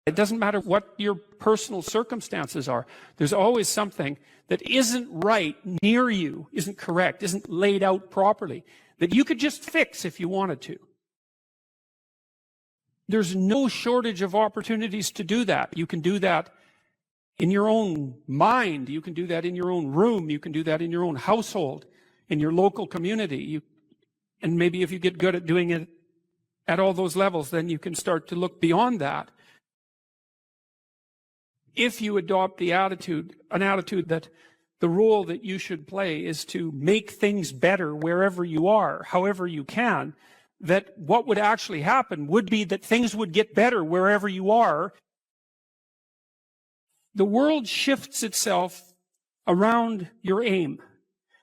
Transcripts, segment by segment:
It doesn't matter what your personal circumstances are. There's always something that isn't right near you, isn't correct, isn't laid out properly, that you could just fix if you wanted to. There's no shortage of opportunities to do that. You can do that in your own mind. You can do that in your own room. You can do that in your own household, in your local community. And maybe if you get good at doing it at all those levels, then you can start to look beyond that. If you adopt an attitude that the role that you should play is to make things better wherever you are, however you can, that what would actually happen would be that things would get better wherever you are. The world shifts itself around your aim,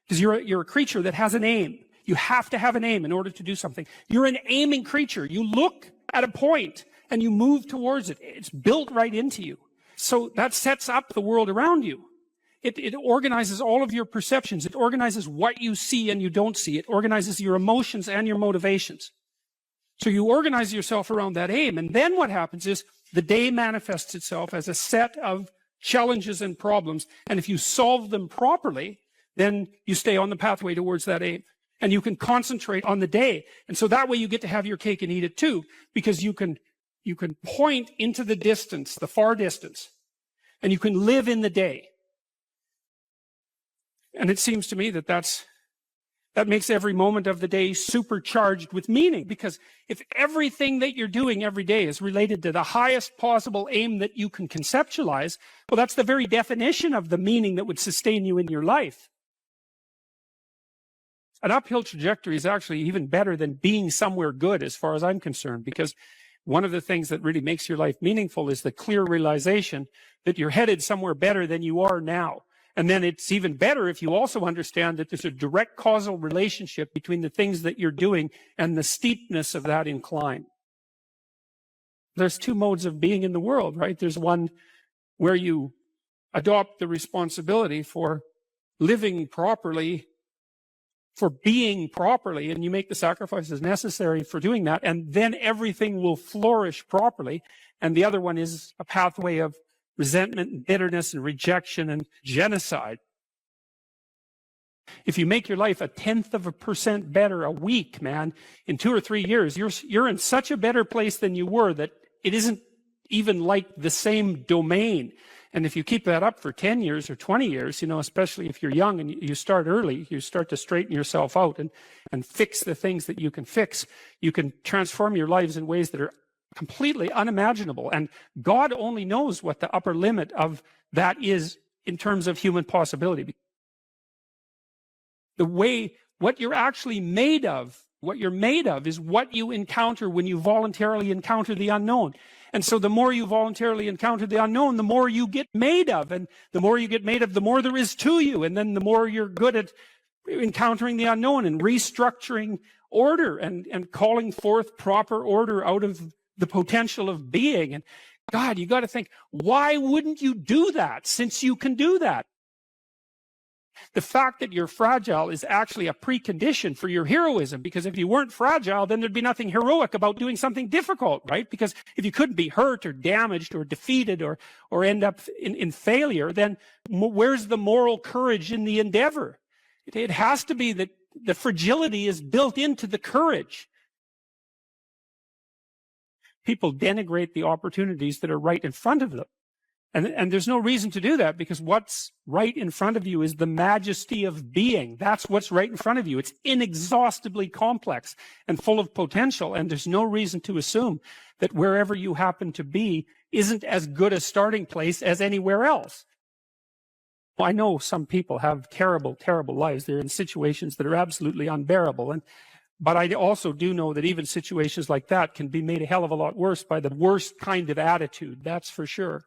because you're a creature that has an aim. You have to have an aim in order to do something. You're an aiming creature. You look at a point and you move towards it. It's built right into you. So that sets up the world around you. It organizes all of your perceptions. It organizes what you see and you don't see. It organizes your emotions and your motivations. So you organize yourself around that aim. And then what happens is the day manifests itself as a set of challenges and problems. And if you solve them properly, then you stay on the pathway towards that aim. And you can concentrate on the day. And so that way you get to have your cake and eat it too, because you can point into the distance, the far distance, and you can live in the day. And it seems to me that makes every moment of the day supercharged with meaning, because if everything that you're doing every day is related to the highest possible aim that you can conceptualize, well, that's the very definition of the meaning that would sustain you in your life. An uphill trajectory is actually even better than being somewhere good as far as I'm concerned, because one of the things that really makes your life meaningful is the clear realization that you're headed somewhere better than you are now. And then it's even better if you also understand that there's a direct causal relationship between the things that you're doing and the steepness of that incline. There's two modes of being in the world, right? There's one where you adopt the responsibility for living properly, for being properly, and you make the sacrifices necessary for doing that, and then everything will flourish properly. And the other one is a pathway of resentment and bitterness and rejection and genocide. If you make your life 0.1% better a week, man, in 2 or 3 years, you're in such a better place than you were that it isn't even like the same domain. And if you keep that up for 10 years or 20 years, especially if you're young and you start early, you start to straighten yourself out and fix the things that you can fix. You can transform your lives in ways that are completely unimaginable. And God only knows what the upper limit of that is in terms of human possibility. What you're actually made of, what you're made of is what you encounter when you voluntarily encounter the unknown. And so the more you voluntarily encounter the unknown, the more you get made of. And the more you get made of, the more there is to you. And then the more you're good at encountering the unknown and restructuring order and calling forth proper order out of the potential of being. And God, you got to think, why wouldn't you do that since you can do that? The fact that you're fragile is actually a precondition for your heroism, because if you weren't fragile, then there'd be nothing heroic about doing something difficult, right? Because if you couldn't be hurt or damaged or defeated or end up in failure, then where's the moral courage in the endeavor? It has to be that the fragility is built into the courage. People denigrate the opportunities that are right in front of them. And there's no reason to do that, because what's right in front of you is the majesty of being. That's what's right in front of you. It's inexhaustibly complex and full of potential. And there's no reason to assume that wherever you happen to be isn't as good a starting place as anywhere else. Well, I know some people have terrible, terrible lives. They're in situations that are absolutely unbearable. But I also do know that even situations like that can be made a hell of a lot worse by the worst kind of attitude. That's for sure.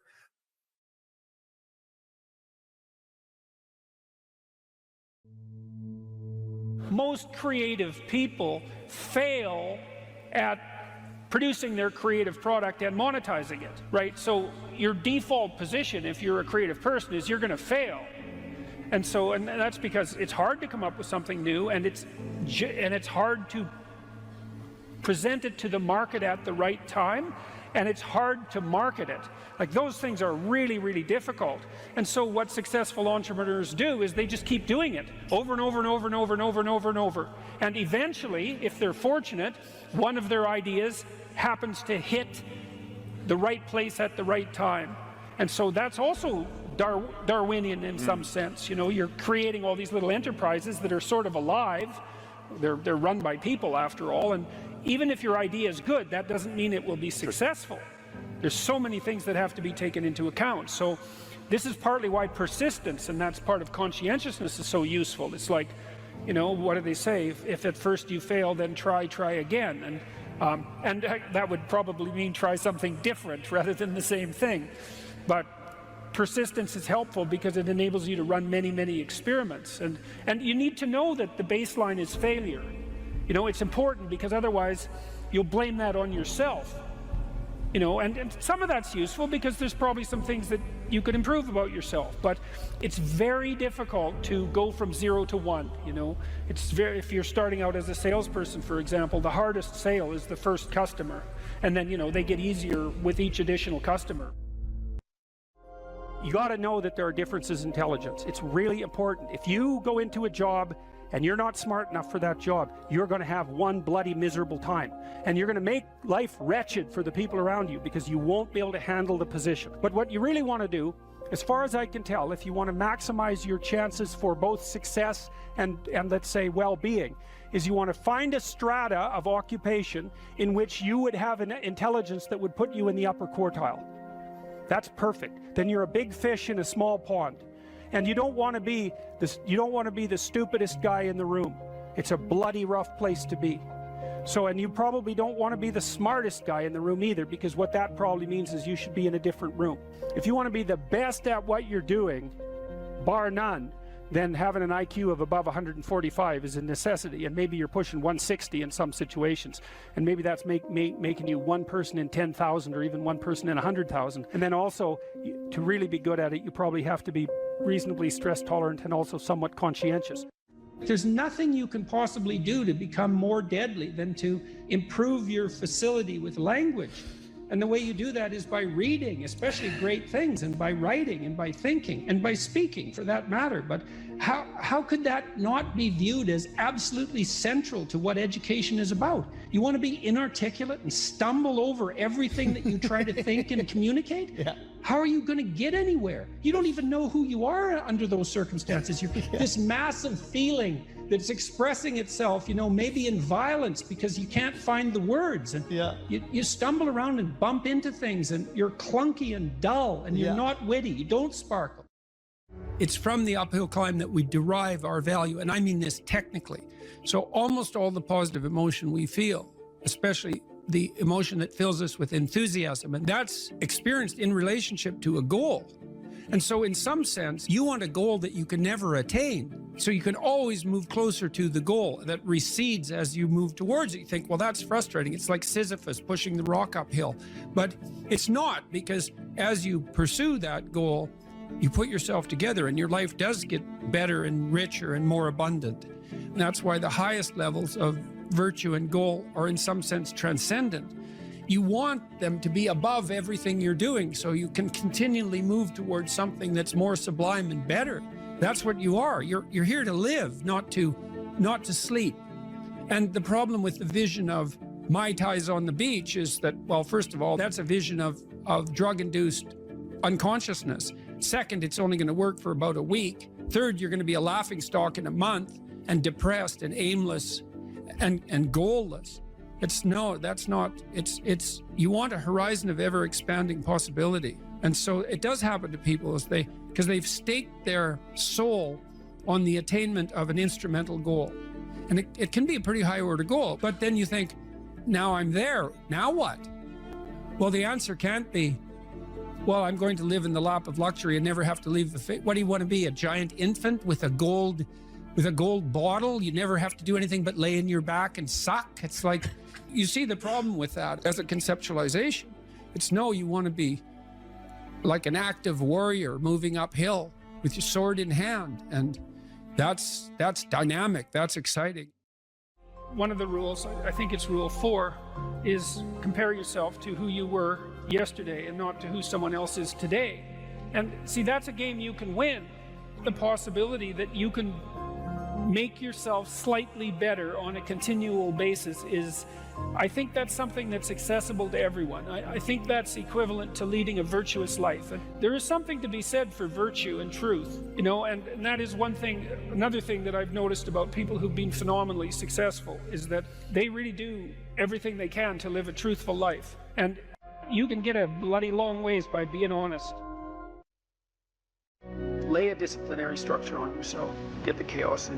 Most creative people fail at producing their creative product and monetizing it, right? So your default position, if you're a creative person, is you're going to fail. And that's because it's hard to come up with something new, and it's hard to present it to the market at the right time. and it's hard to market it. Like, those things are really, really difficult. And so what successful entrepreneurs do is they just keep doing it over and over and over and over and over and over and over. And eventually, if they're fortunate, one of their ideas happens to hit the right place at the right time. And so that's also Darwinian in some sense. You know, you're creating all these little enterprises that are sort of alive. They're run by people, after all, and even if your idea is good, that doesn't mean it will be successful. There's so many things that have to be taken into account. So this is partly why persistence, and that's part of conscientiousness, is so useful. It's like, you know, what do they say? If at first you fail, then try again. And that would probably mean try something different rather than the same thing. But persistence is helpful because it enables you to run many, many experiments. And you need to know that the baseline is failure. You know, it's important, because otherwise you'll blame that on yourself. You know, and some of that's useful because there's probably some things that you could improve about yourself. But it's very difficult to go from 0 to 1, you know. If you're starting out as a salesperson, for example, the hardest sale is the first customer. And then, you know, they get easier with each additional customer. You got to know that there are differences in intelligence. It's really important. If you go into a job and you're not smart enough for that job, you're going to have one bloody miserable time. And you're going to make life wretched for the people around you because you won't be able to handle the position. But what you really want to do, as far as I can tell, if you want to maximize your chances for both success and let's say well-being, is you want to find a strata of occupation in which you would have an intelligence that would put you in the upper quartile. That's perfect. Then you're a big fish in a small pond. And you don't want to be the stupidest guy in the room. It's a bloody rough place to be. So, and you probably don't want to be the smartest guy in the room either, because what that probably means is you should be in a different room. If you want to be the best at what you're doing, bar none, then having an IQ of above 145 is a necessity, and maybe you're pushing 160 in some situations, and maybe that's making you one person in 10,000 or even one person in 100,000. And then also, to really be good at it, you probably have to be reasonably stress tolerant and also somewhat conscientious. There's nothing you can possibly do to become more deadly than to improve your facility with language. And the way you do that is by reading, especially great things, and by writing, and by thinking, and by speaking, for that matter. But how could that not be viewed as absolutely central to what education is about? You want to be inarticulate and stumble over everything that you try to think and communicate? Yeah. How are you going to get anywhere? You don't even know who you are under those circumstances. You're this massive feeling that's expressing itself, you know, maybe in violence because you can't find the words, and you stumble around and bump into things, and you're clunky and dull, and you're not witty, you don't sparkle. It's from the uphill climb that we derive our value, and I mean this technically. So almost all the positive emotion we feel, especially the emotion that fills us with enthusiasm, and that's experienced in relationship to a goal. And so in some sense, you want a goal that you can never attain. So you can always move closer to the goal that recedes as you move towards it. You think, well, that's frustrating. It's like Sisyphus pushing the rock uphill. But it's not, because as you pursue that goal, you put yourself together and your life does get better and richer and more abundant. And that's why the highest levels of virtue and goal are in some sense transcendent. You want them to be above everything you're doing so you can continually move towards something that's more sublime and better. That's what you are. You're here to live, not to sleep. And the problem with the vision of Mai Tais on the beach is that, well, first of all, that's a vision of drug-induced unconsciousness. Second, it's only going to work for about a week. Third, you're going to be a laughingstock in a month, and depressed and aimless and goalless. You want a horizon of ever expanding possibility. And so it does happen to people because they've staked their soul on the attainment of an instrumental goal. And it can be a pretty high order goal, but then you think, now I'm there, now what? Well, the answer can't be, well, I'm going to live in the lap of luxury and never have to leave the face. What do you want to be, a giant infant with a gold bottle? You never have to do anything but lay in your back and suck. It's like, you see the problem with that as a conceptualization. It's no, you want to be like an active warrior moving uphill with your sword in hand. And that's dynamic, that's exciting. One of the rules, I think it's rule 4, is compare yourself to who you were yesterday and not to who someone else is today. And see, that's a game you can win. The possibility that you can make yourself slightly better on a continual basis is, I think that's something that's accessible to everyone. I think that's equivalent to leading a virtuous life. And there is something to be said for virtue and truth, you know, and that is one thing. Another thing that I've noticed about people who've been phenomenally successful is that they really do everything they can to live a truthful life. And you can get a bloody long ways by being honest. Lay a disciplinary structure on yourself, get the chaos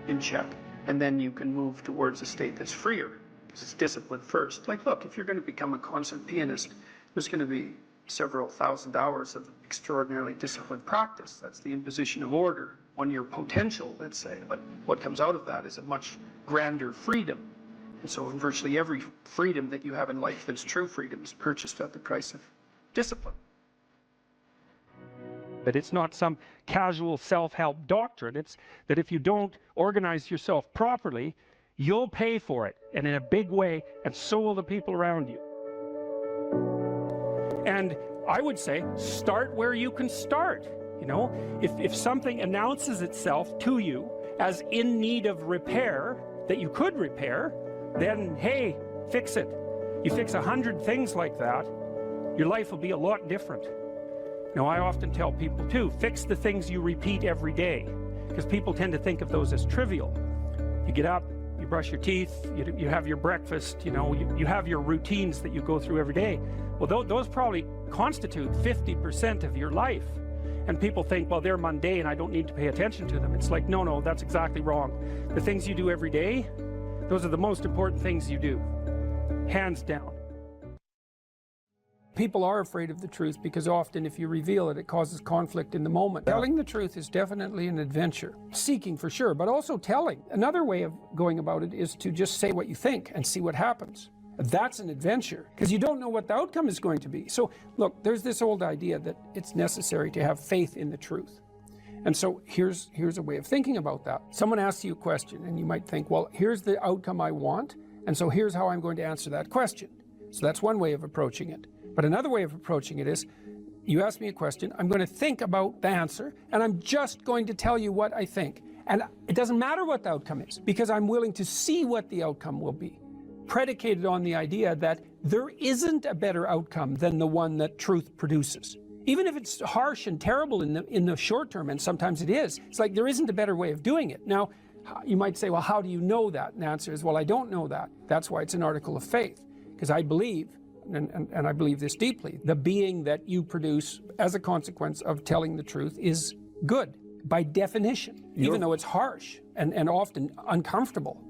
in check, and then you can move towards a state that's freer, because it's discipline first. Like, look, if you're going to become a concert pianist, there's going to be several thousand hours of extraordinarily disciplined practice. That's the imposition of order on your potential, let's say. But what comes out of that is a much grander freedom. And so virtually every freedom that you have in life that's true freedom is purchased at the price of discipline. But it's not some casual self-help doctrine. It's that if you don't organize yourself properly, you'll pay for it, and in a big way, and so will the people around you. And I would say, start where you can start. You know, if something announces itself to you as in need of repair, that you could repair, then, hey, fix it. You fix 100 things like that, your life will be a lot different. Now, I often tell people too, fix the things you repeat every day, because people tend to think of those as trivial. You get up, you brush your teeth, you have your breakfast, you know, you have your routines that you go through every day. Well, those probably constitute 50% of your life. And people think, well, they're mundane, I don't need to pay attention to them. It's like, no, that's exactly wrong. The things you do every day, those are the most important things you do, hands down. People are afraid of the truth because often if you reveal it, it causes conflict in the moment. Telling the truth is definitely an adventure. Seeking for sure, but also telling. Another way of going about it is to just say what you think and see what happens. That's an adventure because you don't know what the outcome is going to be. So look, there's this old idea that it's necessary to have faith in the truth. And so here's a way of thinking about that. Someone asks you a question and you might think, well, here's the outcome I want, and so here's how I'm going to answer that question. So that's one way of approaching it. But another way of approaching it is, you ask me a question, I'm going to think about the answer, and I'm just going to tell you what I think. And it doesn't matter what the outcome is, because I'm willing to see what the outcome will be, predicated on the idea that there isn't a better outcome than the one that truth produces. Even if it's harsh and terrible in the short term, and sometimes it is, it's like there isn't a better way of doing it. Now, you might say, well, how do you know that? And the answer is, well, I don't know that. That's why it's an article of faith, because I believe, and I believe this deeply, the being that you produce as a consequence of telling the truth is good, by definition, even though it's harsh and often uncomfortable,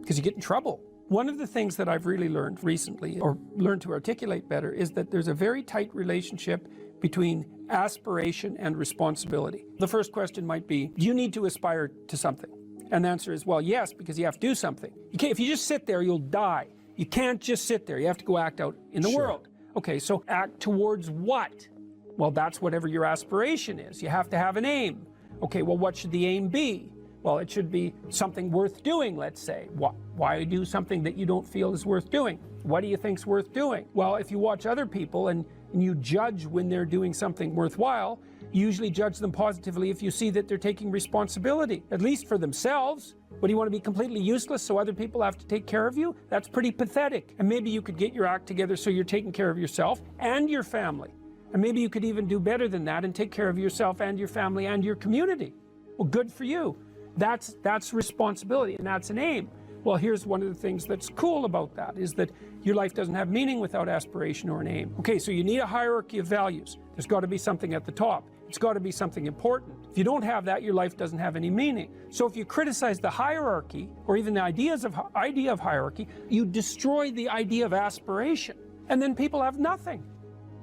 because you get in trouble. One of the things that I've really learned recently, or learned to articulate better, is that there's a very tight relationship between aspiration and responsibility. The first question might be, do you need to aspire to something? And the answer is, well, yes, because you have to do something. If you just sit there, you'll die. You can't just sit there. You have to go act out in the world. Okay, so act towards what? Well, that's whatever your aspiration is. You have to have an aim. Okay, well, what should the aim be? Well, it should be something worth doing, let's say. Why do something that you don't feel is worth doing? What do you think's worth doing? Well, if you watch other people and you judge when they're doing something worthwhile, you usually judge them positively if you see that they're taking responsibility, at least for themselves. What, do you want to be completely useless so other people have to take care of you? That's pretty pathetic. And maybe you could get your act together so you're taking care of yourself and your family. And maybe you could even do better than that and take care of yourself and your family and your community. Well, good for you. That's responsibility, and that's an aim. Well, here's one of the things that's cool about that, is that your life doesn't have meaning without aspiration or an aim. Okay, so you need a hierarchy of values. There's got to be something at the top. It's got to be something important. If you don't have that, your life doesn't have any meaning. So if you criticize the hierarchy, or even the idea of hierarchy, you destroy the idea of aspiration, and then people have nothing.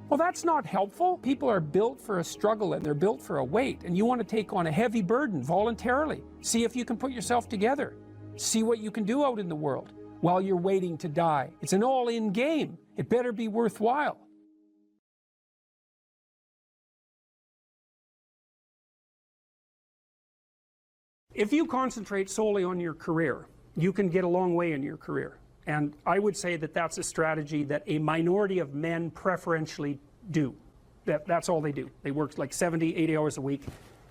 Well, that's not helpful. People are built for a struggle, and they're built for a weight, and you want to take on a heavy burden voluntarily. See if you can put yourself together. See what you can do out in the world while you're waiting to die. It's an all-in game. It better be worthwhile. If you concentrate solely on your career, you can get a long way in your career. And I would say that that's a strategy that a minority of men preferentially do. That's all they do. They work like 70, 80 hours a week.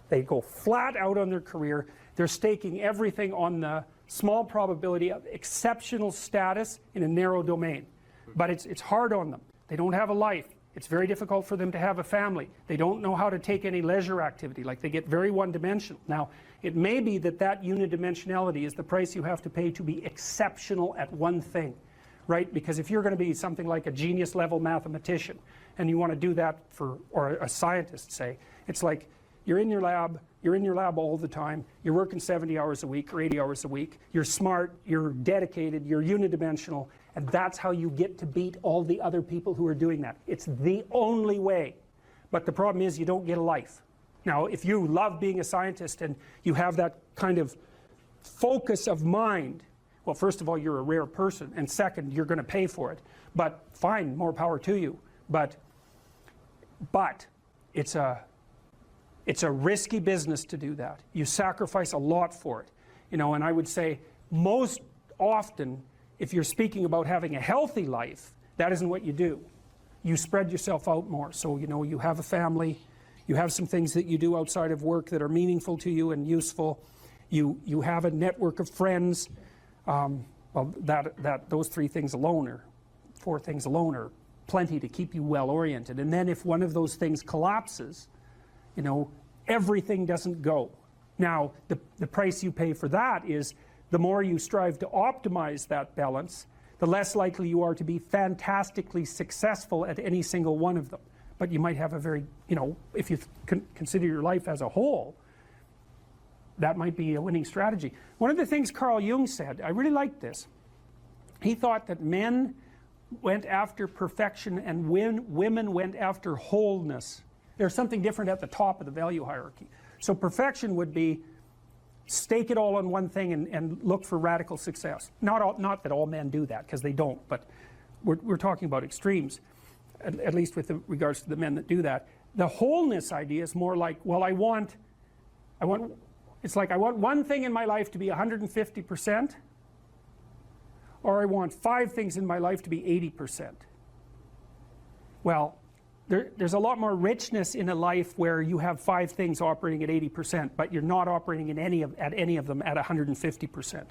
They go flat out on their career. They're staking everything on the small probability of exceptional status in a narrow domain. But it's hard on them. They don't have a life. It's very difficult for them to have a family. They don't know how to take any leisure activity. Like, they get very one-dimensional. Now, it may be that that unidimensionality is the price you have to pay to be exceptional at one thing, right? Because if you're going to be something like a genius-level mathematician, and you want to do that for, or a scientist, say, it's like you're in your lab all the time, you're working 70 hours a week or 80 hours a week, you're smart, you're dedicated, you're unidimensional, and that's how you get to beat all the other people who are doing that. It's the only way. But the problem is you don't get a life. Now, if you love being a scientist and you have that kind of focus of mind, well, first of all, you're a rare person, and second, you're going to pay for it. But fine, more power to you. But it's a risky business to do that. You sacrifice a lot for it. You know, and I would say most often, if you're speaking about having a healthy life, that isn't what you do. You spread yourself out more. So, you know, you have a family, you have some things that you do outside of work that are meaningful to you and useful. You have a network of friends. Well, those 3 things alone, or 4 things alone, are plenty to keep you well oriented. And then if one of those things collapses, you know, everything doesn't go. Now, the price you pay for that is the more you strive to optimize that balance, the less likely you are to be fantastically successful at any single one of them. But you might have a very, you know, if you consider your life as a whole, that might be a winning strategy. One of the things Carl Jung said, I really liked this. He thought that men went after perfection and women went after wholeness. There's something different at the top of the value hierarchy. So perfection would be stake it all on one thing and look for radical success. Not that all men do that, because they don't, but we're talking about extremes, at least with regards to the men that do that. The wholeness idea is more like, well, it's like I want one thing in my life to be 150%, or I want 5 things in my life to be 80%. Well, there's a lot more richness in a life where you have 5 things operating at 80%, but you're not operating at any of them at 150%.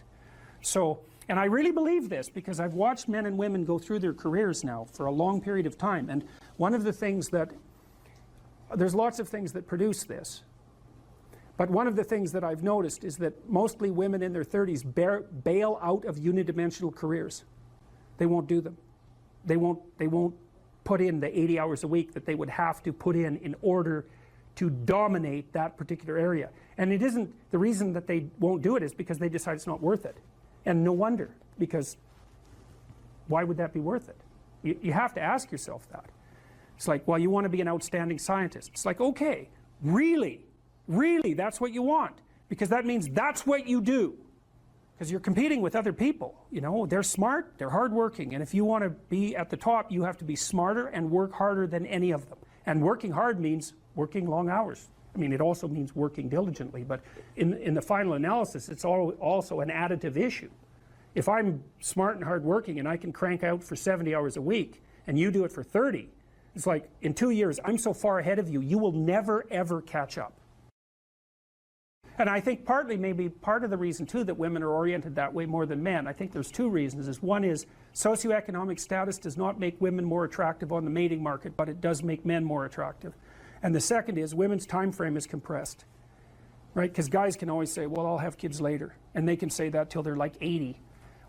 So, and I really believe this because I've watched men and women go through their careers now for a long period of time, and one of the things that, there's lots of things that produce this, but one of the things that I've noticed is that mostly women in their 30s bail out of unidimensional careers. They won't do them. They won't put in the 80 hours a week that they would have to put in order to dominate that particular area. And it isn't, the reason that they won't do it is because they decide it's not worth it. And no wonder, because why would that be worth it? You have to ask yourself that. It's like, well, you want to be an outstanding scientist. It's like, okay, really, that's what you want, because that means that's what you do. Because you're competing with other people, you know, they're smart, they're hardworking, and if you want to be at the top, you have to be smarter and work harder than any of them. And working hard means working long hours. I mean, it also means working diligently, but in the final analysis, it's also an additive issue. If I'm smart and hardworking and I can crank out for 70 hours a week, and you do it for 30, it's like, in 2 years, I'm so far ahead of you, you will never, ever catch up. And I think partly, maybe part of the reason too that women are oriented that way more than men, I think there's 2 reasons. One is socioeconomic status does not make women more attractive on the mating market, but it does make men more attractive. And the second is women's time frame is compressed, right? Because guys can always say, well, I'll have kids later, and they can say that till they're like 80.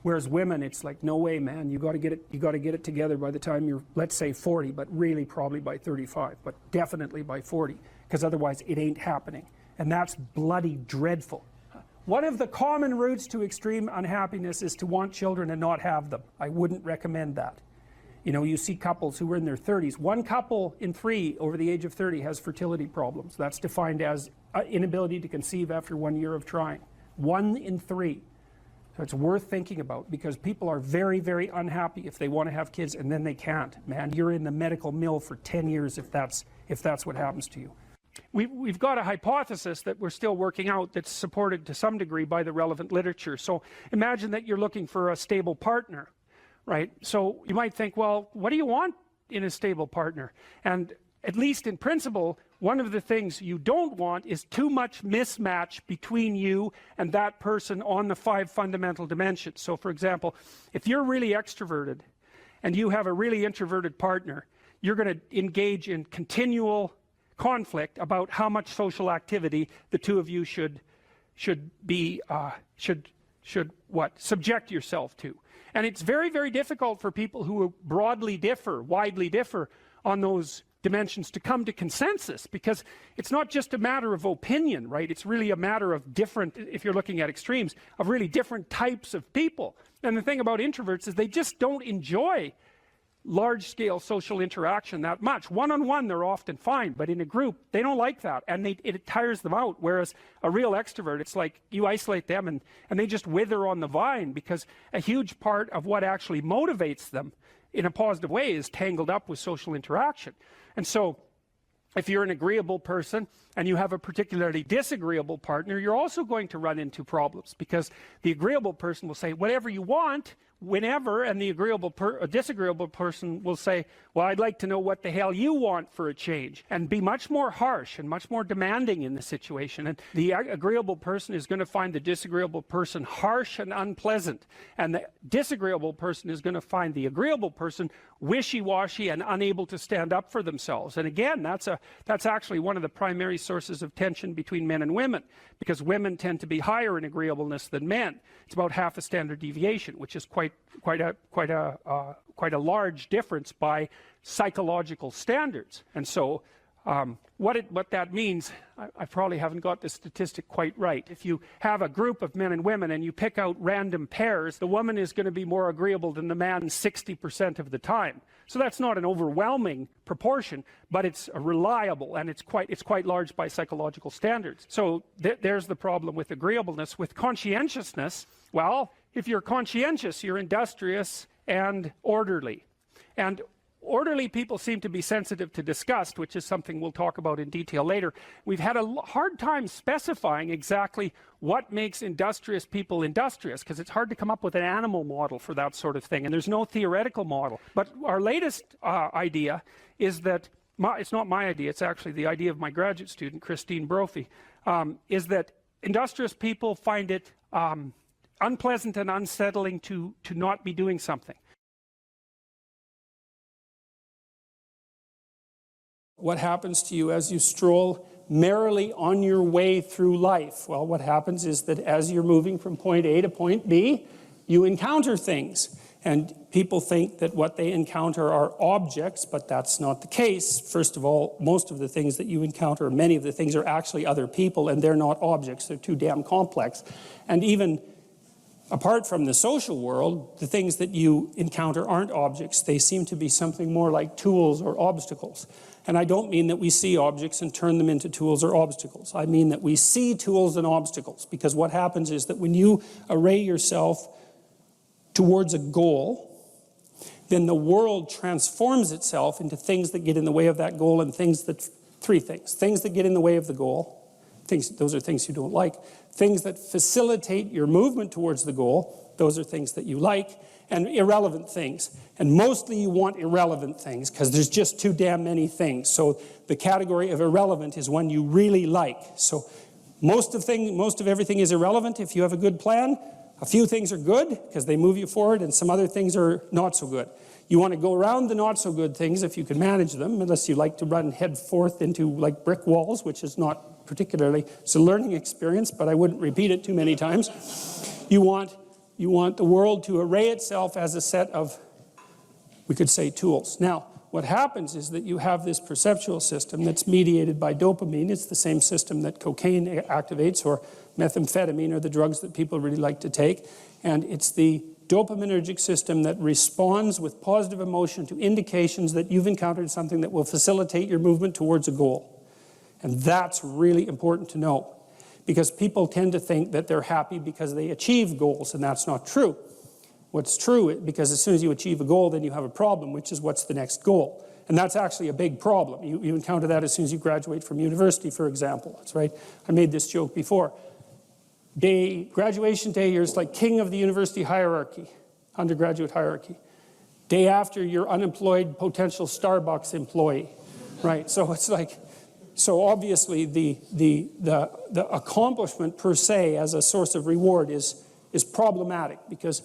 Whereas women, it's like, no way, man, you got to get it together by the time you're, let's say 40, but really probably by 35, but definitely by 40, because otherwise it ain't happening. And that's bloody dreadful. One of the common routes to extreme unhappiness is to want children and not have them. I wouldn't recommend that. You know, you see couples who are in their 30s. 1 couple in 3 over the age of 30 has fertility problems. That's defined as inability to conceive after 1 year of trying. 1 in 3. So it's worth thinking about, because people are very, very unhappy if they want to have kids and then they can't. Man, you're in the medical mill for 10 years if that's what happens to you. We've got a hypothesis that we're still working out that's supported to some degree by the relevant literature. So imagine that you're looking for a stable partner. right? So you might think, well, what do you want in a stable partner? And at least in principle, one of the things you don't want is too much mismatch between you and that person on the 5 fundamental dimensions. So for example, if you're really extroverted and you have a really introverted partner, you're going to engage in continual conflict about how much social activity the two of you should subject yourself to. And it's very, very difficult for people who widely differ on those dimensions to come to consensus, because it's not just a matter of opinion, right? It's really a matter of different, if you're looking at extremes, of really different types of people. And the thing about introverts is they just don't enjoy large-scale social interaction that much. One-on-one they're often fine, but in a group they don't like that, and it tires them out. Whereas a real extrovert, it's like you isolate them and they just wither on the vine, because a huge part of what actually motivates them in a positive way is tangled up with social interaction. And so if you're an agreeable person and you have a particularly disagreeable partner, you're also going to run into problems, because the agreeable person will say whatever you want whenever, and the disagreeable person will say, well, I'd like to know what the hell you want for a change, and be much more harsh and much more demanding in the situation. And the agreeable person is going to find the disagreeable person harsh and unpleasant, and the disagreeable person is going to find the agreeable person wishy-washy and unable to stand up for themselves. And again, that's actually one of the primary sources of tension between men and women, because women tend to be higher in agreeableness than men. It's about half a standard deviation, which is quite a large difference by psychological standards. And so what that means, I probably haven't got the statistic quite right. If you have a group of men and women and you pick out random pairs, the woman is going to be more agreeable than the man 60% of the time. So that's not an overwhelming proportion, but it's reliable, and it's quite large by psychological standards. So there's the problem with agreeableness. With conscientiousness, well, if you're conscientious, you're industrious and orderly. And orderly people seem to be sensitive to disgust, which is something we'll talk about in detail later. We've had a hard time specifying exactly what makes industrious people industrious, because it's hard to come up with an animal model for that sort of thing, and there's no theoretical model. But our latest idea is that, it's not my idea, it's actually the idea of my graduate student, Christine Brophy, is that industrious people find it unpleasant and unsettling to not be doing something. What happens to you as you stroll merrily on your way through life? Well, what happens is that as you're moving from point A to point B, you encounter things. And people think that what they encounter are objects, but that's not the case. First of all, most of the things that you encounter, many of the things, are actually other people, and they're not objects. They're too damn complex. And even apart from the social world, the things that you encounter aren't objects. They seem to be something more like tools or obstacles. And I don't mean that we see objects and turn them into tools or obstacles. I mean that we see tools and obstacles, because what happens is that when you array yourself towards a goal, then the world transforms itself into things that get in the way of that goal, and three things. Things that get in the way of the goal, those are things you don't like. Things that facilitate your movement towards the goal, those are things that you like. And irrelevant things. And mostly you want irrelevant things, because there's just too damn many things. So the category of irrelevant is one you really like. So most of everything is irrelevant if you have a good plan. A few things are good because they move you forward, and some other things are not so good. You want to go around the not so good things if you can manage them, unless you like to run head forth into like brick walls, which is not particularly, it's a learning experience, but I wouldn't repeat it too many times. You want the world to array itself as a set of, we could say, tools. Now, what happens is that you have this perceptual system that's mediated by dopamine. It's the same system that cocaine activates, or methamphetamine, or the drugs that people really like to take. And it's the dopaminergic system that responds with positive emotion to indications that you've encountered something that will facilitate your movement towards a goal. And that's really important to know, because people tend to think that they're happy because they achieve goals, and that's not true. What's true, because as soon as you achieve a goal, then you have a problem, which is what's the next goal. And that's actually a big problem. You encounter that as soon as you graduate from university, for example. That's right. I made this joke before. Graduation day, you're like king of the university hierarchy, undergraduate hierarchy. Day after, you're unemployed potential Starbucks employee, right? So it's like, so obviously the accomplishment per se as a source of reward is problematic, because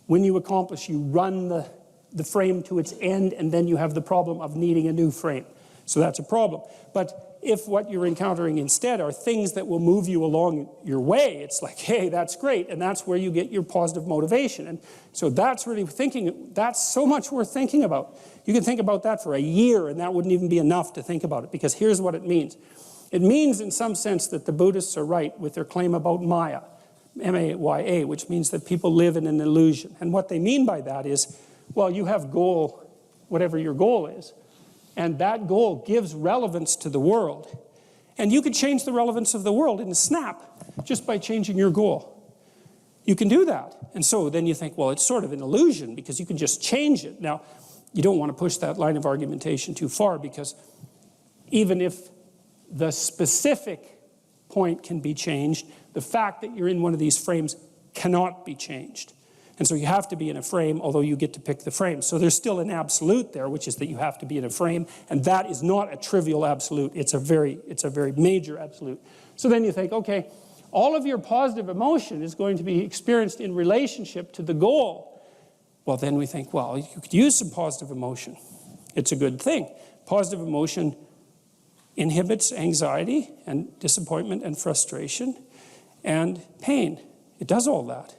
when you accomplish, you run the frame to its end, and then you have the problem of needing a new frame. So that's a problem. But if what you're encountering instead are things that will move you along your way, it's like, hey, that's great, and that's where you get your positive motivation. And so that's really thinking, that's so much worth thinking about. You can think about that for a year, and that wouldn't even be enough to think about it, because here's what it means. It means, in some sense, that the Buddhists are right with their claim about Maya, M-A-Y-A, which means that people live in an illusion. And what they mean by that is, well, you have goal, whatever your goal is, and that goal gives relevance to the world. And you could change the relevance of the world in a snap just by changing your goal. You can do that. And so then you think, well, it's sort of an illusion because you can just change it. Now, you don't want to push that line of argumentation too far, because even if the specific point can be changed, the fact that you're in one of these frames cannot be changed. And so you have to be in a frame, although you get to pick the frame. So there's still an absolute there, which is that you have to be in a frame, and that is not a trivial absolute. It's a very major absolute. So then you think, okay, all of your positive emotion is going to be experienced in relationship to the goal. Well, then we think, well, you could use some positive emotion. It's a good thing. Positive emotion inhibits anxiety and disappointment and frustration and pain. It does all that.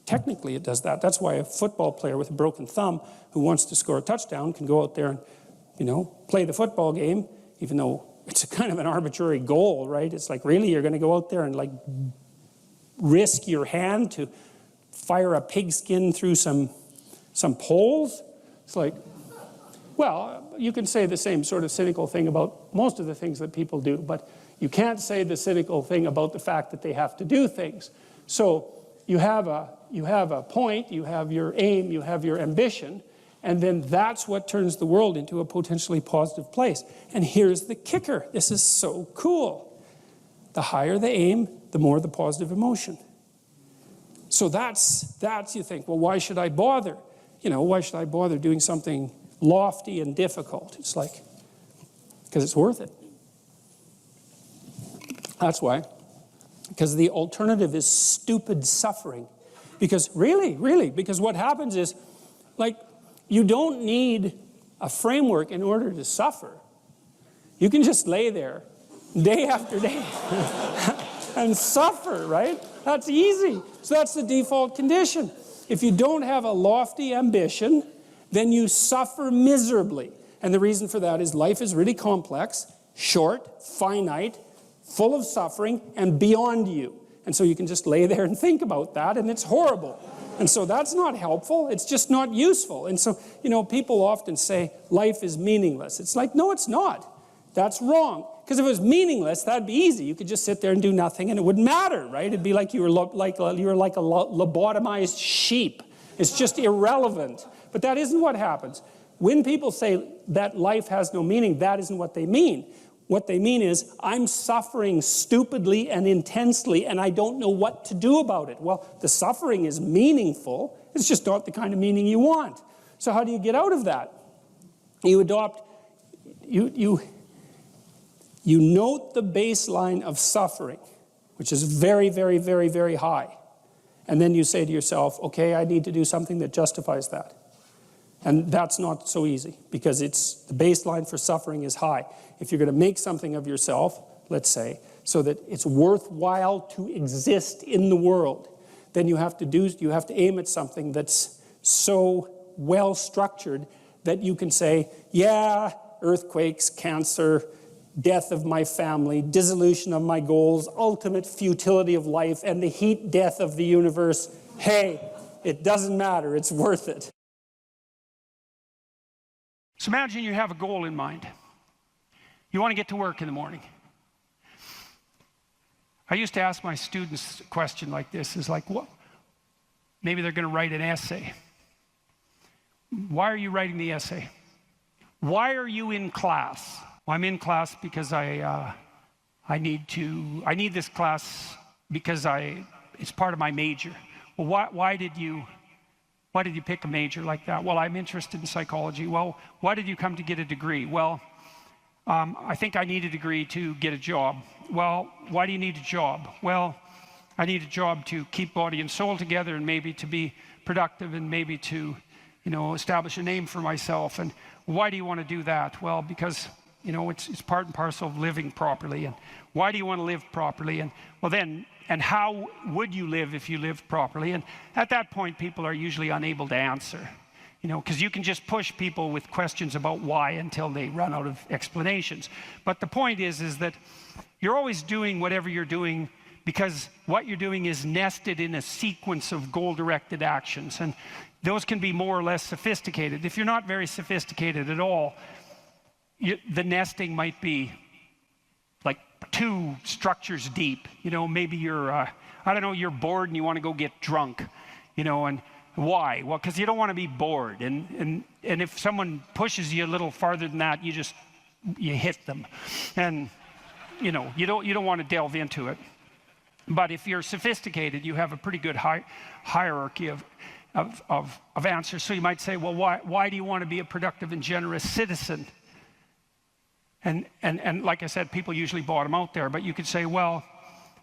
Technically, it does that. That's why a football player with a broken thumb who wants to score a touchdown can go out there and, play the football game, even though it's a kind of an arbitrary goal, right? It's like, really, you're going to go out there and like risk your hand to fire a pigskin through some poles? It's like, well, you can say the same sort of cynical thing about most of the things that people do, but you can't say the cynical thing about the fact that they have to do things. So you have a point, you have your aim, you have your ambition, and then that's what turns the world into a potentially positive place. And here's the kicker. This is so cool. The higher the aim, the more the positive emotion. So that's you think, well, why should I bother? Why should I bother doing something lofty and difficult? It's like, because it's worth it. That's why. Because the alternative is stupid suffering. Because because what happens is, like, you don't need a framework in order to suffer. You can just lay there day after day and suffer, right? That's easy. So that's the default condition. If you don't have a lofty ambition, then you suffer miserably. And the reason for that is life is really complex, short, finite, full of suffering, and beyond you. And so you can just lay there and think about that, and it's horrible. And so that's not helpful. It's just not useful. And so, people often say life is meaningless. It's like, no, it's not. That's wrong. Because if it was meaningless, that'd be easy. You could just sit there and do nothing, and it wouldn't matter, right? It'd be like you were like a lobotomized sheep. It's just irrelevant. But that isn't what happens. When people say that life has no meaning, that isn't what they mean. What they mean is, I'm suffering stupidly and intensely, and I don't know what to do about it. Well, the suffering is meaningful. It's just not the kind of meaning you want. So how do you get out of that? You note the baseline of suffering, which is very, very, very, very high. And then you say to yourself, okay, I need to do something that justifies that. And that's not so easy, because the baseline for suffering is high. If you're going to make something of yourself, let's say, so that it's worthwhile to exist in the world, then you have to aim at something that's so well structured that you can say, yeah, earthquakes, cancer, death of my family, dissolution of my goals, ultimate futility of life, and the heat death of the universe. Hey, it doesn't matter, it's worth it. So imagine you have a goal in mind. You want to get to work in the morning. I used to ask my students a question like this, is like, what? Maybe they're going to write an essay. Why are you writing the essay? Why are you in class? Well, I'm in class because I need this class because it's part of my major. Well, why did you Why did you pick a major like that? Well, I'm interested in psychology. Well, why did you come to get a degree? Well, I think I need a degree to get a job. Well, why do you need a job? Well, I need a job to keep body and soul together, and maybe to be productive, and maybe to, establish a name for myself. And why do you want to do that? Well, because, it's part and parcel of living properly. And why do you want to live properly? And well, then, and how would you live if you lived properly? And at that point, people are usually unable to answer, because you can just push people with questions about why until they run out of explanations. But the point is that you're always doing whatever you're doing because what you're doing is nested in a sequence of goal-directed actions. And those can be more or less sophisticated. If you're not very sophisticated at all, the nesting might be like 2 structures deep. Maybe you're, you're bored and you want to go get drunk, and why? Well, because you don't want to be bored. And if someone pushes you a little farther than that, you hit them. And, you don't want to delve into it. But if you're sophisticated, you have a pretty good hierarchy of answers. So you might say, well, why do you want to be a productive and generous citizen? And like I said, people usually bottom out there. But you could say, well,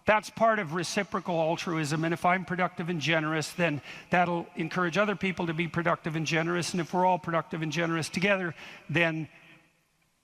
that's part of reciprocal altruism. And if I'm productive and generous, then that'll encourage other people to be productive and generous. And if we're all productive and generous together, then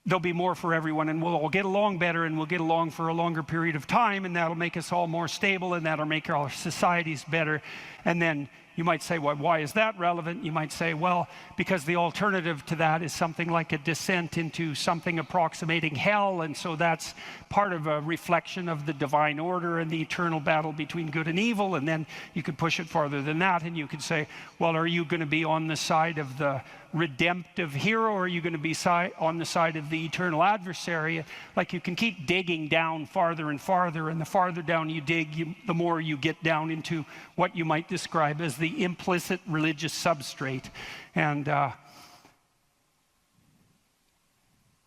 there'll be more for everyone, and we'll all get along better, and we'll get along for a longer period of time, and that'll make us all more stable, and that'll make our societies better. And then you might say, well, why is that relevant? You might say, well, because the alternative to that is something like a descent into something approximating hell, and so that's part of a reflection of the divine order and the eternal battle between good and evil. And then you could push it farther than that, and you could say, well, are you going to be on the side of the redemptive hero, or are you going to be on the side of the eternal adversary? Like, you can keep digging down farther and farther, and the farther down you dig, the more you get down into what you might describe as the implicit religious substrate. And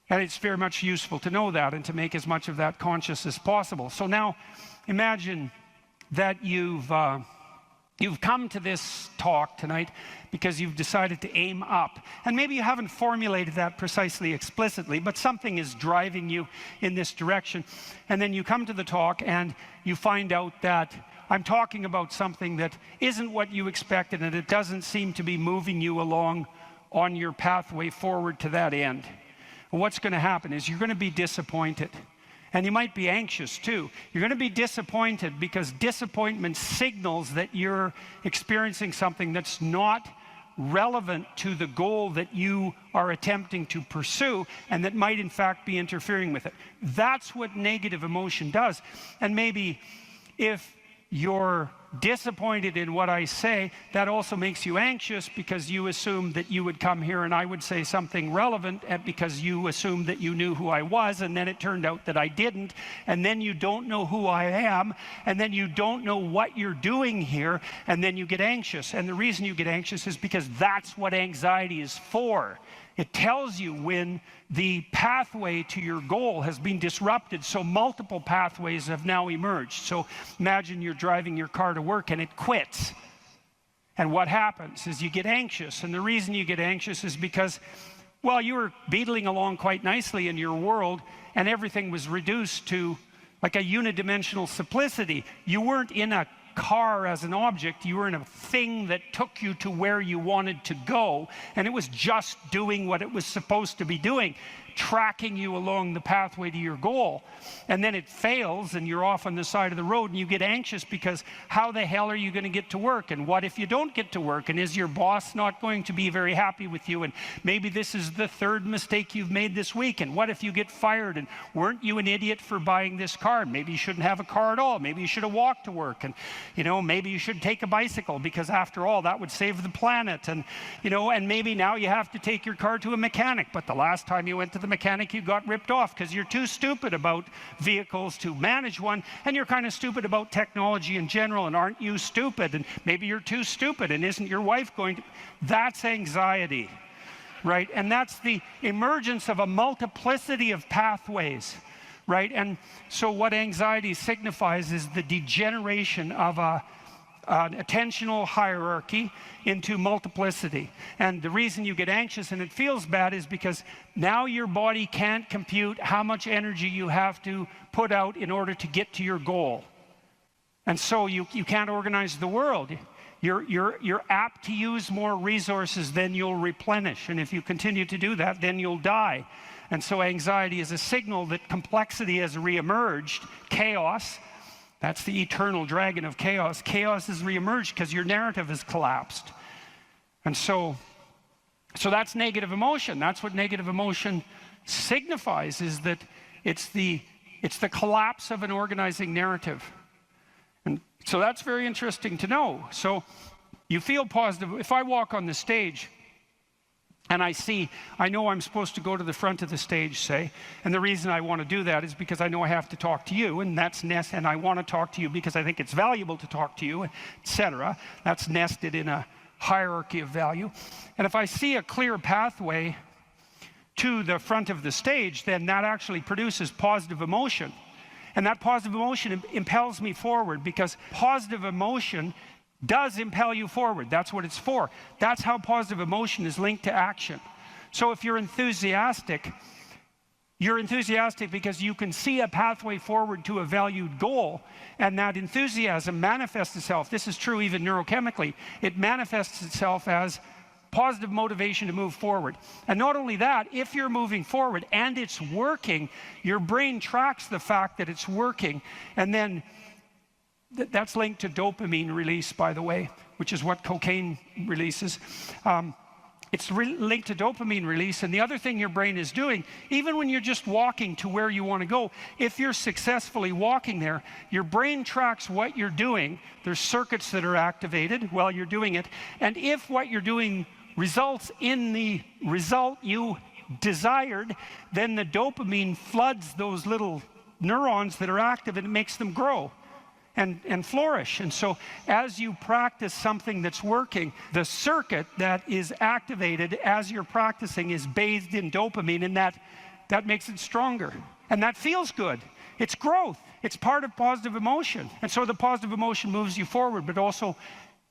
it's very much useful to know that and to make as much of that conscious as possible. So now imagine that you've come to this talk tonight because you've decided to aim up. And maybe you haven't formulated that precisely explicitly, but something is driving you in this direction. And then you come to the talk and you find out that I'm talking about something that isn't what you expected, and it doesn't seem to be moving you along on your pathway forward to that end. And what's going to happen is you're going to be disappointed. And you might be anxious too. You're going to be disappointed because disappointment signals that you're experiencing something that's not relevant to the goal that you are attempting to pursue, and that might in fact be interfering with it. That's what negative emotion does. And maybe if you're disappointed in what I say, that also makes you anxious because you assumed that you would come here and I would say something relevant, and because you assumed that you knew who I was, and then it turned out that I didn't, and then you don't know who I am, and then you don't know what you're doing here, and then you get anxious. And the reason you get anxious is because that's what anxiety is for. It tells you when the pathway to your goal has been disrupted, so multiple pathways have now emerged. So imagine you're driving your car to work and it quits. And what happens is you get anxious. And the reason you get anxious is because, well, you were beetling along quite nicely in your world, and everything was reduced to like a unidimensional simplicity. You weren't in a car as an object, you were in a thing that took you to where you wanted to go, and it was just doing what it was supposed to be doing, tracking you along the pathway to your goal. And then it fails and you're off on the side of the road, and you get anxious because how the hell are you going to get to work? And what if you don't get to work? And is your boss not going to be very happy with you? And maybe this is the 3rd mistake you've made this week. And what if you get fired? And weren't you an idiot for buying this car? Maybe you shouldn't have a car at all. Maybe you should have walked to work. And maybe you should take a bicycle, because after all, that would save the planet. And and maybe now you have to take your car to a mechanic, but the last time you went to the mechanic, you got ripped off because you're too stupid about vehicles to manage one, and you're kind of stupid about technology in general. And aren't you stupid? And maybe you're too stupid, and isn't your wife going to? That's anxiety, right? And that's the emergence of a multiplicity of pathways, right? And so what anxiety signifies is the degeneration of attentional hierarchy into multiplicity. And the reason you get anxious and it feels bad is because now your body can't compute how much energy you have to put out in order to get to your goal. And so you can't organize the world. You're apt to use more resources than you'll replenish. And if you continue to do that, then you'll die. And so anxiety is a signal that complexity has reemerged. Chaos, that's the eternal dragon of chaos. Chaos has reemerged because your narrative has collapsed. And so that's negative emotion. That's what negative emotion signifies, is that it's the collapse of an organizing narrative. And so that's very interesting to know. So you feel positive. If I walk on the stage and I know I'm supposed to go to the front of the stage, say, and the reason I want to do that is because I know I have to talk to you, and that's and I want to talk to you because I think it's valuable to talk to you, etc. That's nested in a hierarchy of value. And if I see a clear pathway to the front of the stage, then that actually produces positive emotion. And that positive emotion impels me forward, because positive emotion does impel you forward. That's what it's for. That's how positive emotion is linked to action. So if you're enthusiastic because you can see a pathway forward to a valued goal, and that enthusiasm manifests itself. This is true even neurochemically. It manifests itself as positive motivation to move forward. And not only that, if you're moving forward and it's working, your brain tracks the fact that it's working, and then that's linked to dopamine release, by the way, which is what cocaine releases. It's linked to dopamine release. And the other thing your brain is doing, even when you're just walking to where you want to go, if you're successfully walking there, your brain tracks what you're doing. There's circuits that are activated while you're doing it. And if what you're doing results in the result you desired, then the dopamine floods those little neurons that are active, and it makes them grow and flourish. And so as you practice something that's working, the circuit that is activated as you're practicing is bathed in dopamine, and that makes it stronger. And that feels good. It's growth. It's part of positive emotion. And so the positive emotion moves you forward, but also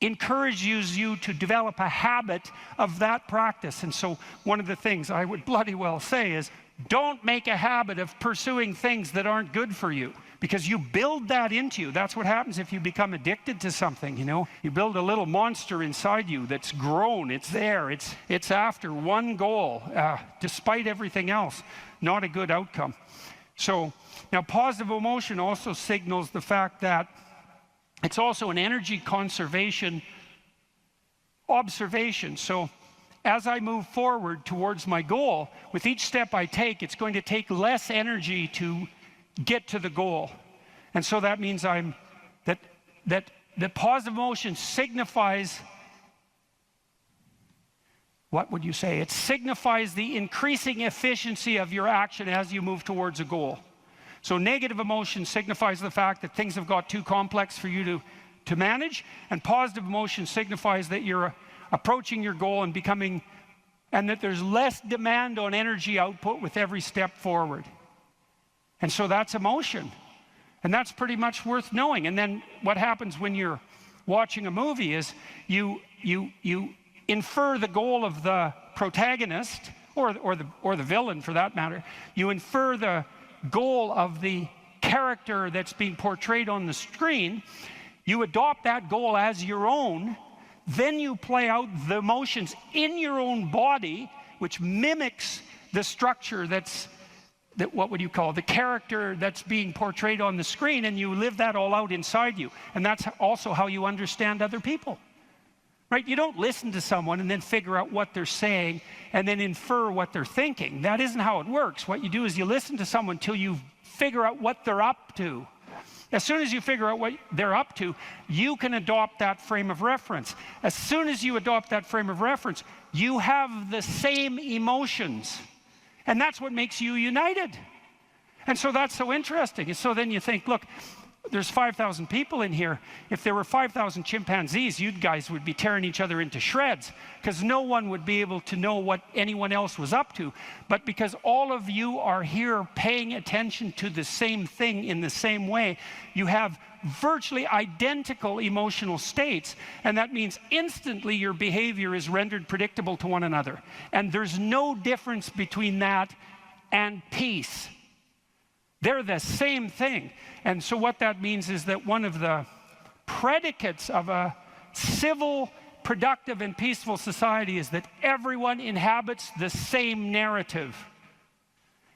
encourages you to develop a habit of that practice. And so one of the things I would bloody well say is, don't make a habit of pursuing things that aren't good for you, because you build that into you. That's what happens if you become addicted to something, you know. You build a little monster inside you that's grown. It's there. It's after one goal, despite everything else. Not a good outcome. So now positive emotion also signals the fact that it's also an energy conservation observation. So as I move forward towards my goal, with each step I take, it's going to take less energy to get to the goal. And so that means that positive emotion signifies, what would you say? It signifies the increasing efficiency of your action as you move towards a goal. So negative emotion signifies the fact that things have got too complex for you to manage, and positive emotion signifies that you're approaching your goal and becoming, and that there's less demand on energy output with every step forward. And so that's emotion. And that's pretty much worth knowing. And then what happens when you're watching a movie is you infer the goal of the protagonist, or the villain for that matter. You infer the goal of the character that's being portrayed on the screen. You adopt that goal as your own. Then you play out the emotions in your own body, which mimics the structure what would you call the character that's being portrayed on the screen, and you live that all out inside you. And that's also how you understand other people, right? You don't listen to someone and then figure out what they're saying and then infer what they're thinking. That isn't how it works. What you do is you listen to someone till you figure out what they're up to. As soon as you figure out what they're up to, you can adopt that frame of reference. As soon as you adopt that frame of reference, you have the same emotions. And that's what makes you united. And so that's so interesting. And so then you think, look, there's 5,000 people in here. If there were 5,000 chimpanzees, you guys would be tearing each other into shreds, because no one would be able to know what anyone else was up to. But because all of you are here paying attention to the same thing in the same way, you have virtually identical emotional states, and that means instantly your behavior is rendered predictable to one another. And there's no difference between that and peace. They're the same thing. And so what that means is that one of the predicates of a civil, productive, and peaceful society is that everyone inhabits the same narrative.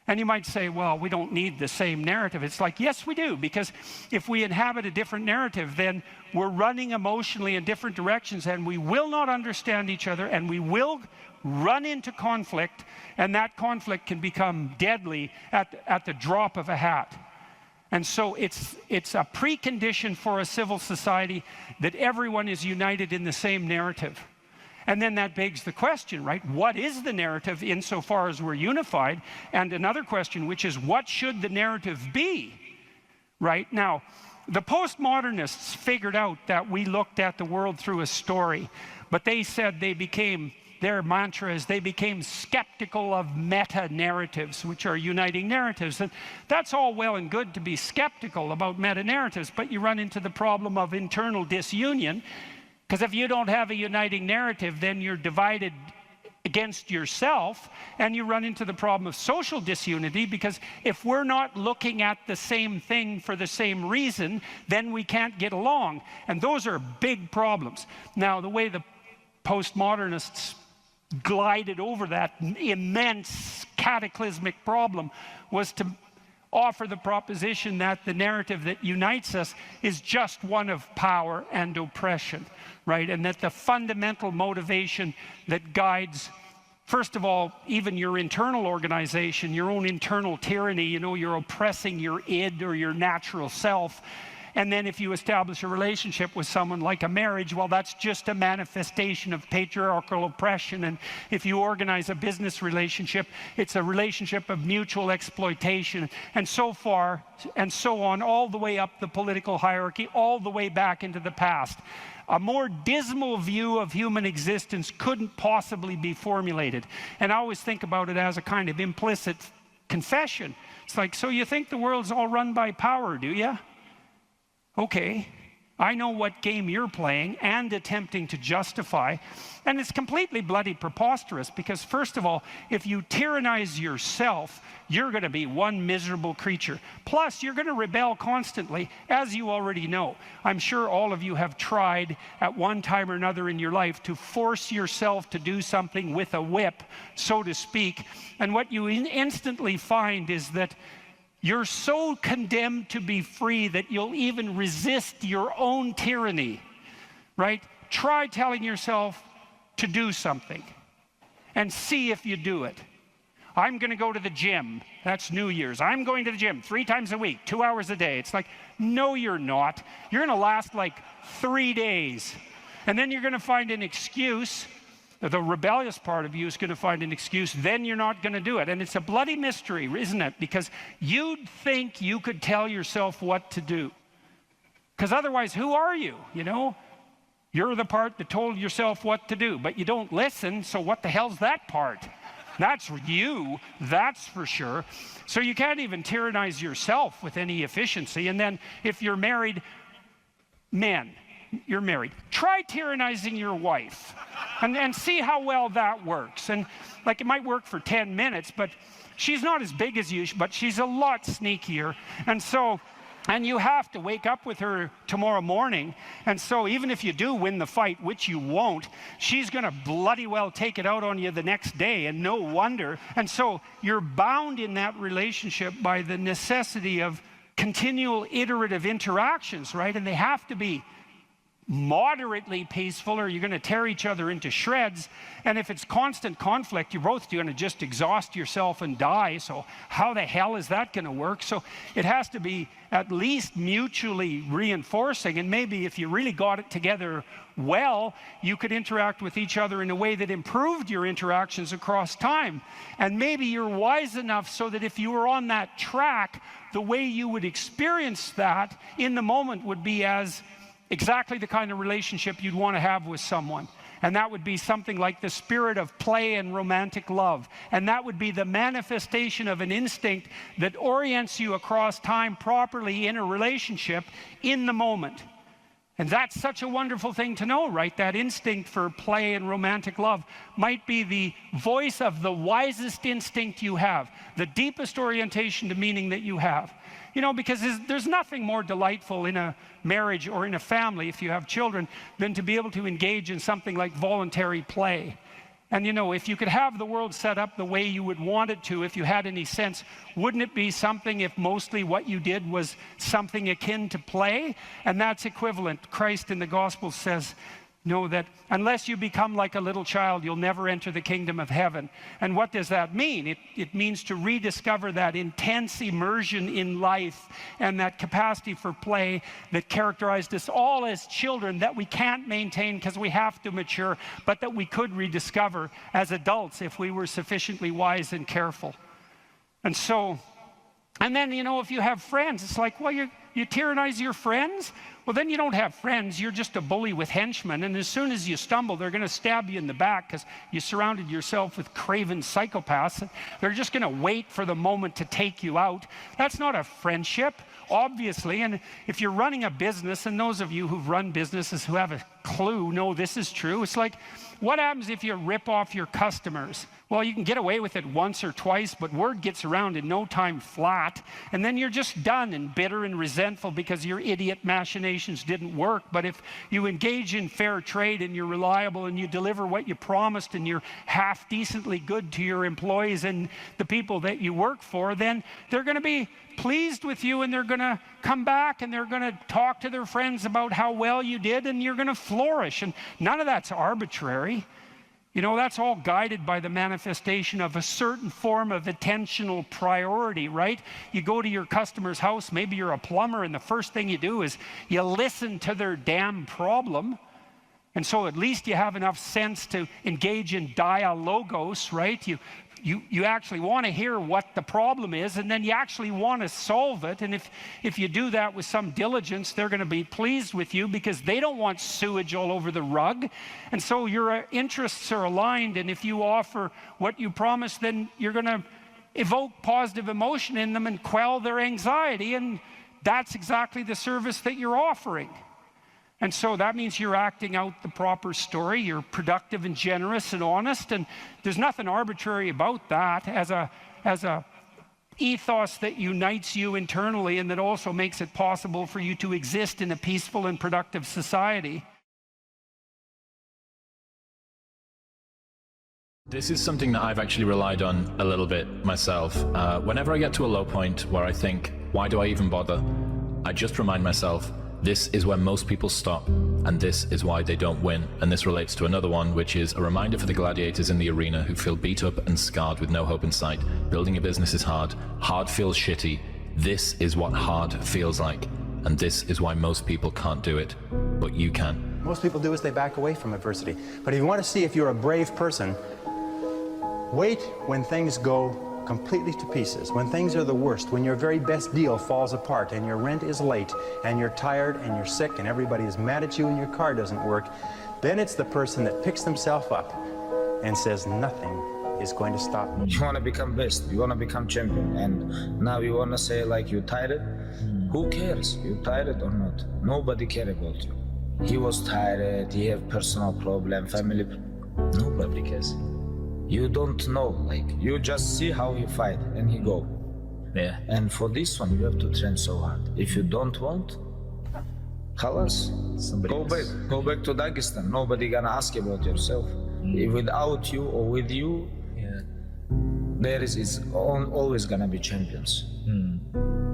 And you might say, well, we don't need the same narrative. It's like, yes, we do, because if we inhabit a different narrative, then we're running emotionally in different directions, and we will not understand each other, and we will run into conflict, and that conflict can become deadly at the drop of a hat. And so it's a precondition for a civil society that everyone is united in the same narrative. And then that begs the question, right? What is the narrative insofar as we're unified? And another question, which is, what should the narrative be? Right? Now, the postmodernists figured out that we looked at the world through a story, but they said their mantra is they became skeptical of meta-narratives, which are uniting narratives. And that's all well and good to be skeptical about meta-narratives, but you run into the problem of internal disunion, because if you don't have a uniting narrative, then you're divided against yourself, and you run into the problem of social disunity, because if we're not looking at the same thing for the same reason, then we can't get along. And those are big problems. Now, the way the postmodernists glided over that immense cataclysmic problem was to offer the proposition that the narrative that unites us is just one of power and oppression, right? And that the fundamental motivation that guides, first of all, even your internal organization, your own internal tyranny, you know, you're oppressing your id or your natural self. And then if you establish a relationship with someone like a marriage, well, that's just a manifestation of patriarchal oppression. And if you organize a business relationship, it's a relationship of mutual exploitation, and so far and so on, all the way up the political hierarchy, all the way back into the past. A more dismal view of human existence couldn't possibly be formulated. And I always think about it as a kind of implicit confession. It's like, so you think the world's all run by power, do you? Okay, I know what game you're playing and attempting to justify, and it's completely bloody preposterous, because first of all, if you tyrannize yourself, you're going to be one miserable creature. Plus, you're going to rebel constantly, as you already know. I'm sure all of you have tried at one time or another in your life to force yourself to do something with a whip, so to speak, and what you instantly find is that you're so condemned to be free that you'll even resist your own tyranny, right? Try telling yourself to do something and see if you do it. I'm going to go to the gym. That's New Year's. I'm going to the gym 3 times a week, 2 hours a day. It's like, no, you're not. You're going to last like 3 days. And then you're going to find an excuse. The rebellious part of you is going to find an excuse, then you're not going to do it. And it's a bloody mystery, isn't it? Because you'd think you could tell yourself what to do. Because otherwise, who are you? You know, you're the part that told yourself what to do, but you don't listen, so what the hell's that part? That's you, that's for sure. So you can't even tyrannize yourself with any efficiency. And then if you're married, men, you're married, try tyrannizing your wife and see how well that works. And like, it might work for 10 minutes, but she's not as big as you, but she's a lot sneakier. And you have to wake up with her tomorrow morning. And so even if you do win the fight, which you won't, she's going to bloody well take it out on you the next day, and no wonder. And so you're bound in that relationship by the necessity of continual iterative interactions, right? And they have to be moderately peaceful, or you're going to tear each other into shreds. And if it's constant conflict, you're both going to just exhaust yourself and die. So how the hell is that going to work? So it has to be at least mutually reinforcing. And maybe if you really got it together well, you could interact with each other in a way that improved your interactions across time. And maybe you're wise enough so that if you were on that track, the way you would experience that in the moment would be as exactly the kind of relationship you'd want to have with someone. And that would be something like the spirit of play and romantic love. And that would be the manifestation of an instinct that orients you across time properly in a relationship in the moment. And that's such a wonderful thing to know, right? That instinct for play and romantic love might be the voice of the wisest instinct you have, the deepest orientation to meaning that you have. You know, because there's nothing more delightful in a marriage or in a family, if you have children, than to be able to engage in something like voluntary play. And you know, if you could have the world set up the way you would want it to, if you had any sense, wouldn't it be something if mostly what you did was something akin to play? And that's equivalent. Christ in the Gospel says, know that unless you become like a little child, you'll never enter the kingdom of heaven. And what does that mean? It means to rediscover that intense immersion in life and that capacity for play that characterized us all as children, that we can't maintain because we have to mature, but that we could rediscover as adults if we were sufficiently wise and careful. And so, and then, you know, if you have friends, it's like, well, you tyrannize your friends? Well, then you don't have friends. You're just a bully with henchmen. And as soon as you stumble, they're going to stab you in the back because you surrounded yourself with craven psychopaths. They're just going to wait for the moment to take you out. That's not a friendship, obviously. And if you're running a business, and those of you who've run businesses who have a clue know this is true, it's like, what happens if you rip off your customers? Well, you can get away with it once or twice, but word gets around in no time flat, and then you're just done and bitter and resentful because your idiot machinations didn't work. But if you engage in fair trade and you're reliable and you deliver what you promised and you're half decently good to your employees and the people that you work for, then they're going to be pleased with you, and they're going to come back and they're going to talk to their friends about how well you did, and you're going to flourish. And none of that's arbitrary. You know, that's all guided by the manifestation of a certain form of attentional priority, right? You go to your customer's house, maybe you're a plumber, and the first thing you do is you listen to their damn problem. And so at least you have enough sense to engage in dialogos, right? You actually want to hear what the problem is, and then you actually want to solve it. And if you do that with some diligence, they're going to be pleased with you because they don't want sewage all over the rug. And so your interests are aligned, and if you offer what you promise, then you're going to evoke positive emotion in them and quell their anxiety, and that's exactly the service that you're offering. And so that means you're acting out the proper story. You're productive and generous and honest, and there's nothing arbitrary about that as a ethos that unites you internally and that also makes it possible for you to exist in a peaceful and productive society. This is something that I've actually relied on a little bit myself. Whenever I get to a low point where I think, why do I even bother? I just remind myself, this is where most people stop, and this is why they don't win. And this relates to another one, which is a reminder for the gladiators in the arena who feel beat up and scarred with no hope in sight. Building a business is hard. Hard feels shitty. This is what hard feels like. And this is why most people can't do it. But you can. Most people do is they back away from adversity. But if you want to see if you're a brave person, wait when things go completely to pieces, when things are the worst, when your very best deal falls apart and your rent is late and you're tired and you're sick and everybody is mad at you and your car doesn't work, then it's the person that picks themselves up and says nothing is going to stop me. You want to become best, you want to become champion, and now you want to say like you're tired? Who cares? You're tired or not? Nobody cares about you. He was tired, he have personal problem, family, nobody cares. You don't know, like, you just see how he fight and he go. Yeah. And for this one, you have to train so hard. If you don't want, halas, go back to Dagestan. Nobody gonna ask about yourself. Without you or with you, there is always gonna be champions.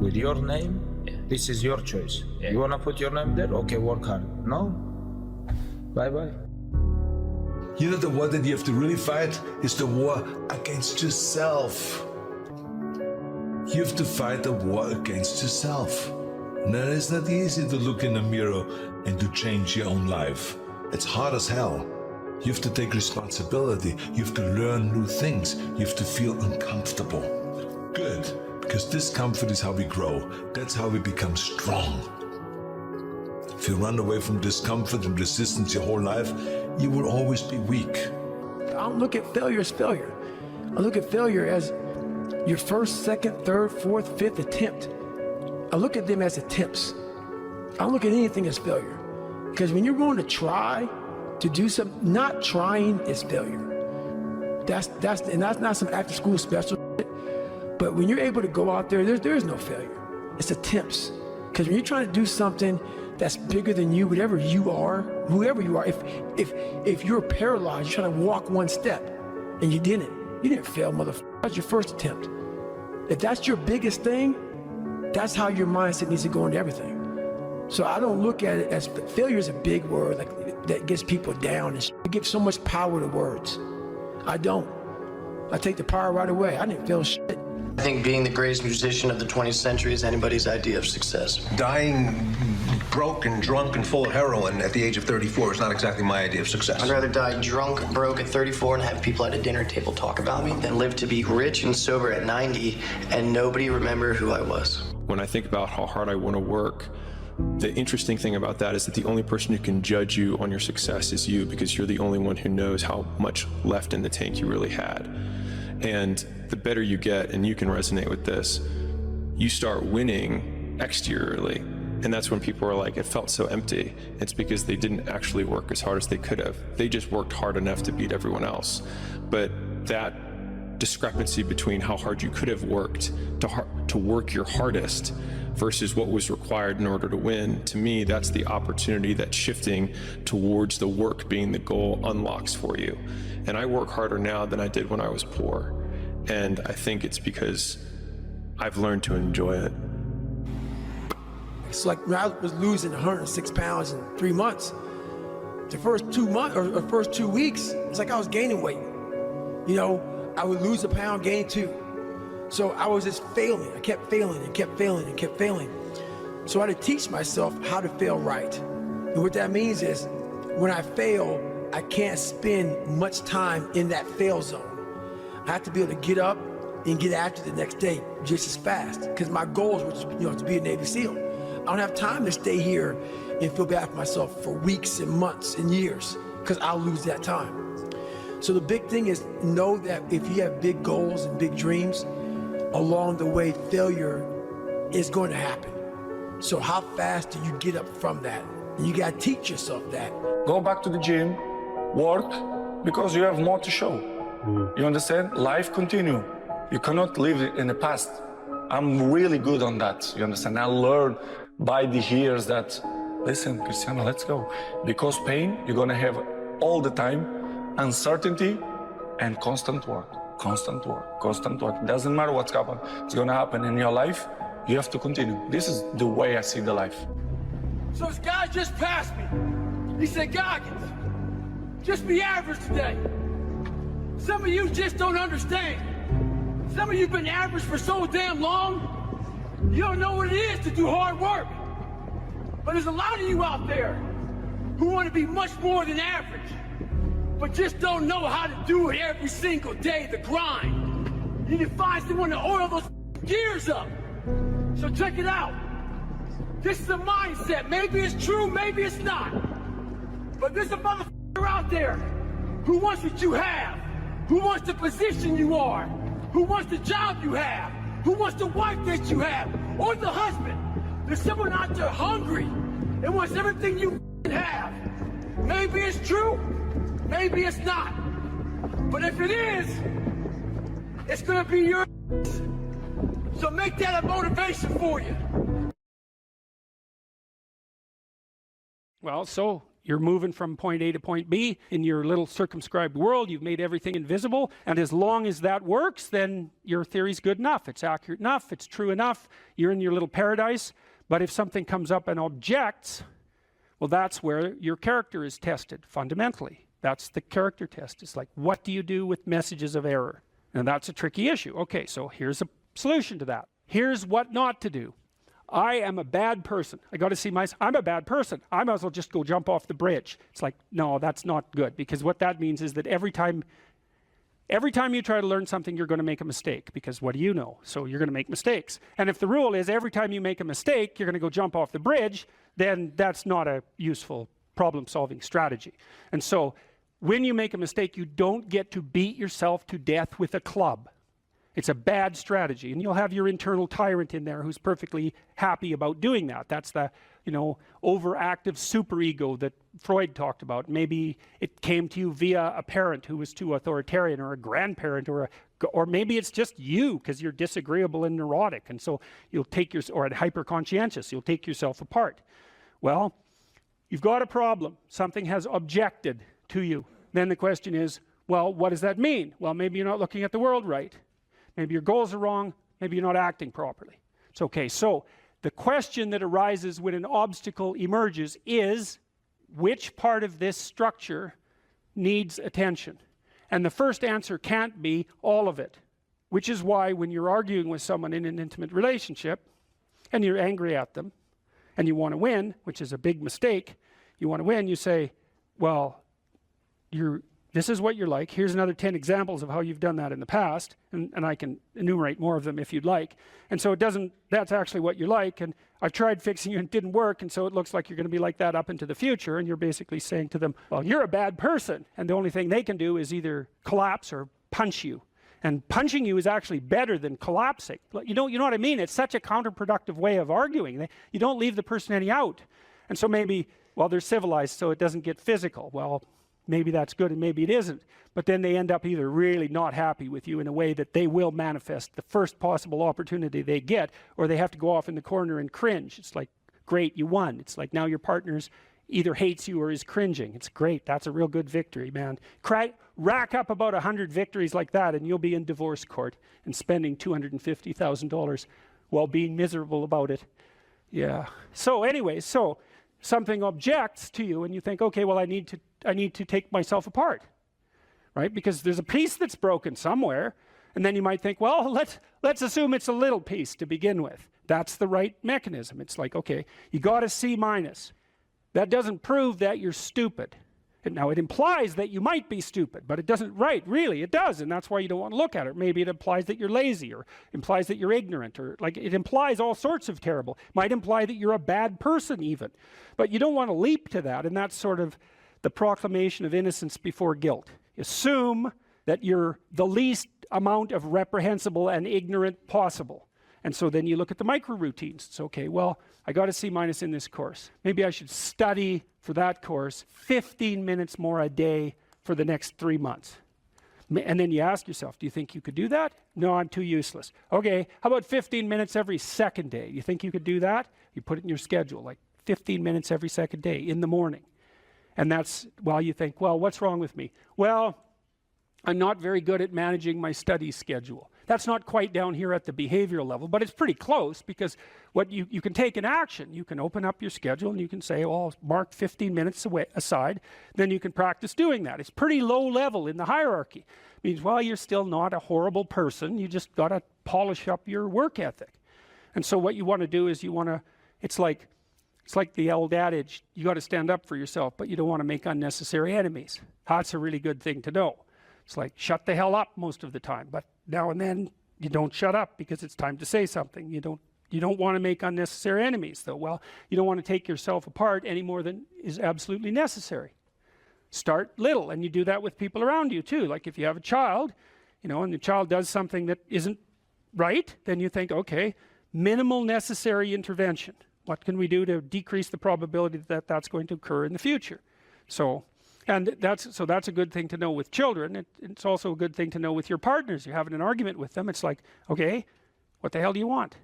With your name, this is your choice. You wanna put your name there? Okay, work hard. No, Bye-bye. You know, the war that you have to really fight is the war against yourself. You have to fight a war against yourself. And then it's not easy to look in the mirror and to change your own life. It's hard as hell. You have to take responsibility. You have to learn new things. You have to feel uncomfortable. Good, because discomfort is how we grow. That's how we become strong. If you run away from discomfort and resistance your whole life, you will always be weak. I don't look at failure as failure. I look at failure as your first, second, third, fourth, fifth attempt. I look at them as attempts. I don't look at anything as failure. Because when you're going to try to do something, not trying is failure. That's not some after school special shit. But when you're able to go out there, there is no failure. It's attempts. Because when you're trying to do something that's bigger than you, whatever you are, whoever you are, if you're paralyzed, you're trying to walk one step and you didn't fail, motherfucker. That's your first attempt. If that's your biggest thing, that's how your mindset needs to go into everything. So I don't look at it as failure is a big word that gets people down and it gives so much power to words. I don't. I take the power right away. I didn't feel shit. I think being the greatest musician of the 20th century is anybody's idea of success. Dying broke and drunk and full of heroin at the age of 34 is not exactly my idea of success. I'd rather die drunk, broke at 34 and have people at a dinner table talk about me than live to be rich and sober at 90 and nobody remember who I was. When I think about how hard I want to work, the interesting thing about that is that the only person who can judge you on your success is you, because you're the only one who knows how much left in the tank you really had. And the better you get, and you can resonate with this, you start winning exteriorly. And that's when people are like, it felt so empty. It's because they didn't actually work as hard as they could have. They just worked hard enough to beat everyone else. But that discrepancy between how hard you could have worked to work your hardest versus what was required in order to win, to me, that's the opportunity that shifting towards the work being the goal unlocks for you. And I work harder now than I did when I was poor. And I think it's because I've learned to enjoy it. It's like when I was losing 106 pounds in 3 months, the first 2 months or first 2 weeks, it's like I was gaining weight. You know, I would lose a pound, gain 2. So I was just failing. I kept failing and kept failing and kept failing. So I had to teach myself how to fail right. And what that means is when I fail, I can't spend much time in that fail zone. I have to be able to get up and get after the next day just as fast, because my goals were to be a Navy SEAL. I don't have time to stay here and feel bad for myself for weeks and months and years, because I'll lose that time. So the big thing is know that if you have big goals and big dreams, along the way, failure is going to happen. So how fast do you get up from that? And you got to teach yourself that. Go back to the gym, work, because you have more to show. You understand? Life continue. You cannot live in the past. I'm really good on that. You understand? I learned by the years that, listen, Cristiano, let's go. Because pain, you're going to have all the time, uncertainty and constant work. Constant work, constant work. It doesn't matter what's happening. It's going to happen in your life. You have to continue. This is the way I see the life. So this guy just passed me. He said, Goggins, just be average today. Some of you just don't understand. Some of you have been average for so damn long, you don't know what it is to do hard work. But there's a lot of you out there who want to be much more than average, but just don't know how to do it every single day, the grind. You need to find someone to oil those gears up. So check it out. This is a mindset. Maybe it's true, maybe it's not. But there's a motherfucker out there who wants what you have, who wants the position you are, who wants the job you have, who wants the wife that you have, or the husband. There's someone out there hungry and wants everything you have. Maybe it's true, maybe it's not. But if it is, it's gonna be yours. So make that a motivation for you. Well, so you're moving from point A to point B in your little circumscribed world. You've made everything invisible. And as long as that works, then your theory's good enough. It's accurate enough. It's true enough. You're in your little paradise. But if something comes up and objects, Well, that's where your character is tested fundamentally. That's the character test. It's like, what do you do with messages of error? And that's a tricky issue. Okay, so here's a solution to that. Here's what not to do. I am a bad person. I got to see myself. I'm a bad person. I might as well just go jump off the bridge. It's like, no, that's not good, because what that means is that every time you try to learn something, you're going to make a mistake, because what do you know? So you're going to make mistakes. And if the rule is every time you make a mistake, you're going to go jump off the bridge, then that's not a useful problem-solving strategy. And so when you make a mistake, you don't get to beat yourself to death with a club. It's a bad strategy, and you'll have your internal tyrant in there who's perfectly happy about doing that. That's the, overactive superego that Freud talked about. Maybe it came to you via a parent who was too authoritarian, or a grandparent, or maybe it's just you because you're disagreeable and neurotic, and so you'll take or hyper-conscientious, you'll take yourself apart. Well, you've got a problem. Something has objected to you. Then the question is, well, what does that mean? Well, maybe you're not looking at the world right. Maybe your goals are wrong. Maybe you're not acting properly. It's okay. So the question that arises when an obstacle emerges is, which part of this structure needs attention? And the first answer can't be all of it, which is why when you're arguing with someone in an intimate relationship and you're angry at them and you want to win, which is a big mistake, you want to win, you say, well, this is what you're like. Here's another 10 examples of how you've done that in the past, and I can enumerate more of them if you'd like. And so that's actually what you're like, and I've tried fixing you and it didn't work, and so it looks like you're going to be like that up into the future, and you're basically saying to them, well, you're a bad person, and the only thing they can do is either collapse or punch you. And punching you is actually better than collapsing. You know what I mean? It's such a counterproductive way of arguing. You don't leave the person any out. And so maybe, well, they're civilized, so it doesn't get physical. Well, maybe that's good and maybe it isn't. But then they end up either really not happy with you in a way that they will manifest the first possible opportunity they get, or they have to go off in the corner and cringe. It's like, great, you won. It's like now your partner's either hates you or is cringing. It's great. That's a real good victory, man. Rack up about 100 victories like that and you'll be in divorce court and spending $250,000 while being miserable about it. Yeah. So anyway, something objects to you and you think, okay, well, I need to take myself apart, right? Because there's a piece that's broken somewhere, and then you might think, well, let's assume it's a little piece to begin with. That's the right mechanism. It's like, okay, you got a C-. That doesn't prove that you're stupid. Now, it implies that you might be stupid, but it doesn't, right, really, it does, and that's why you don't want to look at it. Maybe it implies that you're lazy, or implies that you're ignorant, or like it implies all sorts of terrible. Might imply that you're a bad person even. But you don't want to leap to that, and that's sort of the proclamation of innocence before guilt. Assume that you're the least amount of reprehensible and ignorant possible. And so then you look at the micro routines. It's okay, well, I got a C- in this course. Maybe I should study for that course 15 minutes more a day for the next 3 months. And then you ask yourself, do you think you could do that? No, I'm too useless. Okay, how about 15 minutes every second day? You think you could do that? You put it in your schedule, like 15 minutes every second day in the morning. And that's, well, you think, well, what's wrong with me? Well, I'm not very good at managing my study schedule. That's not quite down here at the behavioral level, but it's pretty close, because what you can take an action. You can open up your schedule and you can say, well, I'll mark 15 minutes aside. Then you can practice doing that. It's pretty low level in the hierarchy. It means, well, you're still not a horrible person. You just got to polish up your work ethic. And so what you want to do is it's like the old adage, you got to stand up for yourself, but you don't want to make unnecessary enemies. That's a really good thing to know. It's like, shut the hell up most of the time, but now and then you don't shut up because it's time to say something. You don't want to make unnecessary enemies, though. Well, you don't want to take yourself apart any more than is absolutely necessary. Start little, and you do that with people around you too. Like if you have a child, and the child does something that isn't right, then you think, okay, minimal necessary intervention. What can we do to decrease the probability that that's going to occur in the future? That's a good thing to know with children. It's also a good thing to know with your partners. You're having an argument with them. It's like, okay, what the hell do you want?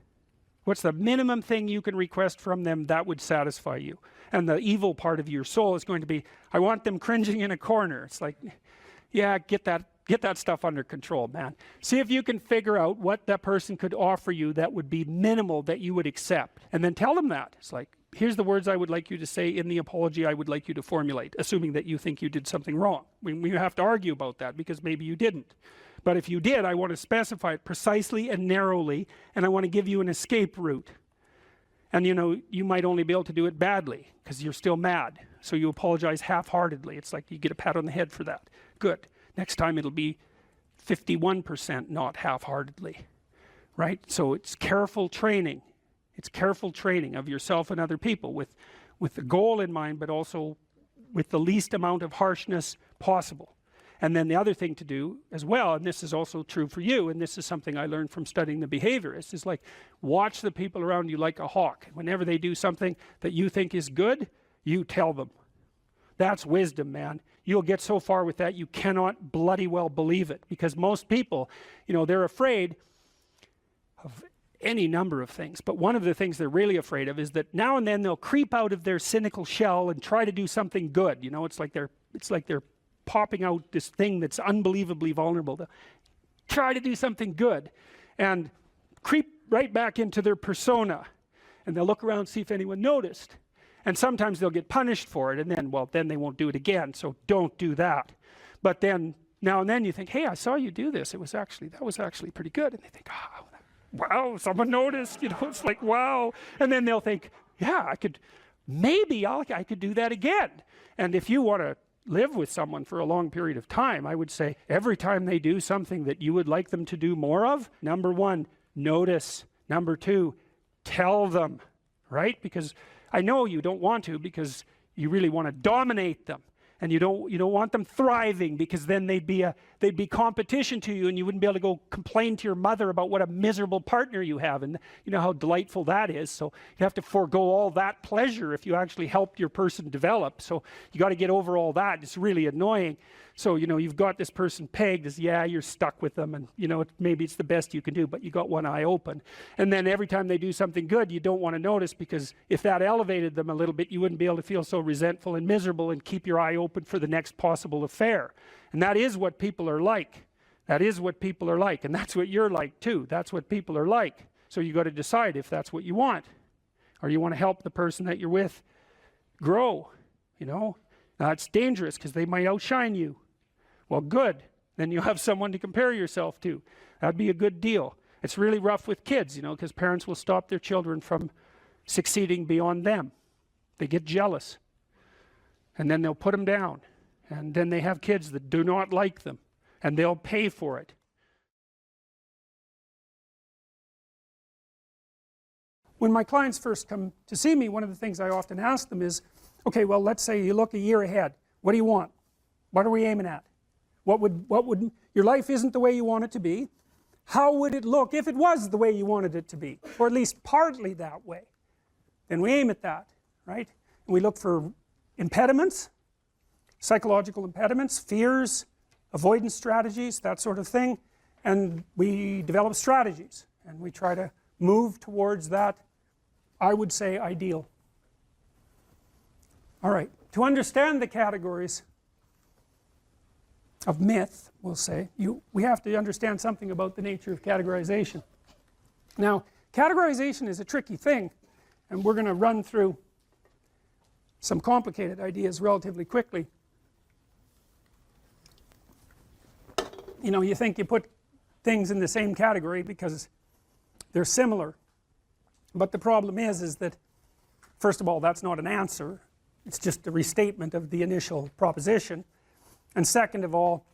What's the minimum thing you can request from them that would satisfy you? And the evil part of your soul is going to be, I want them cringing in a corner. It's like, yeah, get that stuff under control, man. See if you can figure out what that person could offer you that would be minimal that you would accept. And then tell them that. It's like, here's the words I would like you to say in the apology I would like you to formulate, assuming that you think you did something wrong. We have to argue about that because maybe you didn't. But if you did, I want to specify it precisely and narrowly, and I want to give you an escape route. And you know, you might only be able to do it badly because you're still mad. So you apologize half-heartedly. It's like you get a pat on the head for that. Good. Next time it'll be 51% not half-heartedly, right? So it's careful training. It's careful training of yourself and other people with the goal in mind, but also with the least amount of harshness possible. And then the other thing to do as well, and this is also true for you, and this is something I learned from studying the behaviorists, is like watch the people around you like a hawk. Whenever they do something that you think is good, you tell them. That's wisdom, man. You'll get so far with that you cannot bloody well believe it, because most people, you know, they're afraid of any number of things, but one of the things they're really afraid of is that now and then they'll creep out of their cynical shell and try to do something good. You know, it's like they're popping out this thing that's unbelievably vulnerable. They'll try to do something good and creep right back into their persona, and they'll look around, see if anyone noticed, and sometimes they'll get punished for it, and then, well, then they won't do it again. So don't do that. But then now and then you think, hey, I saw you do this. That was actually pretty good. And they think, oh, wow, someone noticed. You know, it's like, wow. And then they'll think, yeah, I could do that again. And if you want to live with someone for a long period of time, I would say every time they do something that you would like them to do more of, number one, notice. Number two, tell them, right? Because I know you don't want to, because you really want to dominate them, and you don't want them thriving, because then they'd be competition to you, and you wouldn't be able to go complain to your mother about what a miserable partner you have, and you know how delightful that is. So you have to forego all that pleasure if you actually help your person develop. So you got to get over all that. It's really annoying. So, you know, you've got this person pegged as, yeah, you're stuck with them, and you know, maybe it's the best you can do, but you got one eye open. And then every time they do something good, you don't want to notice, because if that elevated them a little bit, you wouldn't be able to feel so resentful and miserable and keep your eye open for the next possible affair. And that is what people are like. That is what people are like, and that's what you're like too. That's what people are like. So you got to decide if that's what you want, or you want to help the person that you're with grow. You know, now it's dangerous because they might outshine you. Well, good. Then you have someone to compare yourself to. That'd be a good deal. It's really rough with kids, you know, because parents will stop their children from succeeding beyond them. They get jealous, and then they'll put them down, and then they have kids that do not like them, and they'll pay for it. When my clients first come to see me, one of the things I often ask them is, okay, well, let's say you look a year ahead. What do you want? What are we aiming at? What would your life isn't the way you want it to be. How would it look if it was the way you wanted it to be, or at least partly that way? Then we aim at that, right? And we look for impediments, psychological impediments, fears, avoidance strategies, that sort of thing, and we develop strategies, and we try to move towards that, I would say, ideal. All right, to understand the categories of myth, we'll say, we have to understand something about the nature of categorization. Now, categorization is a tricky thing, and we're going to run through some complicated ideas relatively quickly. You know, you think you put things in the same category because they're similar, but the problem is that, first of all, that's not an answer. It's just a restatement of the initial proposition. And second of all,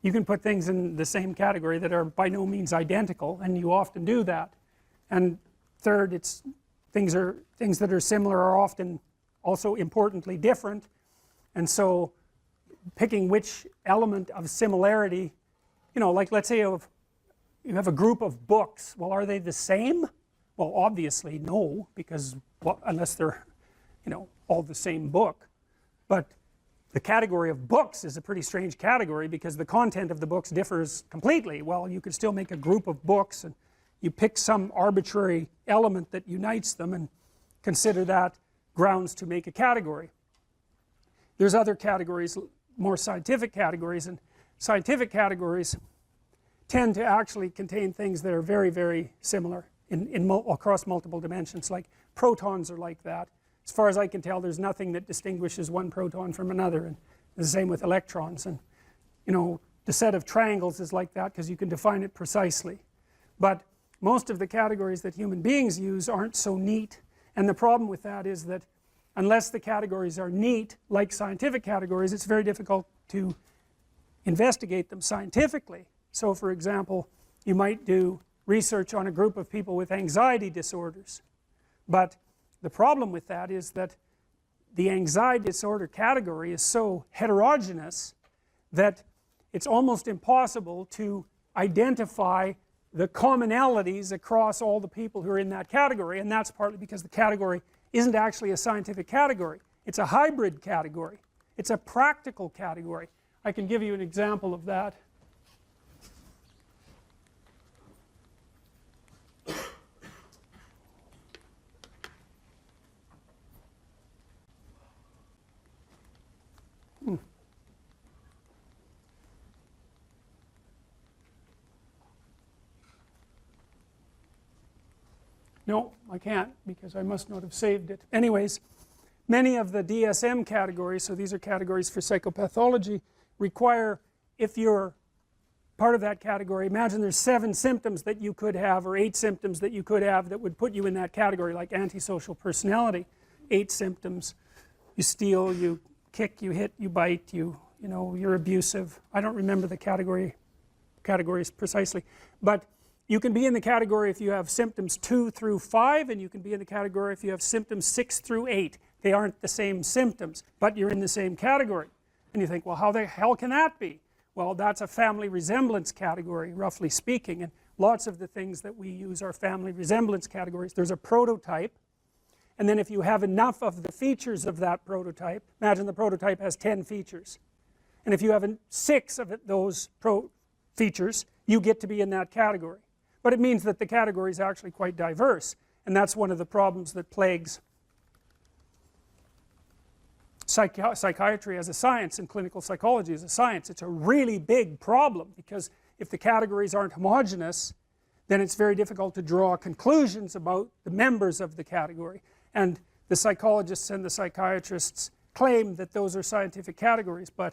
you can put things in the same category that are by no means identical, and you often do that. And third, it's things that are similar are often also importantly different, and so picking which element of similarity, you know, like let's say you have a group of books. Well, are they the same? Well, obviously no, because, well, unless they're, you know, all the same book. But the category of books is a pretty strange category because the content of the books differs completely. Well, you could still make a group of books, and you pick some arbitrary element that unites them and consider that grounds to make a category. There's other categories, more scientific categories, and scientific categories tend to actually contain things that are very, very similar across multiple dimensions. Like protons are like that. As far as I can tell, there's nothing that distinguishes one proton from another, and the same with electrons. And you know, the set of triangles is like that because you can define it precisely. But most of the categories that human beings use aren't so neat, and the problem with that is that unless the categories are neat, like scientific categories, it's very difficult to investigate them scientifically. So for example, you might do research on a group of people with anxiety disorders, but the problem with that is that the anxiety disorder category is so heterogeneous that it's almost impossible to identify the commonalities across all the people who are in that category, and that's partly because the category isn't actually a scientific category. It's a hybrid category. It's a practical category. I can give you an example of that. No, I can't because I must not have saved it. Anyways, many of the DSM categories, so these are categories for psychopathology, require, if you're part of that category, imagine there's 7 symptoms that you could have, or 8 symptoms that you could have that would put you in that category, like antisocial personality. 8 symptoms: you steal, you kick, you hit, you bite, you know, you're abusive. I don't remember the categories precisely, but you can be in the category if you have symptoms 2 through 5, and you can be in the category if you have symptoms 6 through 8. They aren't the same symptoms, but you're in the same category. And you think, well, how the hell can that be? Well, that's a family resemblance category, roughly speaking, and lots of the things that we use are family resemblance categories. There's a prototype, and then if you have enough of the features of that prototype, imagine the prototype has 10 features, and if you have 6 of those features, you get to be in that category. But it means that the category is actually quite diverse, and that's one of the problems that plagues psychiatry as a science and clinical psychology as a science. It's a really big problem, because if the categories aren't homogeneous, then it's very difficult to draw conclusions about the members of the category. And the psychologists and the psychiatrists claim that those are scientific categories, but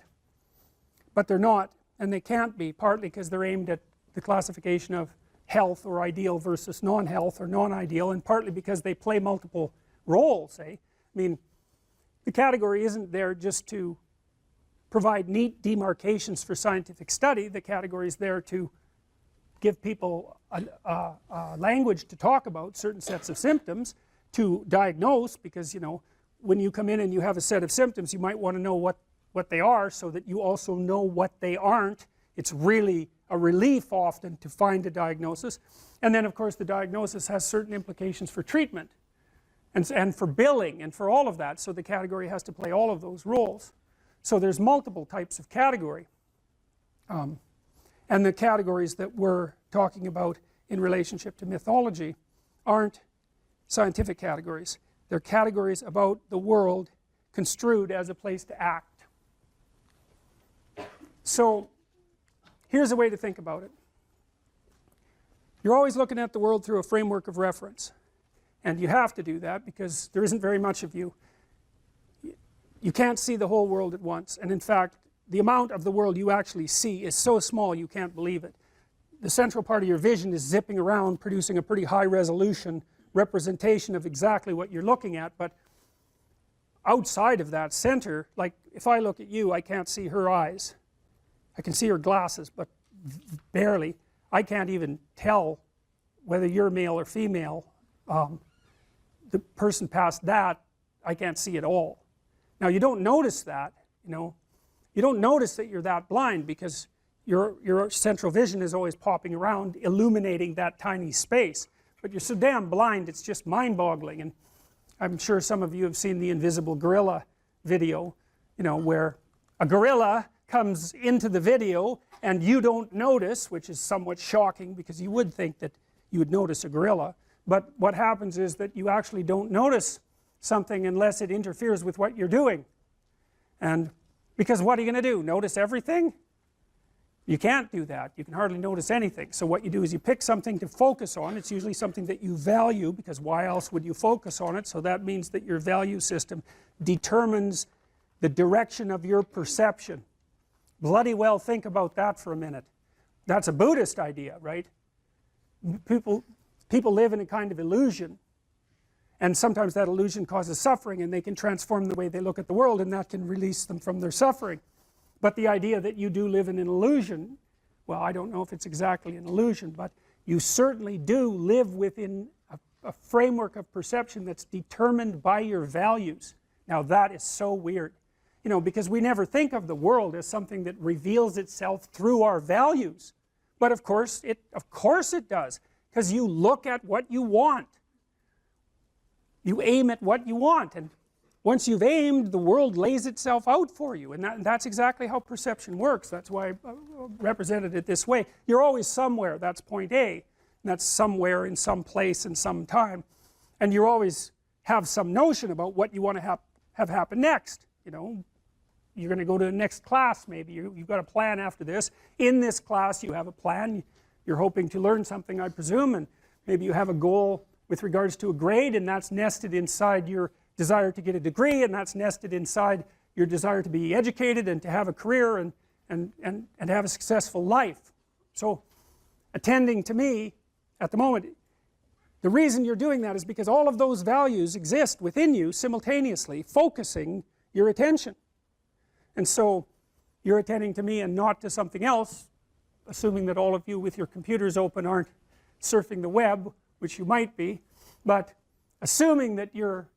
they're not, and they can't be, partly because they're aimed at the classification of health or ideal versus non-health or non-ideal, and partly because they play multiple roles, eh? I mean, the category isn't there just to provide neat demarcations for scientific study. The category is there to give people a language to talk about certain sets of symptoms, to diagnose, because, you know, when you come in and you have a set of symptoms, you might want to know what they are, so that you also know what they aren't. It's really a relief often to find a diagnosis. And then of course the diagnosis has certain implications for treatment and for billing and for all of that, so the category has to play all of those roles. So there's multiple types of category, and the categories that we're talking about in relationship to mythology aren't scientific categories. They're categories about the world construed as a place to act. So here's a way to think about it. You're always looking at the world through a framework of reference, and you have to do that because there isn't very much of you. You can't see the whole world at once, and in fact the amount of the world you actually see is so small you can't believe it. The central part of your vision is zipping around, producing a pretty high resolution representation of exactly what you're looking at, but outside of that center, like if I look at you, I can't see her eyes. I can see her glasses, but barely. I can't even tell whether you're male or female. The person past that, I can't see at all. Now you don't notice that, you know. You don't notice that you're that blind because your central vision is always popping around, illuminating that tiny space. But you're so damn blind, it's just mind-boggling. And I'm sure some of you have seen the Invisible Gorilla video, you know, where a gorilla comes into the video and you don't notice, which is somewhat shocking because you would think that you would notice a gorilla. But what happens is that you actually don't notice something unless it interferes with what you're doing. And because what are you going to do? Notice everything? You can't do that. You can hardly notice anything. So what you do is you pick something to focus on. It's usually something that you value, because why else would you focus on it? So that means that your value system determines the direction of your perception. Bloody well think about that for a minute. That's a Buddhist idea, right? People live in a kind of illusion, and sometimes that illusion causes suffering, and they can transform the way they look at the world, and that can release them from their suffering. But the idea that you do live in an illusion, well, I don't know if it's exactly an illusion, but you certainly do live within a framework of perception that's determined by your values. Now that is so weird, you know, because we never think of the world as something that reveals itself through our values. But of course it does, because you look at what you want. You aim at what you want, and once you've aimed, the world lays itself out for you, and that's exactly how perception works. That's why I represented it this way. You're always somewhere, that's point A, and that's somewhere in some place in some time, and you always have some notion about what you want to have happen next. You know, you're going to go to the next class maybe, you've got a plan after this. In this class you have a plan, you're hoping to learn something, I presume, and maybe you have a goal with regards to a grade, and that's nested inside your desire to get a degree, and that's nested inside your desire to be educated and to have a career and have a successful life. So attending to me at the moment, the reason you're doing that is because all of those values exist within you simultaneously, focusing your attention. And so you're attending to me and not to something else, assuming that all of you with your computers open aren't surfing the web, which you might be, but assuming that you're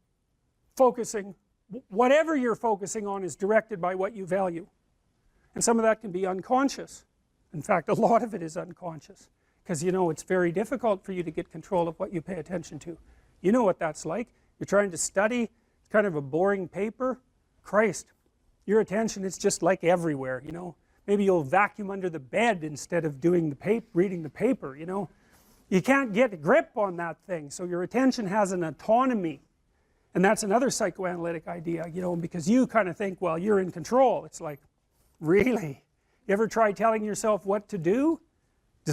focusing, whatever you're focusing on is directed by what you value. And some of that can be unconscious. In fact, a lot of it is unconscious, because you know it's very difficult for you to get control of what you pay attention to. You know what that's like. You're trying to study, it's kind of a boring paper. Christ, your attention is just like everywhere, you know. Maybe you'll vacuum under the bed instead of doing the reading the paper, you know. You can't get a grip on that thing, so your attention has an autonomy. And that's another psychoanalytic idea, you know, because you kind of think, well, you're in control. It's like, really? You ever try telling yourself what to do?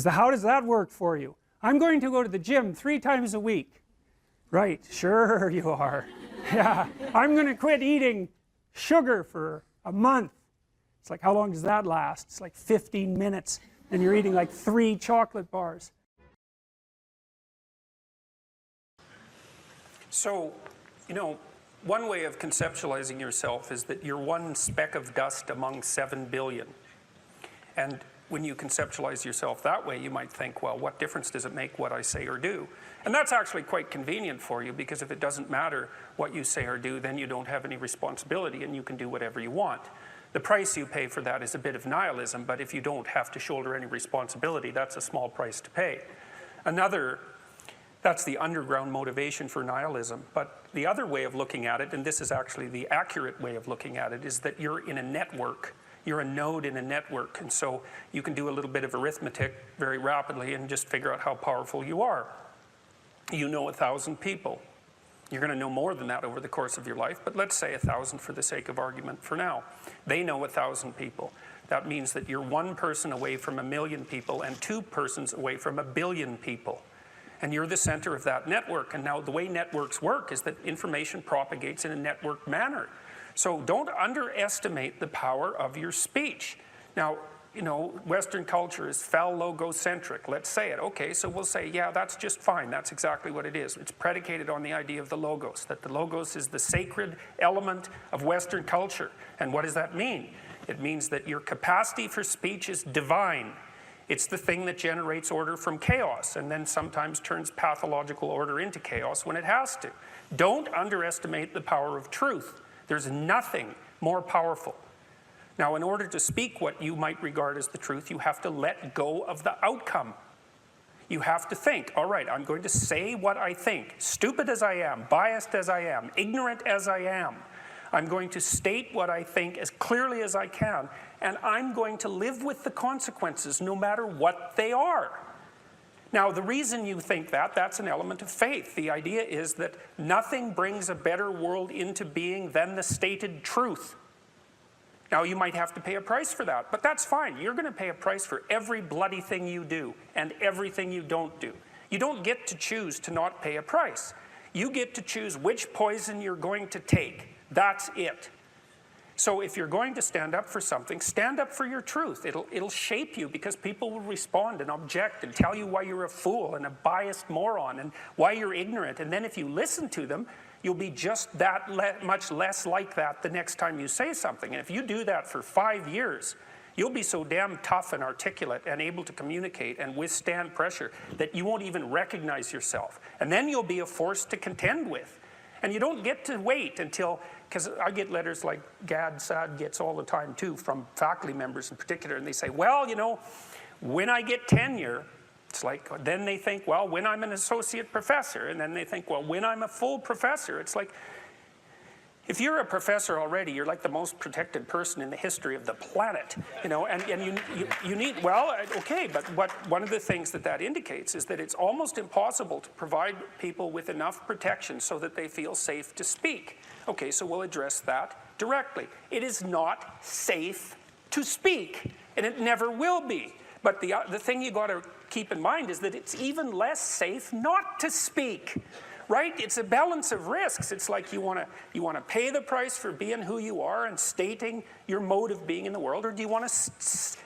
How does that work for you? I'm going to go to the gym 3 times a week. Right, sure you are. Yeah, I'm going to quit eating sugar for a month. It's like, how long does that last? It's like 15 minutes, and you're eating like 3 chocolate bars. So, you know, one way of conceptualizing yourself is that you're one speck of dust among 7 billion. And when you conceptualize yourself that way, you might think, well, what difference does it make what I say or do? And that's actually quite convenient for you, because if it doesn't matter what you say or do, then you don't have any responsibility and you can do whatever you want. The price you pay for that is a bit of nihilism, but if you don't have to shoulder any responsibility, that's a small price to pay. That's the underground motivation for nihilism. But the other way of looking at it, and this is actually the accurate way of looking at it, is that you're in a network. You're a node in a network, and so you can do a little bit of arithmetic very rapidly and just figure out how powerful you are. You know 1,000 people. You're going to know more than that over the course of your life, but let's say 1,000 for the sake of argument for now. They know 1,000 people. That means that you're 1 person away from 1,000,000 people and 2 persons away from 1,000,000,000 people. And you're the center of that network. And now the way networks work is that information propagates in a network manner. So don't underestimate the power of your speech. Now, you know, Western culture is phallogocentric. Let's say it. Okay, so we'll say, yeah, that's just fine. That's exactly what it is. It's predicated on the idea of the logos, that the logos is the sacred element of Western culture. And what does that mean? It means that your capacity for speech is divine. It's the thing that generates order from chaos and then sometimes turns pathological order into chaos when it has to. Don't underestimate the power of truth. There's nothing more powerful. Now, in order to speak what you might regard as the truth, you have to let go of the outcome. You have to think, all right, I'm going to say what I think, stupid as I am, biased as I am, ignorant as I am. I'm going to state what I think as clearly as I can, and I'm going to live with the consequences no matter what they are. Now, the reason you think that, that's an element of faith. The idea is that nothing brings a better world into being than the stated truth. Now, you might have to pay a price for that, but that's fine. You're going to pay a price for every bloody thing you do and everything you don't do. You don't get to choose to not pay a price. You get to choose which poison you're going to take. That's it. So if you're going to stand up for something, stand up for your truth. It'll shape you, because people will respond and object and tell you why you're a fool and a biased moron and why you're ignorant. And then if you listen to them, you'll be just that much less like that the next time you say something. And if you do that for 5 years, you'll be so damn tough and articulate and able to communicate and withstand pressure that you won't even recognize yourself. And then you'll be a force to contend with. And you don't get to wait until, because I get letters like Gad Saad gets all the time too, from faculty members in particular, and they say, well, you know, when I get tenure, it's like, then they think, well, when I'm an associate professor, and then they think, well, when I'm a full professor. It's like, if you're a professor already, you're like the most protected person in the history of the planet, you know, and you need, well, okay, but one of the things that indicates is that it's almost impossible to provide people with enough protection so that they feel safe to speak. Okay, so we'll address that directly. It is not safe to speak, and it never will be. But the thing you got to keep in mind is that it's even less safe not to speak. Right? It's a balance of risks. It's like you want to pay the price for being who you are and stating your mode of being in the world, or do you want to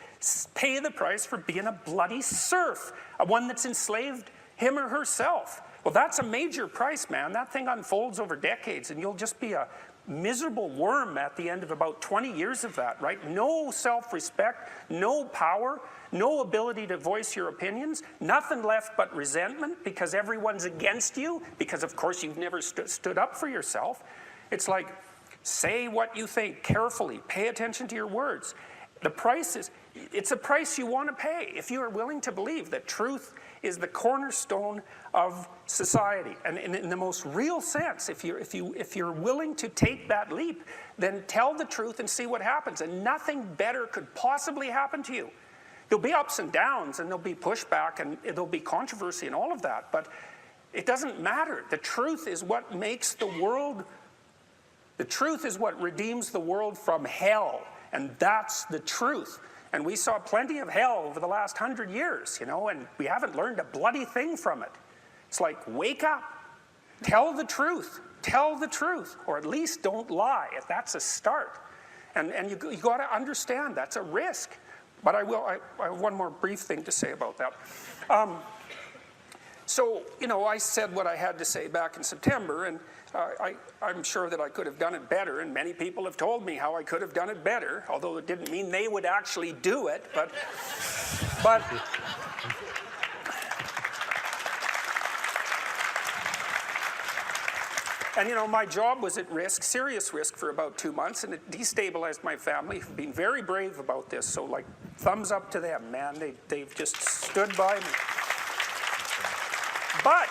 pay the price for being a bloody serf, one that's enslaved him or herself? Well, that's a major price, man. That thing unfolds over decades, and you'll just be a miserable worm at the end of about 20 years of that, right? No self-respect, no power, no ability to voice your opinions, nothing left but resentment because everyone's against you, because of course you've never stood up for yourself. It's like, say what you think carefully, pay attention to your words. The price is, it's a price you want to pay if you are willing to believe that truth is the cornerstone of society. And in the most real sense, if you're willing to take that leap, then tell the truth and see what happens. And nothing better could possibly happen to you. There'll be ups and downs, and there'll be pushback, and there'll be controversy and all of that, but it doesn't matter. The truth is what makes the world, the truth is what redeems the world from hell, and that's the truth. And we saw plenty of hell over the last 100 years, you know, and we haven't learned a bloody thing from it. It's like, wake up, tell the truth, or at least don't lie. That's a start. And you got to understand that's a risk. But I have one more brief thing to say about that. So, you know, I said what I had to say back in September, and I'm sure that I could have done it better, and many people have told me how I could have done it better, although it didn't mean they would actually do it, but and you know, my job was at risk, serious risk, for about 2 months, and it destabilized my family, who've been very brave about this, so like, thumbs up to them, man. They've just stood by me. But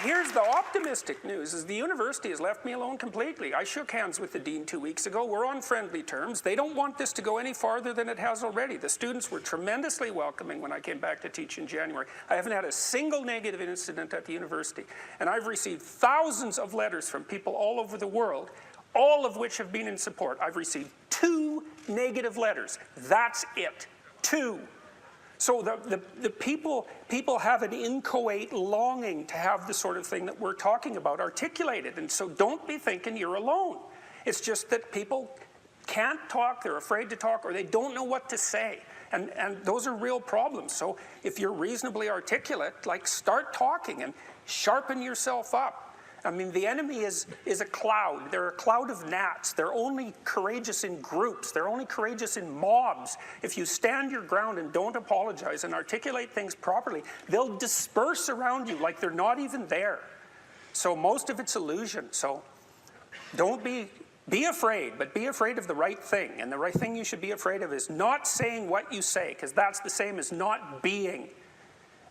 here's the optimistic news, is the university has left me alone completely. I shook hands with the dean 2 weeks ago. We're on friendly terms. They don't want this to go any farther than it has already. The students were tremendously welcoming when I came back to teach in January. I haven't had a single negative incident at the university. And I've received thousands of letters from people all over the world, all of which have been in support. I've received 2 negative letters. That's it. 2. So the people have an inchoate longing to have the sort of thing that we're talking about articulated. And so don't be thinking you're alone. It's just that people can't talk, they're afraid to talk, or they don't know what to say. And those are real problems. So if you're reasonably articulate, like, start talking and sharpen yourself up. I mean, the enemy is a cloud. They're a cloud of gnats. They're only courageous in groups. They're only courageous in mobs. If you stand your ground and don't apologize and articulate things properly, they'll disperse around you like they're not even there. So most of it's illusion. So don't be afraid, but be afraid of the right thing. And the right thing you should be afraid of is not saying what you say, because that's the same as not being.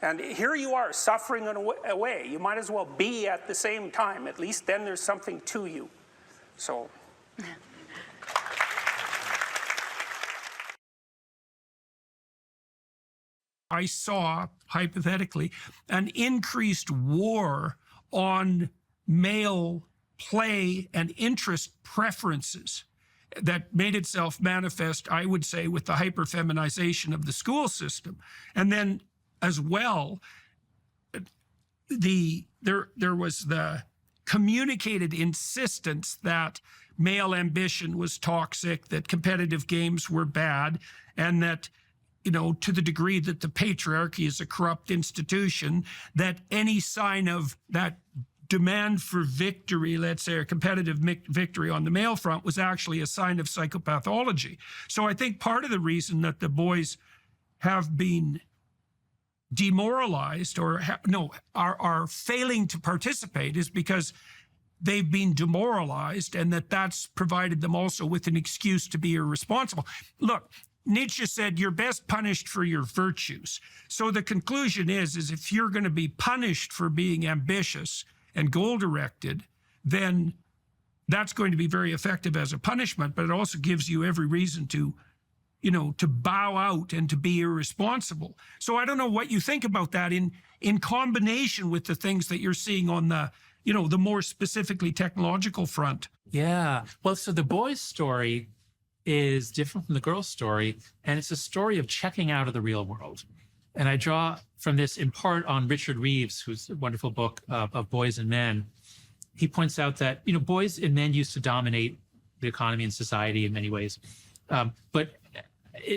And here you are, suffering away. You might as well be at the same time. At least then there's something to you. So. I saw, hypothetically, an increased war on male play and interest preferences. that made itself manifest, I would say, with the hyperfeminization of the school system. And then as well, there was the communicated insistence that male ambition was toxic, that competitive games were bad, and that, you know, to the degree that the patriarchy is a corrupt institution, that any sign of that demand for victory, let's say a competitive victory on the male front, was actually a sign of psychopathology. So I think part of the reason that the boys have been demoralized or are failing to participate is because they've been demoralized, and that's provided them also with an excuse to be irresponsible. Look, Nietzsche said you're best punished for your virtues. So the conclusion is if you're going to be punished for being ambitious and goal-directed, then that's going to be very effective as a punishment, but it also gives you every reason to, you know, to bow out and to be irresponsible. So I don't know what you think about that in combination with the things that you're seeing on the, you know, the more specifically technological front. Yeah. Well, so the boys' story is different from the girls' story, and it's a story of checking out of the real world. And I draw from this in part on Richard Reeves, whose wonderful book of Boys and Men. He points out that, you know, boys and men used to dominate the economy and society in many ways. But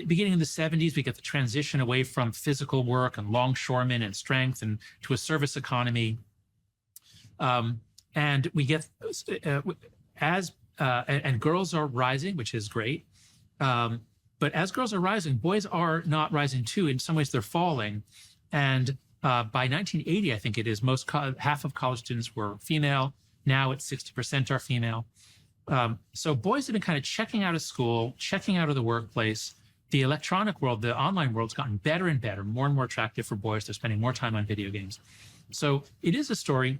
beginning in the 70s, we get the transition away from physical work and longshoremen and strength and to a service economy. And we get, and girls are rising, which is great. But as girls are rising, boys are not rising too. In some ways, they're falling. And by 1980, I think it is, half of college students were female. Now it's 60% are female. So boys have been kind of checking out of school, checking out of the workplace. The electronic world, the online world's gotten better and better, more and more attractive for boys. They're spending more time on video games. So it is a story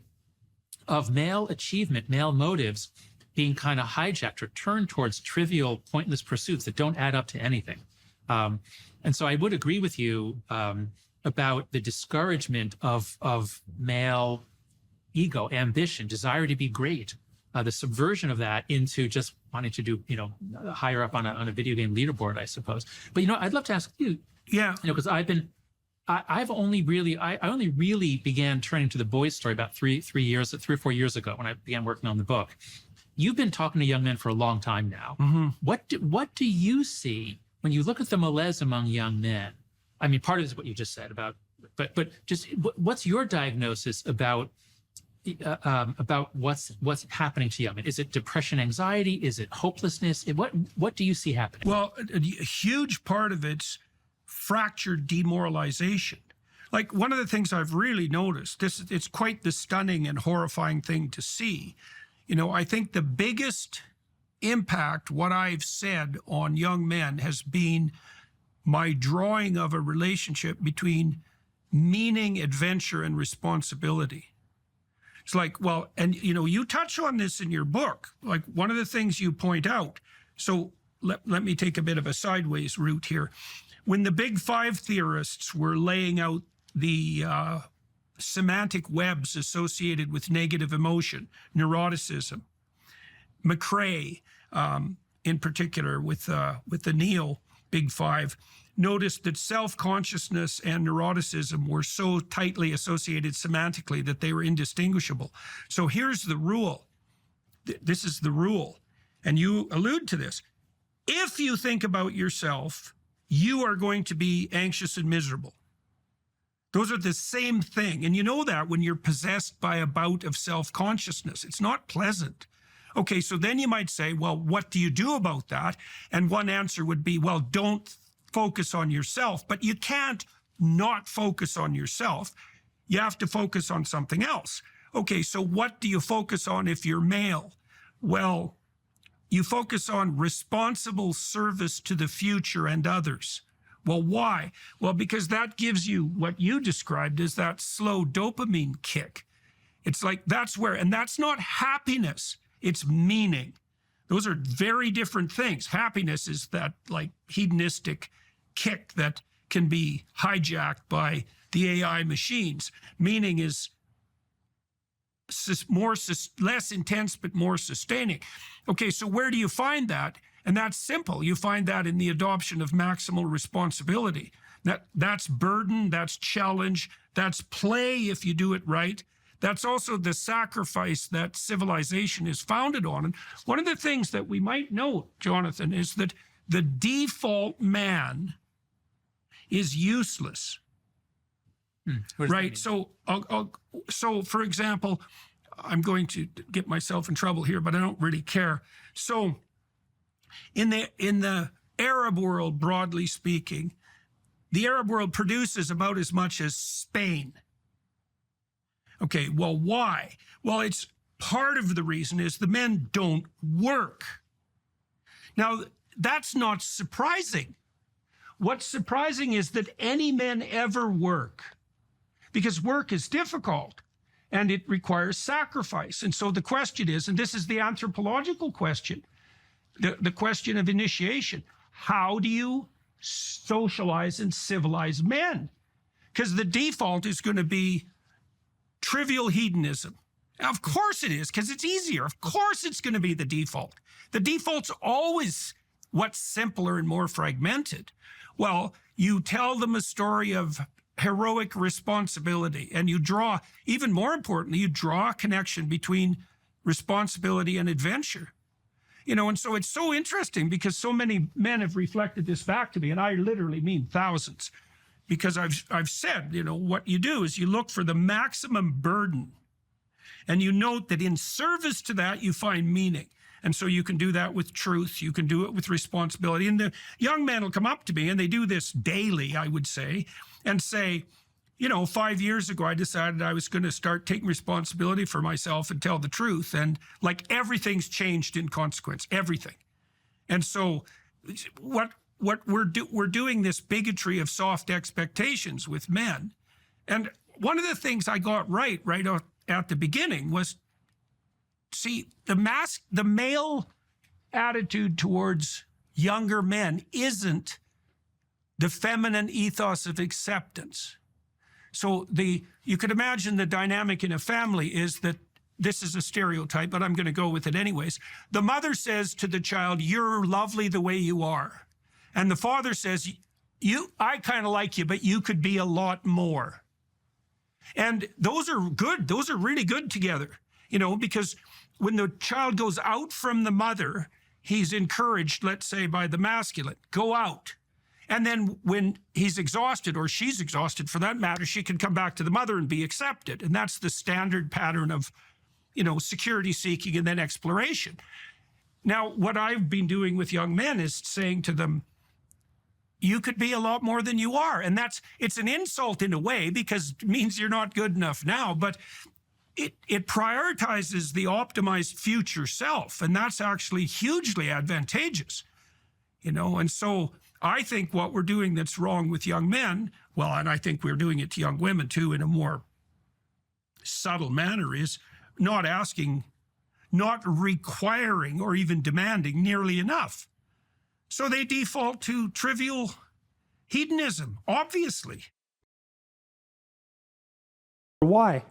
of male achievement, male motives being kind of hijacked or turned towards trivial, pointless pursuits that don't add up to anything. And so I would agree with you about the discouragement of male ego, ambition, desire to be great, the subversion of that into just wanting to do, you know, higher up on a video game leaderboard, I suppose. But, you know, I'd love to ask you, yeah, you know, because I only really began turning to the boys' story about 3 or 4 years ago when I began working on the book. You've been talking to young men for a long time now. Mm-hmm. What do you see when you look at the malaise among young men? I mean, part of it is what you just said about, but just what's your diagnosis about what's happening to young men? Is it depression, anxiety? Is it hopelessness? What do you see happening? Well, a huge part of it's fractured demoralization. Like, one of the things I've really noticed, it's quite the stunning and horrifying thing to see. You know, I think the biggest impact what I've said on young men has been my drawing of a relationship between meaning, adventure, and responsibility. It's like, well, and you know, you touch on this in your book, like one of the things you point out. So let me take a bit of a sideways route here. When the big five theorists were laying out the semantic webs associated with negative emotion, neuroticism, McCrae, in particular with the Neo Big Five, noticed that self-consciousness and neuroticism were so tightly associated semantically that they were indistinguishable. So here's the rule. This is the rule, and you allude to this. If you think about yourself, you are going to be anxious and miserable. Those are the same thing. And you know that when you're possessed by a bout of self-consciousness. It's not pleasant. Okay, so then you might say, well, what do you do about that? And one answer would be, well, don't focus on yourself. But you can't not focus on yourself. You have to focus on something else. Okay, so what do you focus on if you're male? Well, you focus on responsible service to the future and others. Well, why? Well, because that gives you what you described as that slow dopamine kick. It's like that's where, and that's not happiness, it's meaning. Those are very different things. Happiness is that like hedonistic kick that can be hijacked by the AI machines. Meaning is less intense but more sustaining. Okay, so where do you find that? And that's simple. You find that in the adoption of maximal responsibility. That's burden, that's challenge, that's play if you do it right. That's also the sacrifice that civilization is founded on. And one of the things that we might note, Jonathan, is that the default man is useless. Right? So, so for example, I'm going to get myself in trouble here, but I don't really care. So in the Arab world, broadly speaking, the Arab world produces about as much as Spain. Okay, well, why? Well, it's part of the reason is the men don't work. Now, that's not surprising. What's surprising is that any men ever work, because work is difficult and it requires sacrifice. And so the question is, and this is the anthropological question, the question of initiation, how do you socialize and civilize men? Because the default is going to be trivial hedonism. Of course it is, because it's easier. Of course it's going to be the default. The default's always what's simpler and more fragmented. Well, you tell them a story of heroic responsibility, and you draw, even more importantly, you draw a connection between responsibility and adventure. You know, and so it's so interesting because so many men have reflected this back to me, and I literally mean thousands. Because I've said, you know, what you do is you look for the maximum burden, and you note that in service to that, you find meaning. And so you can do that with truth. You can do it with responsibility. And the young men will come up to me, and they do this daily, I would say, and say, you know, 5 years ago, I decided I was going to start taking responsibility for myself and tell the truth. And like everything's changed in consequence, everything. And so what we're doing this bigotry of soft expectations with men. And one of the things I got right at the beginning was, see, the male attitude towards younger men isn't the feminine ethos of acceptance. So you could imagine the dynamic in a family is that this is a stereotype, but I'm going to go with it anyways. The mother says to the child, "You're lovely the way you are." And the father says, I kind of like you, but you could be a lot more. And those are good. Those are really good together, you know, because when the child goes out from the mother, he's encouraged, let's say, by the masculine, go out. And then when he's exhausted, or she's exhausted for that matter, she can come back to the mother and be accepted. And that's the standard pattern of, you know, security seeking and then exploration. Now, what I've been doing with young men is saying to them, you could be a lot more than you are. And it's an insult in a way, because it means you're not good enough now, but it prioritizes the optimized future self. And that's actually hugely advantageous, you know? And so I think what we're doing that's wrong with young men, well, and I think we're doing it to young women too in a more subtle manner, is not asking, not requiring, or even demanding nearly enough. So they default to trivial hedonism, obviously. Why?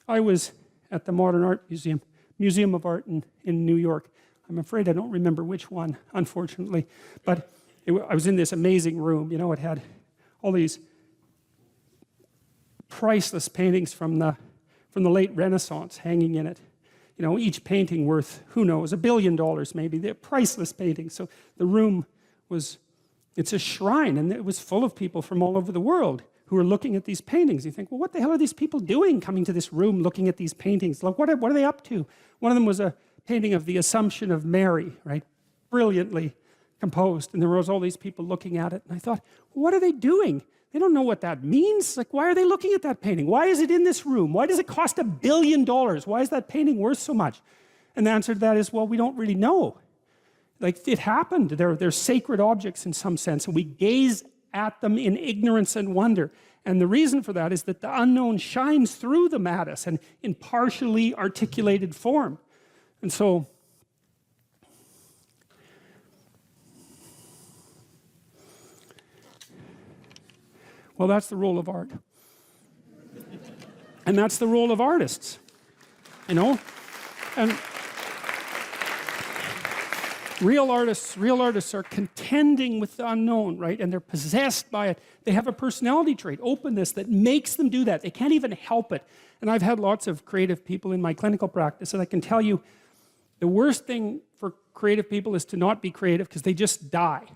I was at the Modern Art Museum of Art in New York. I'm afraid I don't remember which one, unfortunately. But I was in this amazing room. You know, it had all these priceless paintings from the late Renaissance hanging in it. You know, each painting worth, who knows, $1 billion maybe. They're priceless paintings. So the room it's a shrine, and it was full of people from all over the world who were looking at these paintings. You think, well, what the hell are these people doing coming to this room looking at these paintings? Like, what are they up to? One of them was a painting of the Assumption of Mary, right? Brilliantly composed. And there was all these people looking at it. And I thought, what are they doing? They don't know what that means. Like, why are they looking at that painting? Why is it in this room? Why does it cost $1 billion? Why is that painting worth so much? And the answer to that is, well, we don't really know. Like, it happened. They're sacred objects in some sense, and we gaze at them in ignorance and wonder. And the reason for that is that the unknown shines through them at us and in partially articulated form. And so, well, that's the role of art. And that's the role of artists, you know? And Real artists are contending with the unknown, right? And they're possessed by it. They have a personality trait, openness, that makes them do that. They can't even help it. And I've had lots of creative people in my clinical practice, and I can tell you the worst thing for creative people is to not be creative, because they just die.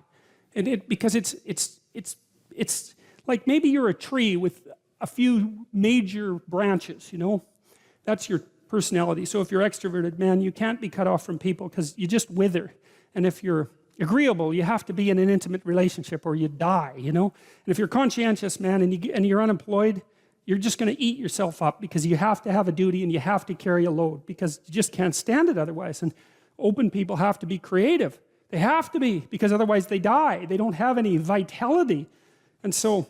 And because it's like maybe you're a tree with a few major branches, you know? That's your personality. So if you're extroverted, man, you can't be cut off from people because you just wither. And if you're agreeable, you have to be in an intimate relationship or you die, you know? And if you're conscientious, man, and you're unemployed, you're just going to eat yourself up because you have to have a duty and you have to carry a load because you just can't stand it otherwise. And open people have to be creative. They have to be, because otherwise they die. They don't have any vitality. And so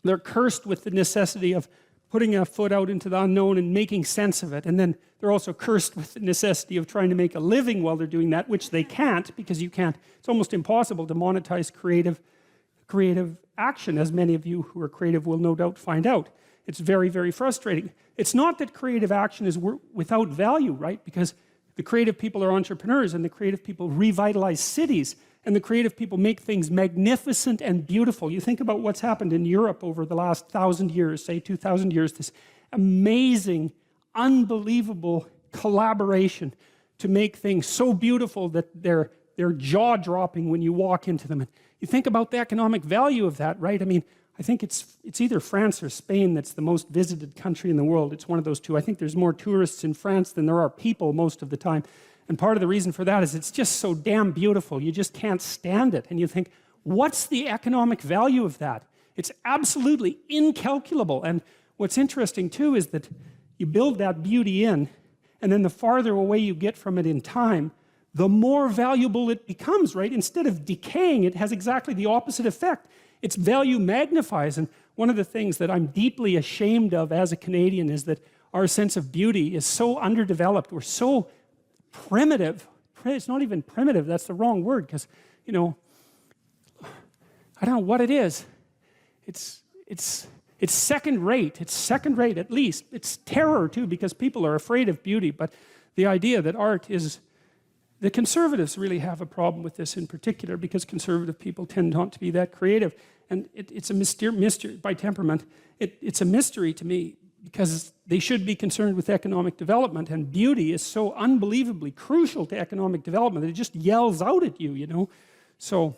they're cursed with the necessity of putting a foot out into the unknown and making sense of it. And then they're also cursed with the necessity of trying to make a living while they're doing that, which they can't, because you can't. It's almost impossible to monetize creative action, as many of you who are creative will no doubt find out. It's very, very frustrating. It's not that creative action is without value, right? Because the creative people are entrepreneurs, and the creative people revitalize cities, and the creative people make things magnificent and beautiful. You think about what's happened in Europe over the last 1,000 years, say 2,000 years, this amazing, unbelievable collaboration to make things so beautiful that they're jaw-dropping when you walk into them. And you think about the economic value of that, right? I mean, I think it's either France or Spain that's the most visited country in the world. It's one of those two. I think there's more tourists in France than there are people most of the time. And part of the reason for that is it's just so damn beautiful. You just can't stand it. And you think, what's the economic value of that? It's absolutely incalculable. And what's interesting too is that you build that beauty in, and then the farther away you get from it in time, the more valuable it becomes, right? Instead of decaying, it has exactly the opposite effect. Its value magnifies. And one of the things that I'm deeply ashamed of as a Canadian is that our sense of beauty is so underdeveloped. We're so primitive. It's not even primitive, that's the wrong word, because, you know, I don't know what it is. It's second rate. It's second rate at least. It's terror too, because people are afraid of beauty. But the idea that art is, the conservatives really have a problem with this in particular, because conservative people tend not to be that creative. And it's a mystery by temperament. It's a mystery to me, because they should be concerned with economic development, and beauty is so unbelievably crucial to economic development that it just yells out at you, you know? So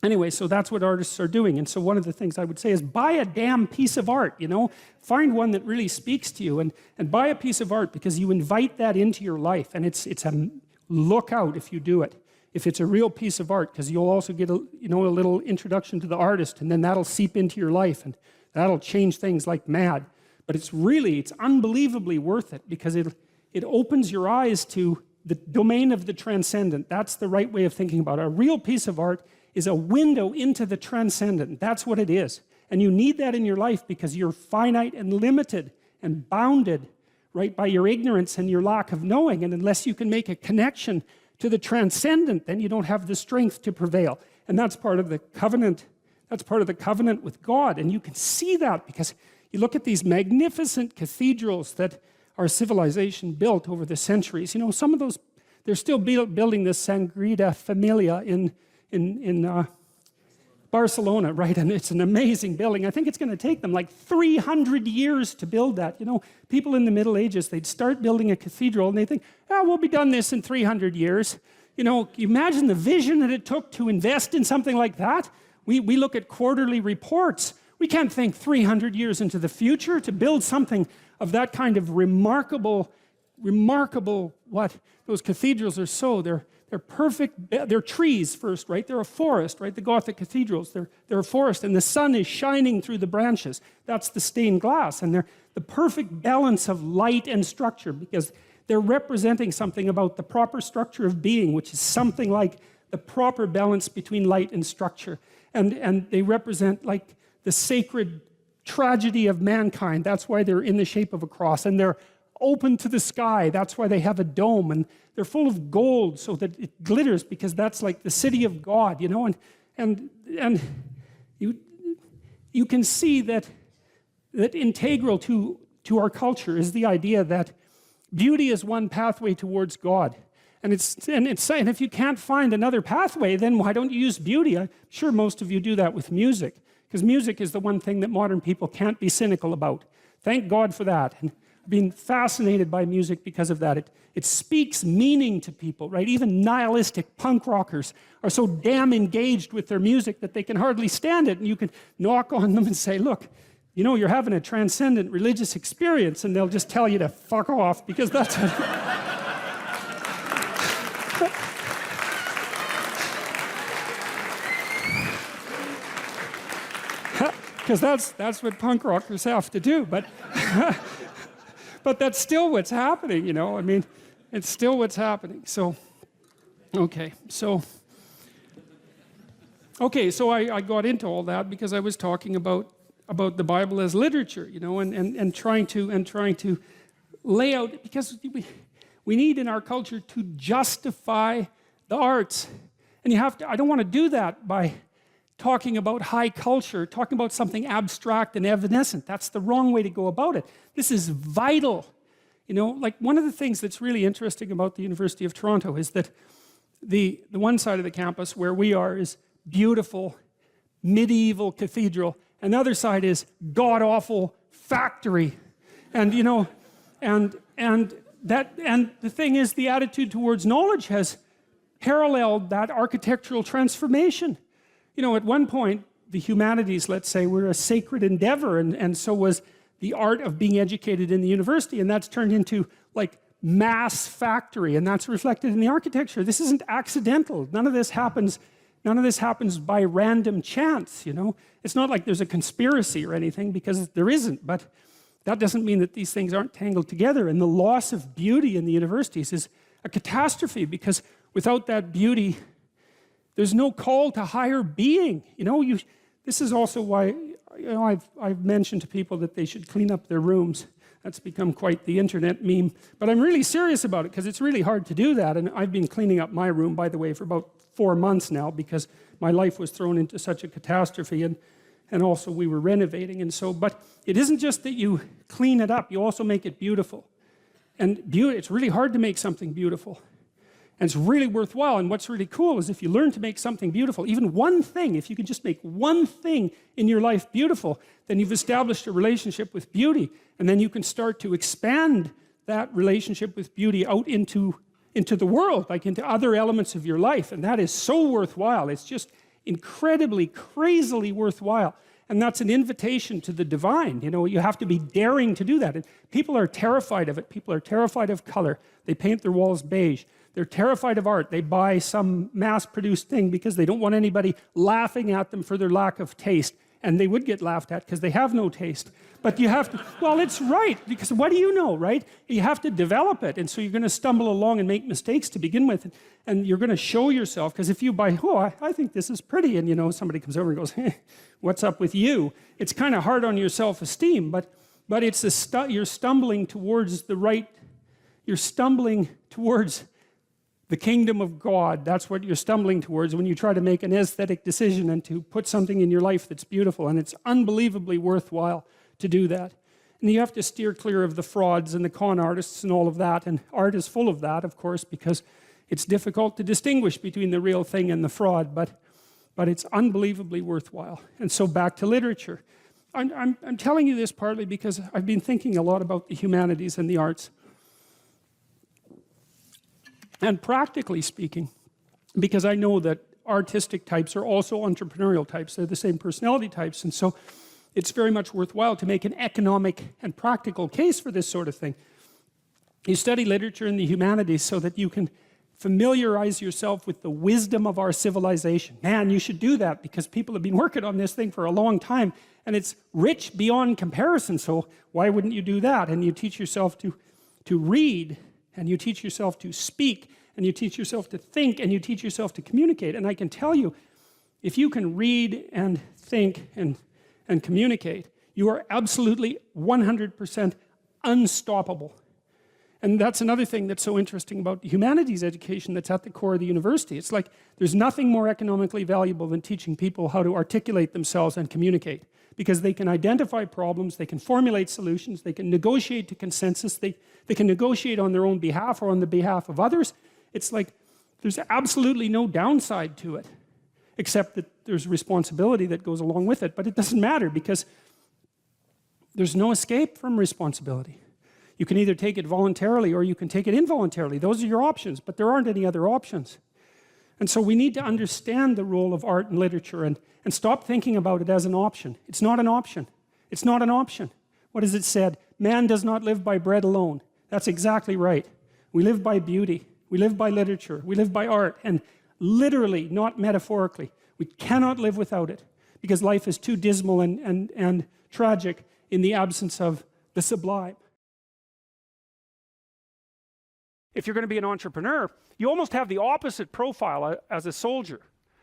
anyway, so that's what artists are doing. And so one of the things I would say is buy a damn piece of art, you know? Find one that really speaks to you, and buy a piece of art, because you invite that into your life, and it's a look out if you do it. If it's a real piece of art, because you'll also get a little introduction to the artist, and then that'll seep into your life, and that'll change things like mad. But it's unbelievably worth it, because it opens your eyes to the domain of the transcendent. That's the right way of thinking about it. A real piece of art is a window into the transcendent. That's what it is. And you need that in your life, because you're finite and limited and bounded, right, by your ignorance and your lack of knowing. And unless you can make a connection to the transcendent, then you don't have the strength to prevail. And that's part of the covenant. That's part of the covenant with God. And you can see that, because you look at these magnificent cathedrals that our civilization built over the centuries. You know, some of those, they're still building this Sagrada Familia in Barcelona, right? And it's an amazing building. I think it's going to take them like 300 years to build that. You know, people in the Middle Ages, they'd start building a cathedral and they think, we'll be done this in 300 years. You know, imagine the vision that it took to invest in something like that. We look at quarterly reports. We can't think 300 years into the future to build something of that kind of remarkable, what? Those cathedrals are so, they're perfect, they're trees first, right? They're a forest, right? The Gothic cathedrals, they're a forest, and the sun is shining through the branches. That's the stained glass, and they're the perfect balance of light and structure, because they're representing something about the proper structure of being, which is something like the proper balance between light and structure. And they represent like the sacred tragedy of mankind. That's why they're in the shape of a cross. And they're open to the sky. That's why they have a dome. And they're full of gold so that it glitters, because that's like the city of God, you know? And you can see that integral to our culture is the idea that beauty is one pathway towards God. And if you can't find another pathway, then why don't you use beauty? I'm sure most of you do that with music, because music is the one thing that modern people can't be cynical about. Thank God for that. And I've been fascinated by music because of that. It speaks meaning to people, right? Even nihilistic punk rockers are so damn engaged with their music that they can hardly stand it. And you can knock on them and say, look, you know, you're having a transcendent religious experience, and they'll just tell you to fuck off, because that's because that's what punk rockers have to do. But but that's still what's happening, you know. I mean, it's still what's happening. So I got into all that because I was talking about the Bible as literature, you know, and trying to lay out, because we need in our culture to justify the arts. And you have to, I don't want to do that by talking about high culture, talking about something abstract and evanescent. That's the wrong way to go about it. This is vital. You know, like one of the things that's really interesting about the University of Toronto is that the one side of the campus where we are is beautiful, medieval cathedral, and the other side is god-awful factory. And, you know, and the thing is, the attitude towards knowledge has paralleled that architectural transformation. You know, at one point, the humanities, let's say, were a sacred endeavor, and so was the art of being educated in the university, and that's turned into, like, mass factory, and that's reflected in the architecture. This isn't accidental. None of this happens by random chance, you know. It's not like there's a conspiracy or anything, because there isn't, but that doesn't mean that these things aren't tangled together. And the loss of beauty in the universities is a catastrophe, because without that beauty, there's no call to higher being. You know, this is also why, you know, I've mentioned to people that they should clean up their rooms. That's become quite the internet meme. But I'm really serious about it, because it's really hard to do that. And I've been cleaning up my room, by the way, for about 4 months now, because my life was thrown into such a catastrophe, and also we were renovating. And so, but it isn't just that you clean it up, you also make it beautiful. And it's really hard to make something beautiful. And it's really worthwhile. And what's really cool is if you learn to make something beautiful, even one thing, if you can just make one thing in your life beautiful, then you've established a relationship with beauty. And then you can start to expand that relationship with beauty out into the world, like into other elements of your life. And that is so worthwhile. It's just incredibly, crazily worthwhile. And that's an invitation to the divine. You know, you have to be daring to do that. And people are terrified of it. People are terrified of color. They paint their walls beige. They're terrified of art. They buy some mass-produced thing because they don't want anybody laughing at them for their lack of taste. And they would get laughed at because they have no taste. But you have to, well, it's right, because what do you know, right? You have to develop it. And so you're going to stumble along and make mistakes to begin with. And you're going to show yourself, because if you buy, oh, I think this is pretty, and, you know, somebody comes over and goes, hey, what's up with you? It's kind of hard on your self-esteem, but it's you're stumbling towards you're stumbling towards the kingdom of God. That's what you're stumbling towards when you try to make an aesthetic decision and to put something in your life that's beautiful. And it's unbelievably worthwhile to do that. And you have to steer clear of the frauds and the con artists and all of that. And art is full of that, of course, because it's difficult to distinguish between the real thing and the fraud, but it's unbelievably worthwhile. And so back to literature. I'm telling you this partly because I've been thinking a lot about the humanities and the arts. And practically speaking, because I know that artistic types are also entrepreneurial types, they're the same personality types, and so it's very much worthwhile to make an economic and practical case for this sort of thing. You study literature in the humanities so that you can familiarize yourself with the wisdom of our civilization. Man, you should do that, because people have been working on this thing for a long time, and it's rich beyond comparison, so why wouldn't you do that? And you teach yourself to read, and you teach yourself to speak, and you teach yourself to think, and you teach yourself to communicate. And I can tell you, if you can read and think and communicate, you are absolutely 100% unstoppable. And that's another thing that's so interesting about humanities education that's at the core of the university. It's like there's nothing more economically valuable than teaching people how to articulate themselves and communicate, because they can identify problems, they can formulate solutions, they can negotiate to consensus, they can negotiate on their own behalf or on the behalf of others. It's like there's absolutely no downside to it, except that there's responsibility that goes along with it. But it doesn't matter because there's no escape from responsibility. You can either take it voluntarily or you can take it involuntarily. Those are your options, but there aren't any other options. And so we need to understand the role of art and literature and stop thinking about it as an option. It's not an option. It's not an option. What is it said? Man does not live by bread alone. That's exactly right. We live by beauty. We live by literature. We live by art. And literally, not metaphorically. We cannot live without it because life is too dismal and tragic in the absence of the sublime. If you're going to be an entrepreneur, you almost have the opposite profile as a soldier.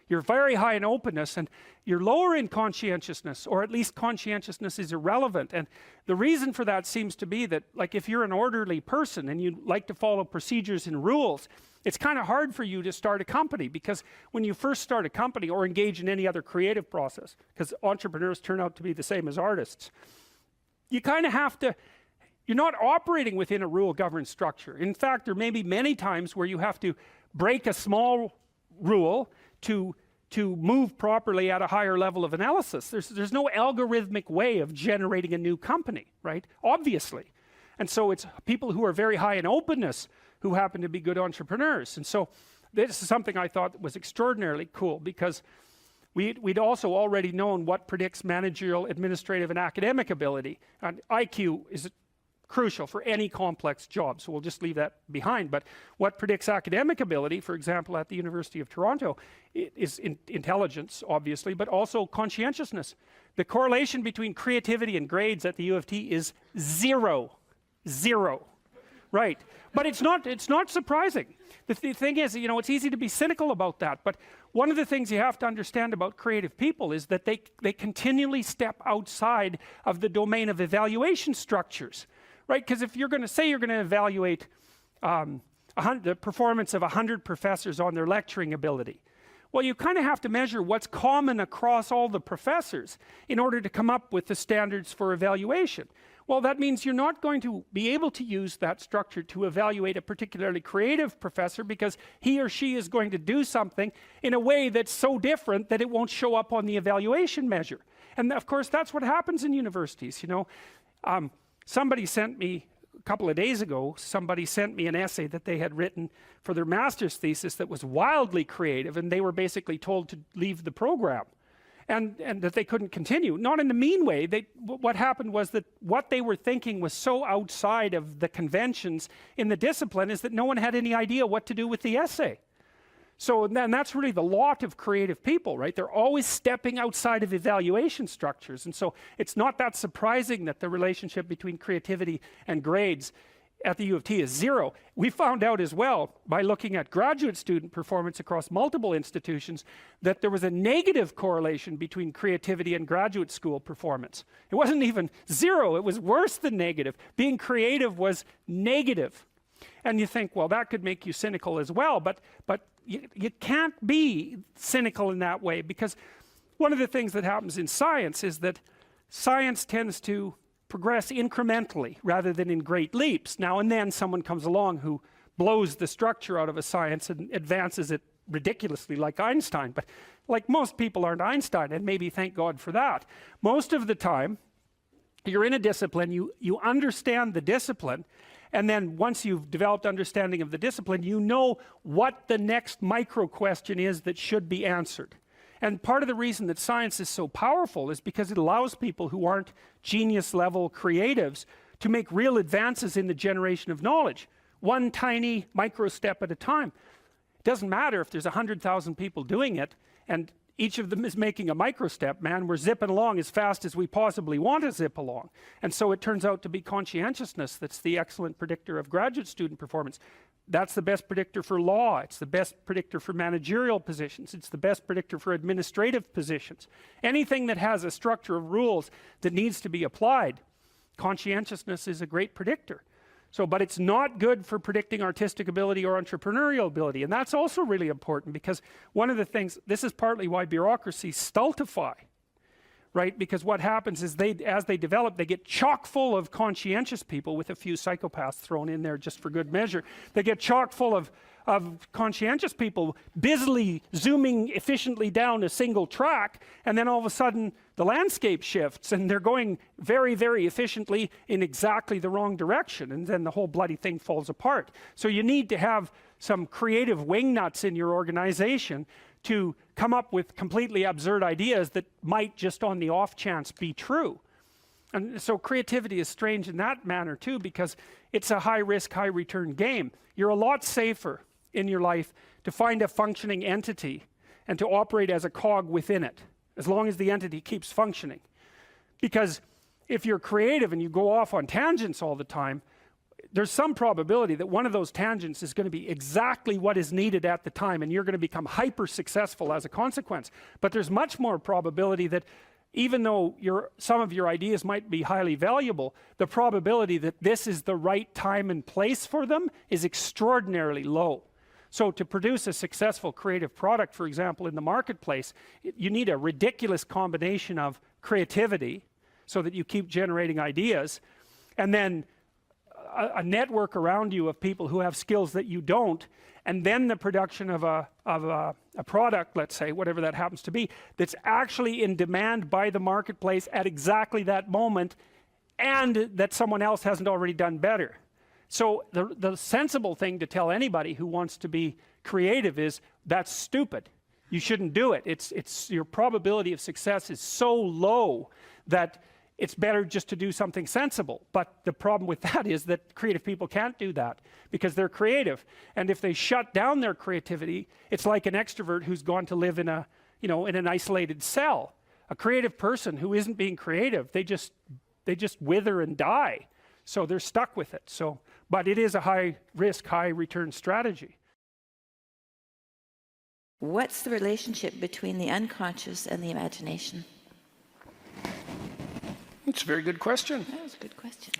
You're very high in openness and you're lower in conscientiousness, or at least conscientiousness is irrelevant. And the reason for that seems to be that, like, if you're an orderly person and you like to follow procedures and rules, it's kind of hard for you to start a company, because when you first start a company or engage in any other creative process, because entrepreneurs turn out to be the same as artists, you kind of have to, you're not operating within a rule-governed structure. In fact, there may be many times where you have to break a small rule to move properly at a higher level of analysis. There's no algorithmic way of generating a new company, right? Obviously. And so it's people who are very high in openness who happen to be good entrepreneurs. And so this is something I thought was extraordinarily cool, because we'd also already known what predicts managerial, administrative, and academic ability. And IQ is crucial for any complex job, so we'll just leave that behind. But what predicts academic ability, for example, at the University of Toronto, is intelligence, obviously, but also conscientiousness. The correlation between creativity and grades at the U of T is 0. Right? But it's not surprising. The thing is, you know, it's easy to be cynical about that, but one of the things you have to understand about creative people is that they continually step outside of the domain of evaluation structures. Right? Because if you're going to say you're going to evaluate the performance of 100 professors on their lecturing ability, well, you kind of have to measure what's common across all the professors in order to come up with the standards for evaluation. Well, that means you're not going to be able to use that structure to evaluate a particularly creative professor, because he or she is going to do something in a way that's so different that it won't show up on the evaluation measure. And of course, that's what happens in universities, you know. Somebody sent me, a couple of days ago, somebody sent me an essay that they had written for their master's thesis that was wildly creative, and they were basically told to leave the program and that they couldn't continue. Not in a mean way. What happened was that what they were thinking was so outside of the conventions in the discipline is that no one had any idea what to do with the essay. So and that's really the lot of creative people, right? They're always stepping outside of evaluation structures. And so it's not that surprising that the relationship between creativity and grades at the U of T is 0. We found out as well, by looking at graduate student performance across multiple institutions, that there was a negative correlation between creativity and graduate school performance. It wasn't even 0, it was worse than negative. Being creative was negative. And you think, well, that could make you cynical as well, but you can't be cynical in that way, because one of the things that happens in science is that science tends to progress incrementally rather than in great leaps. Now and then someone comes along who blows the structure out of a science and advances it ridiculously, like Einstein. But like, most people aren't Einstein, and maybe thank God for that. Most of the time, you're in a discipline, you understand the discipline, and then once you've developed understanding of the discipline, you know what the next micro question is that should be answered. And part of the reason that science is so powerful is because it allows people who aren't genius level creatives to make real advances in the generation of knowledge, one tiny micro step at a time. It doesn't matter if there's 100,000 people doing it and each of them is making a micro step, man. We're zipping along as fast as we possibly want to zip along. And so it turns out to be conscientiousness that's the excellent predictor of graduate student performance. That's the best predictor for law. It's the best predictor for managerial positions. It's the best predictor for administrative positions. Anything that has a structure of rules that needs to be applied, conscientiousness is a great predictor. So, but it's not good for predicting artistic ability or entrepreneurial ability. And that's also really important, because one of the things, this is partly why bureaucracies stultify, right? Because what happens is as they develop, they get chock full of conscientious people, with a few psychopaths thrown in there just for good measure. They get chock full of conscientious people busily zooming efficiently down a single track, and then all of a sudden the landscape shifts and they're going very, very efficiently in exactly the wrong direction, and then the whole bloody thing falls apart. So you need to have some creative wingnuts in your organization to come up with completely absurd ideas that might just on the off chance be true. And so creativity is strange in that manner too, because it's a high risk, high return game. You're a lot safer in your life to find a functioning entity and to operate as a cog within it, as long as the entity keeps functioning. Because if you're creative and you go off on tangents all the time, there's some probability that one of those tangents is going to be exactly what is needed at the time, and you're going to become hyper successful as a consequence. But there's much more probability that even though some of your ideas might be highly valuable, the probability that this is the right time and place for them is extraordinarily low. So to produce a successful creative product, for example, in the marketplace, you need a ridiculous combination of creativity so that you keep generating ideas, and then a network around you of people who have skills that you don't, and then the production of a product, let's say, whatever that happens to be, that's actually in demand by the marketplace at exactly that moment, and that someone else hasn't already done better. So the sensible thing to tell anybody who wants to be creative is, that's stupid. You shouldn't do it. It's your probability of success is so low that it's better just to do something sensible. But the problem with that is that creative people can't do that because they're creative. And if they shut down their creativity, it's like an extrovert who's gone to live in an isolated cell. A creative person who isn't being creative, they just wither and die. So they're stuck with it. But it is a high risk, high return strategy. What's the relationship between the unconscious and the imagination? It's a very good question. That was a good question.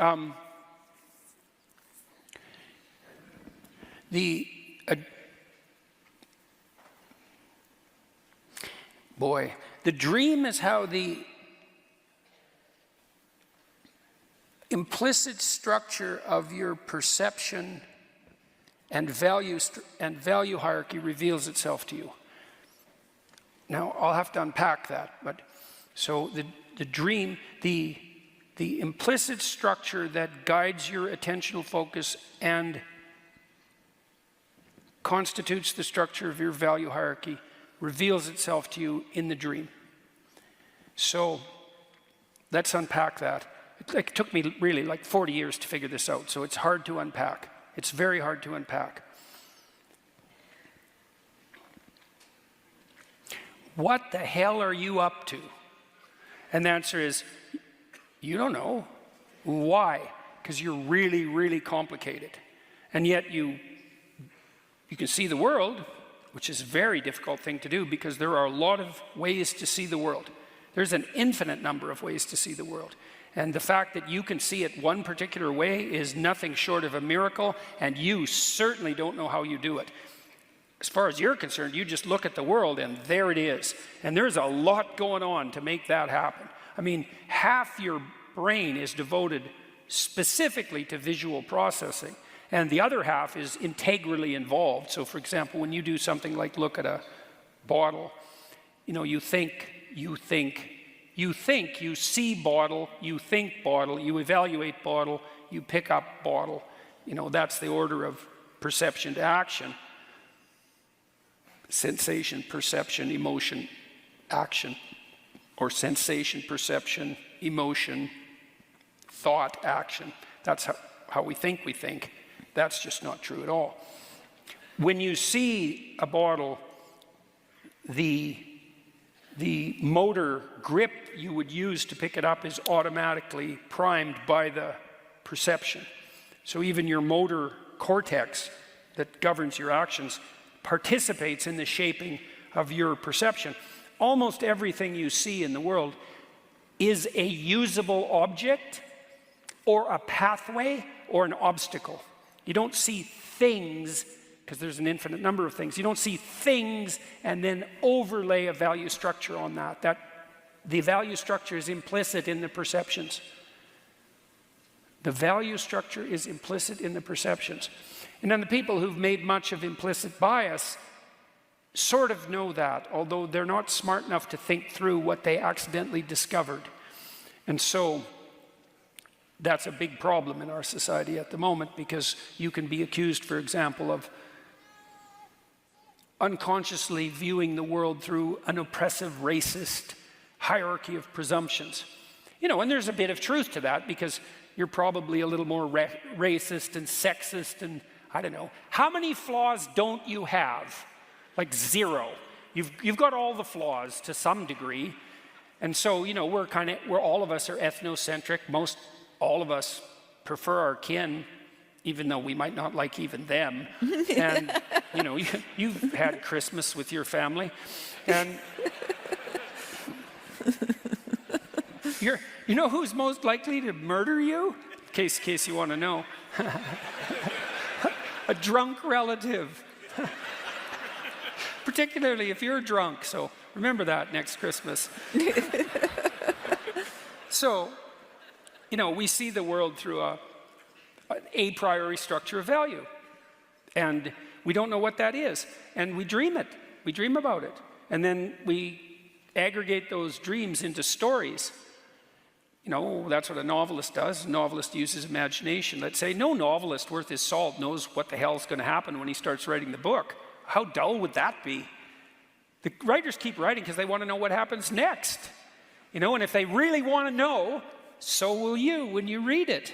The dream is how the implicit structure of your perception and value hierarchy reveals itself to you. Now, I'll have to unpack that, but so the dream, the implicit structure that guides your attentional focus and constitutes the structure of your value hierarchy reveals itself to you in the dream. So let's unpack that. It took me really like 40 years to figure this out, so it's hard to unpack. It's very hard to unpack. What the hell are you up to? And the answer is, you don't know. Why? Because you're really, really complicated. And yet you can see the world, which is a very difficult thing to do because there are a lot of ways to see the world. There's an infinite number of ways to see the world. And the fact that you can see it one particular way is nothing short of a miracle, and you certainly don't know how you do it. As far as you're concerned, you just look at the world and there it is. And there's a lot going on to make that happen. I mean, half your brain is devoted specifically to visual processing, and the other half is integrally involved. So for example, when you do something like look at a bottle, you think, you see bottle, you think bottle, you evaluate bottle, you pick up bottle. That's the order of perception to action. Sensation, perception, emotion, action. Or sensation, perception, emotion, thought, action. That's how we think. That's just not true at all. When you see a bottle, the motor grip you would use to pick it up is automatically primed by the perception. So even your motor cortex that governs your actions participates in the shaping of your perception. Almost everything you see in the world is a usable object or a pathway or an obstacle. You don't see things, because there's an infinite number of things. You don't see things and then overlay a value structure on that. the value structure is implicit in the perceptions. The value structure is implicit in the perceptions. And then the people who've made much of implicit bias sort of know that, although they're not smart enough to think through what they accidentally discovered. And so that's a big problem in our society at the moment, because you can be accused, for example, of unconsciously viewing the world through an oppressive, racist hierarchy of presumptions. You know, and there's a bit of truth to that, because you're probably a little more racist and sexist and, I don't know. How many flaws don't you have? Like 0. You've got all the flaws to some degree. And so, you know, we're all of us are ethnocentric. All of us prefer our kin, even though we might not like even them. And, you know, you've had Christmas with your family. And you know who's most likely to murder you? In case you want to know. A drunk relative. Particularly if you're drunk, so remember that next Christmas. So, you know, we see the world through an a priori structure of value. And we don't know what that is. And we dream it. We dream about it. And then we aggregate those dreams into stories. You know, that's what a novelist does. A novelist uses imagination. Let's say no novelist worth his salt knows what the hell's going to happen when he starts writing the book. How dull would that be? The writers keep writing because they want to know what happens next. You know, and if they really want to know, so will you when you read it.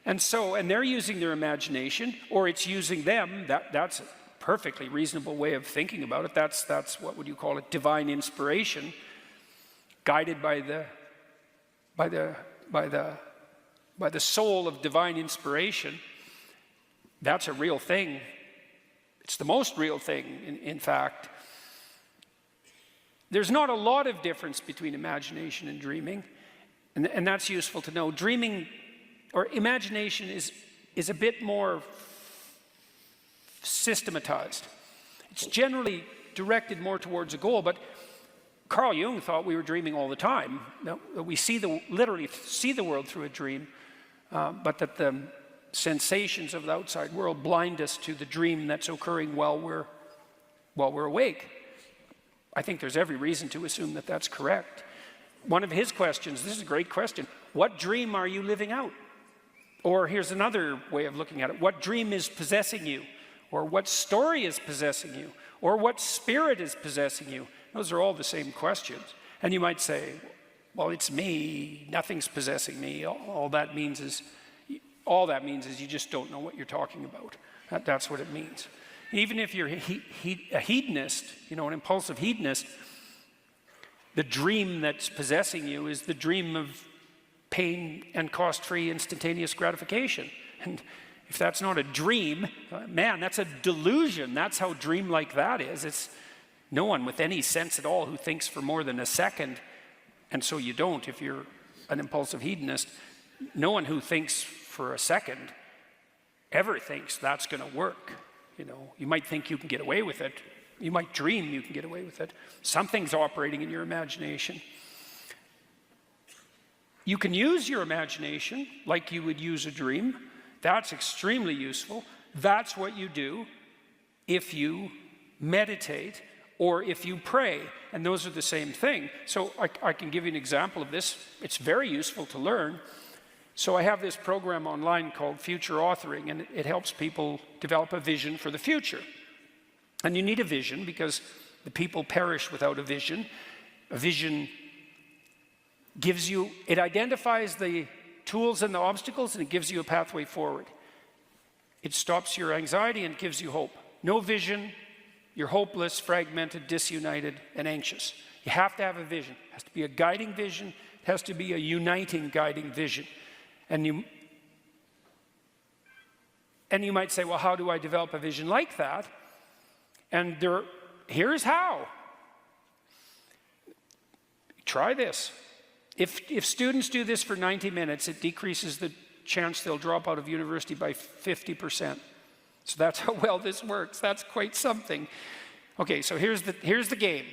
And they're using their imagination, or it's using them. That's a perfectly reasonable way of thinking about it. That's what would you call it? Divine inspiration, guided by the soul of divine inspiration. That's a real thing. It's the most real thing, in fact. There's not a lot of difference between imagination and dreaming, and that's useful to know. Dreaming or imagination is a bit more systematized. It's generally directed more towards a goal, but Carl Jung thought we were dreaming all the time. That we literally see the world through a dream, but that the sensations of the outside world blind us to the dream that's occurring while we're awake. I think there's every reason to assume that that's correct. One of his questions, this is a great question, what dream are you living out? Or here's another way of looking at it, what dream is possessing you? Or what story is possessing you? Or what spirit is possessing you? Those are all the same questions. And you might say, well, it's me, nothing's possessing me. All that means is you just don't know what you're talking about. That's what it means. Even if you're a hedonist, you know, an impulsive hedonist, the dream that's possessing you is the dream of pain and cost-free instantaneous gratification. And if that's not a dream, man, that's a delusion. That's how dream-like that is. It's no one with any sense at all who thinks for more than a second, and so you don't if you're an impulsive hedonist. No one who thinks for a second ever thinks that's going to work. You know, you might think you can get away with it. You might dream you can get away with it. Something's operating in your imagination. You can use your imagination like you would use a dream. That's extremely useful. That's what you do if you meditate or if you pray, and those are the same thing. So I can give you an example of this. It's very useful to learn. So I have this program online called Future Authoring, and it helps people develop a vision for the future. And you need a vision because the people perish without a vision. A vision it identifies the tools and the obstacles, and it gives you a pathway forward. It stops your anxiety and gives you hope. No vision, you're hopeless, fragmented, disunited, and anxious. You have to have a vision. It has to be a guiding vision. It has to be a uniting guiding vision. And you might say, well, how do I develop a vision like that? And here's how. Try this. If students do this for 90 minutes, it decreases the chance they'll drop out of university by 50%. So that's how well this works. That's quite something. Okay, so here's the game.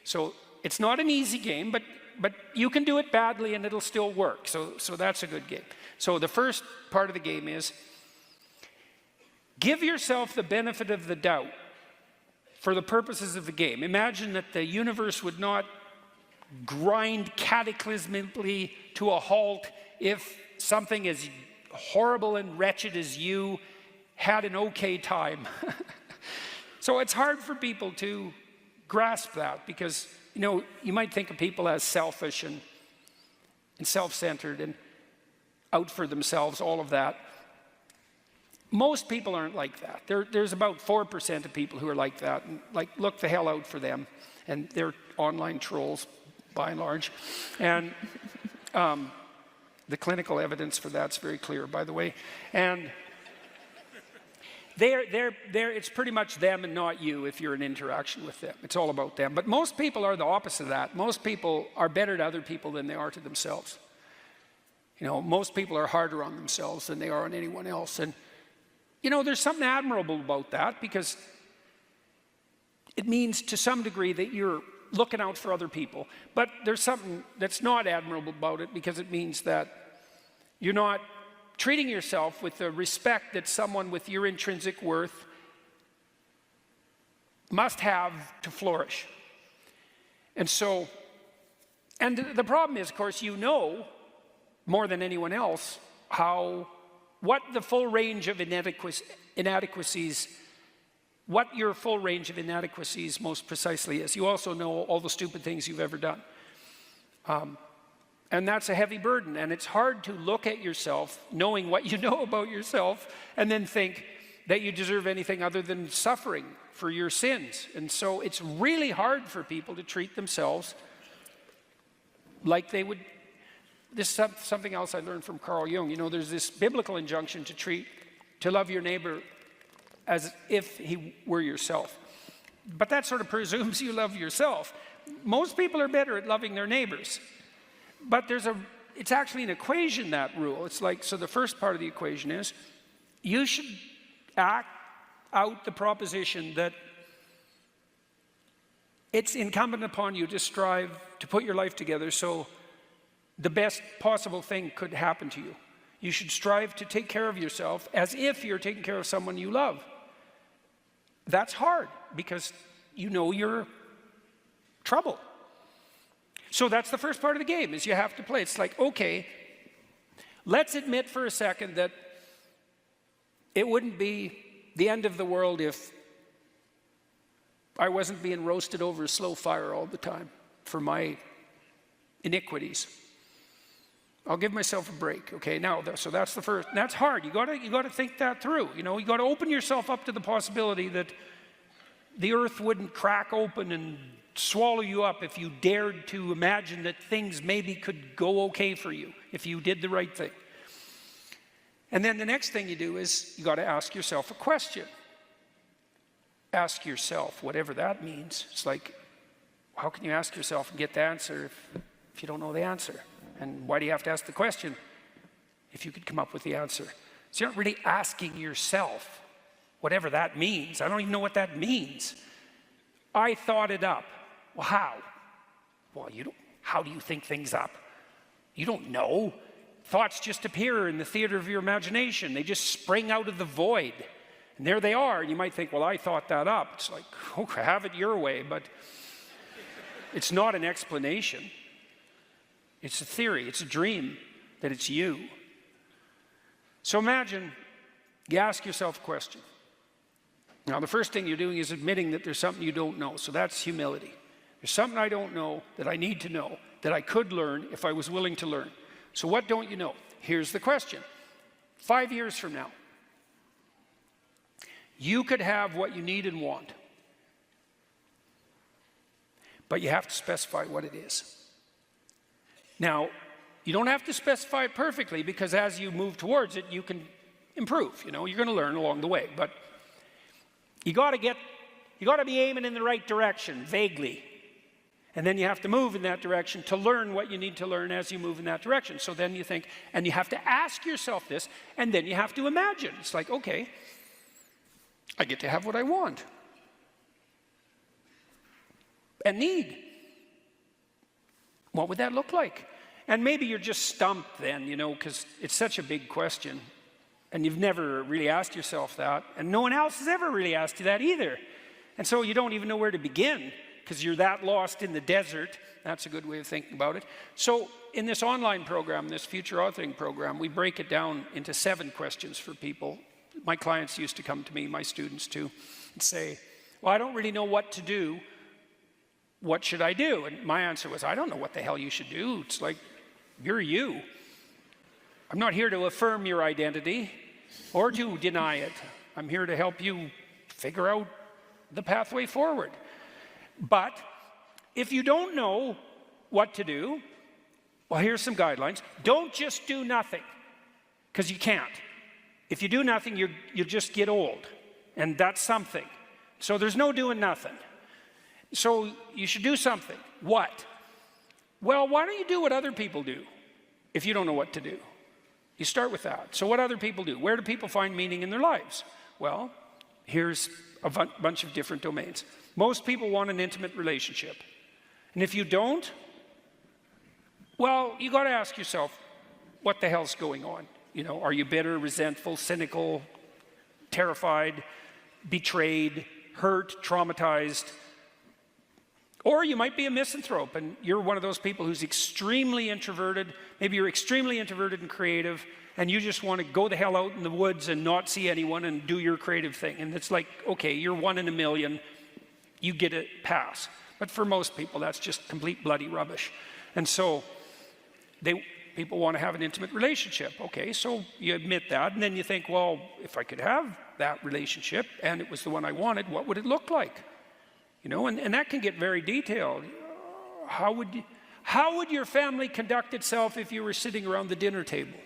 So it's not an easy game, but but you can do it badly and it'll still work. So that's a good game. So the first part of the game is give yourself the benefit of the doubt for the purposes of the game. Imagine that the universe would not grind cataclysmically to a halt if something as horrible and wretched as you had an okay time. So it's hard for people to grasp that because, you know, you might think of people as selfish and self-centered and out for themselves, all of that. Most people aren't like that. There's about 4% of people who are like that, and like look the hell out for them, and they're online trolls by and large. And the clinical evidence for that's very clear, by the way. And it's pretty much them and not you if you're in interaction with them. It's all about them. But most people are the opposite of that. Most people are better to other people than they are to themselves. You know, most people are harder on themselves than they are on anyone else. And, you know, there's something admirable about that because it means to some degree that you're looking out for other people. But there's something that's not admirable about it because it means that you're not treating yourself with the respect that someone with your intrinsic worth must have to flourish. And so, and the problem is, of course, you know more than anyone else what the full range of inadequacies, what your full range of inadequacies most precisely is. You also know all the stupid things you've ever done. And that's a heavy burden, and it's hard to look at yourself, knowing what you know about yourself, and then think that you deserve anything other than suffering for your sins. And so it's really hard for people to treat themselves like they would. This is something else I learned from Carl Jung. You know, there's this biblical injunction to love your neighbor as if he were yourself. But that sort of presumes you love yourself. Most people are better at loving their neighbors. But it's actually an equation, that rule. It's like, so the first part of the equation is, you should act out the proposition that it's incumbent upon you to strive to put your life together so the best possible thing could happen to you. You should strive to take care of yourself as if you're taking care of someone you love. That's hard because you know you're trouble. So that's the first part of the game, is you have to play. It's like, okay, let's admit for a second that it wouldn't be the end of the world if I wasn't being roasted over a slow fire all the time for my iniquities. I'll give myself a break, okay? Now, so that's the first. That's hard. You got to think that through. You know, you got to open yourself up to the possibility that the earth wouldn't crack open and swallow you up if you dared to imagine that things maybe could go okay for you if you did the right thing. And then the next thing you do is you got to ask yourself a question. Ask yourself, whatever that means. It's like, how can you ask yourself and get the answer if you don't know the answer? And why do you have to ask the question if you could come up with the answer? So you're not really asking yourself, whatever that means. I don't even know what that means. I thought it up. Well, how? Well, how do you think things up? You don't know. Thoughts just appear in the theater of your imagination. They just spring out of the void. And there they are. And you might think, well, I thought that up. It's like, okay, have it your way. But it's not an explanation. It's a theory. It's a dream that it's you. So imagine you ask yourself a question. Now, the first thing you're doing is admitting that there's something you don't know. So that's humility. There's something I don't know that I need to know, that I could learn if I was willing to learn. So what don't you know? Here's the question. 5 years from now, you could have what you need and want, but you have to specify what it is. Now, you don't have to specify it perfectly, because as you move towards it, you can improve. You know, you're going to learn along the way, but you got to be aiming in the right direction, vaguely. And then you have to move in that direction to learn what you need to learn as you move in that direction. So then you think, and you have to ask yourself this, and then you have to imagine. It's like, okay, I get to have what I want and need. What would that look like? And maybe you're just stumped then, you know, because it's such a big question. And you've never really asked yourself that. And no one else has ever really asked you that either. And so you don't even know where to begin because you're that lost in the desert. That's a good way of thinking about it. So in this online program, this future authoring program, we break it down into 7 questions for people. My clients used to come to me, my students too, and say, well, I don't really know what to do. What should I do? And my answer was, I don't know what the hell you should do. It's like, you're you. I'm not here to affirm your identity or to deny it. I'm here to help you figure out the pathway forward. But if you don't know what to do, well, here's some guidelines. Don't just do nothing, because you can't. If you do nothing, you just get old, and that's something. So there's no doing nothing. So you should do something. What? Well, why don't you do what other people do if you don't know what to do? You start with that. So what other people do? Where do people find meaning in their lives? Well, here's a bunch of different domains. Most people want an intimate relationship. And if you don't, well, you got to ask yourself, what the hell's going on? You know, are you bitter, resentful, cynical, terrified, betrayed, hurt, traumatized? Or you might be a misanthrope and you're one of those people who's extremely introverted. Maybe you're extremely introverted and creative and you just want to go the hell out in the woods and not see anyone and do your creative thing. And it's like, okay, you're 1 in a million, you get a pass. But for most people, that's just complete bloody rubbish. And so people want to have an intimate relationship. Okay, so you admit that and then you think, well, if I could have that relationship and it was the one I wanted, what would it look like? You know, and that can get very detailed. How would your family conduct itself if you were sitting around the dinner table?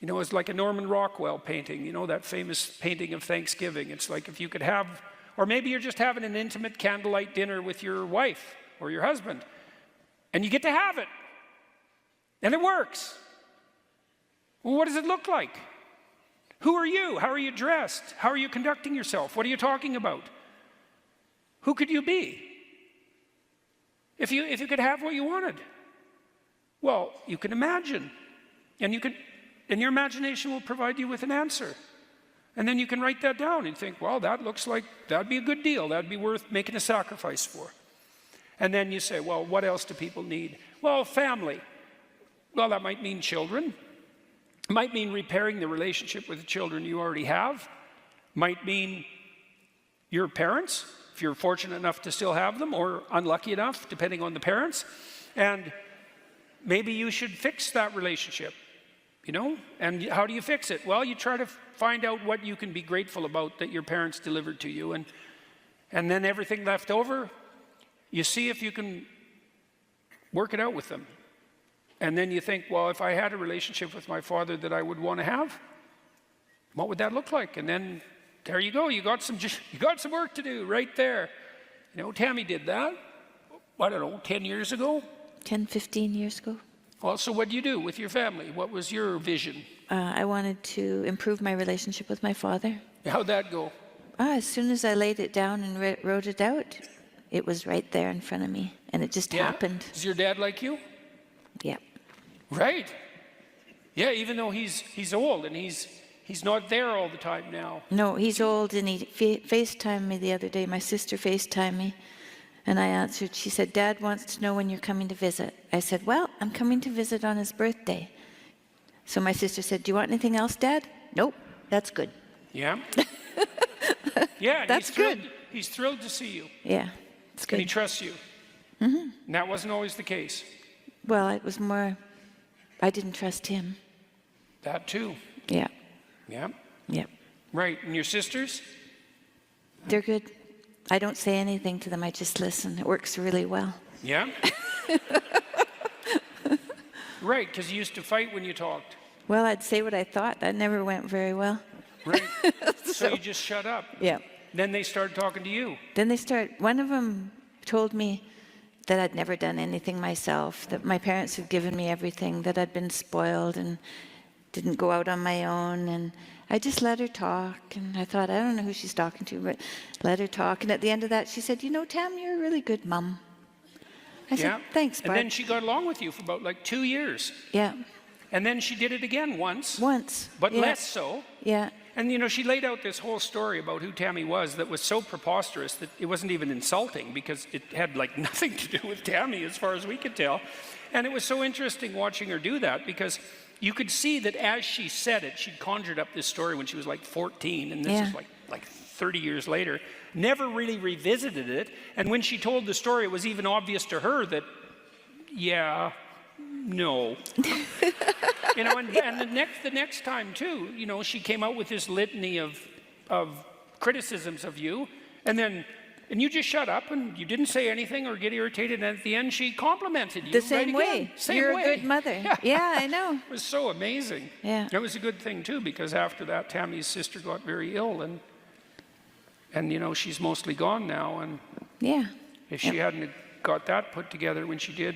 You know, it's like a Norman Rockwell painting, you know, that famous painting of Thanksgiving. It's like if you could have, or maybe you're just having an intimate candlelight dinner with your wife or your husband, and you get to have it, and it works. Well, what does it look like? Who are you? How are you dressed? How are you conducting yourself? What are you talking about? Who could you be if you could have what you wanted? Well, you can imagine, and your imagination will provide you with an answer. And then you can write that down and think, well, that looks like that'd be a good deal. That'd be worth making a sacrifice for. And then you say, well, what else do people need? Well, family. Well, that might mean children. It might mean repairing the relationship with the children you already have. Might mean your parents, if you're fortunate enough to still have them, or unlucky enough, depending on the parents. And maybe you should fix that relationship, you know? And how do you fix it? Well, you try to find out what you can be grateful about that your parents delivered to you. And then everything left over, you see if you can work it out with them. And then you think, well, if I had a relationship with my father that I would want to have, what would that look like? And then there you go. You got some work to do right there. You know, Tammy did that, I don't know, 10 years ago? 10, 15 years ago. Well, so what do you do with your family? What was your vision? I wanted to improve my relationship with my father. How'd that go? As soon as I laid it down and wrote it out, it was right there in front of me, and it just happened. Is your dad like you? Yeah. Right. Yeah, even though he's old and he's not there all the time now. No, he's old, and he FaceTimed me the other day. My sister FaceTimed me, and I answered. She said, Dad wants to know when you're coming to visit. I said, well, I'm coming to visit on his birthday. So my sister said, do you want anything else, Dad? Nope, that's good. Yeah. Yeah, that's good. He's thrilled to see you. Yeah, it's good. And he trusts you. Mm-hmm. And that wasn't always the case. Well, it was more, I didn't trust him. That too. Yeah. Yeah. Yeah. Right. And your sisters? They're good. I don't say anything to them. I just listen. It works really well. Yeah. Right, because you used to fight when you talked. Well, I'd say what I thought. That never went very well. Right. So you just shut up. Yeah. Then they started talking to you. One of them told me that I'd never done anything myself, that my parents had given me everything, that I'd been spoiled and didn't go out on my own. And I just let her talk. And I thought, I don't know who she's talking to, but let her talk. And at the end of that, she said, you know, Tam, you're a really good mum. I said, thanks, Barb. And then she got along with you for about like 2 years. Yeah. And then she did it again once. But yeah. less so. Yeah. And, you know, she laid out this whole story about who Tammy was that was so preposterous that it wasn't even insulting because it had, like, nothing to do with Tammy as far as we could tell. And it was so interesting watching her do that because you could see that as she said it, she'd conjured up this story when she was, like, 14, and this is, like 30 years later. Never really revisited it. And when she told the story, it was even obvious to her that, no. You know, and the next time too, you know, she came out with this litany of criticisms of you, and you just shut up and you didn't say anything or get irritated, and at the end she complimented you. The same way. You're a good mother. Yeah, I know. It was so amazing. Yeah. It was a good thing too, because after that Tammy's sister got very ill, and you know, she's mostly gone now, and if she hadn't got that put together when she did,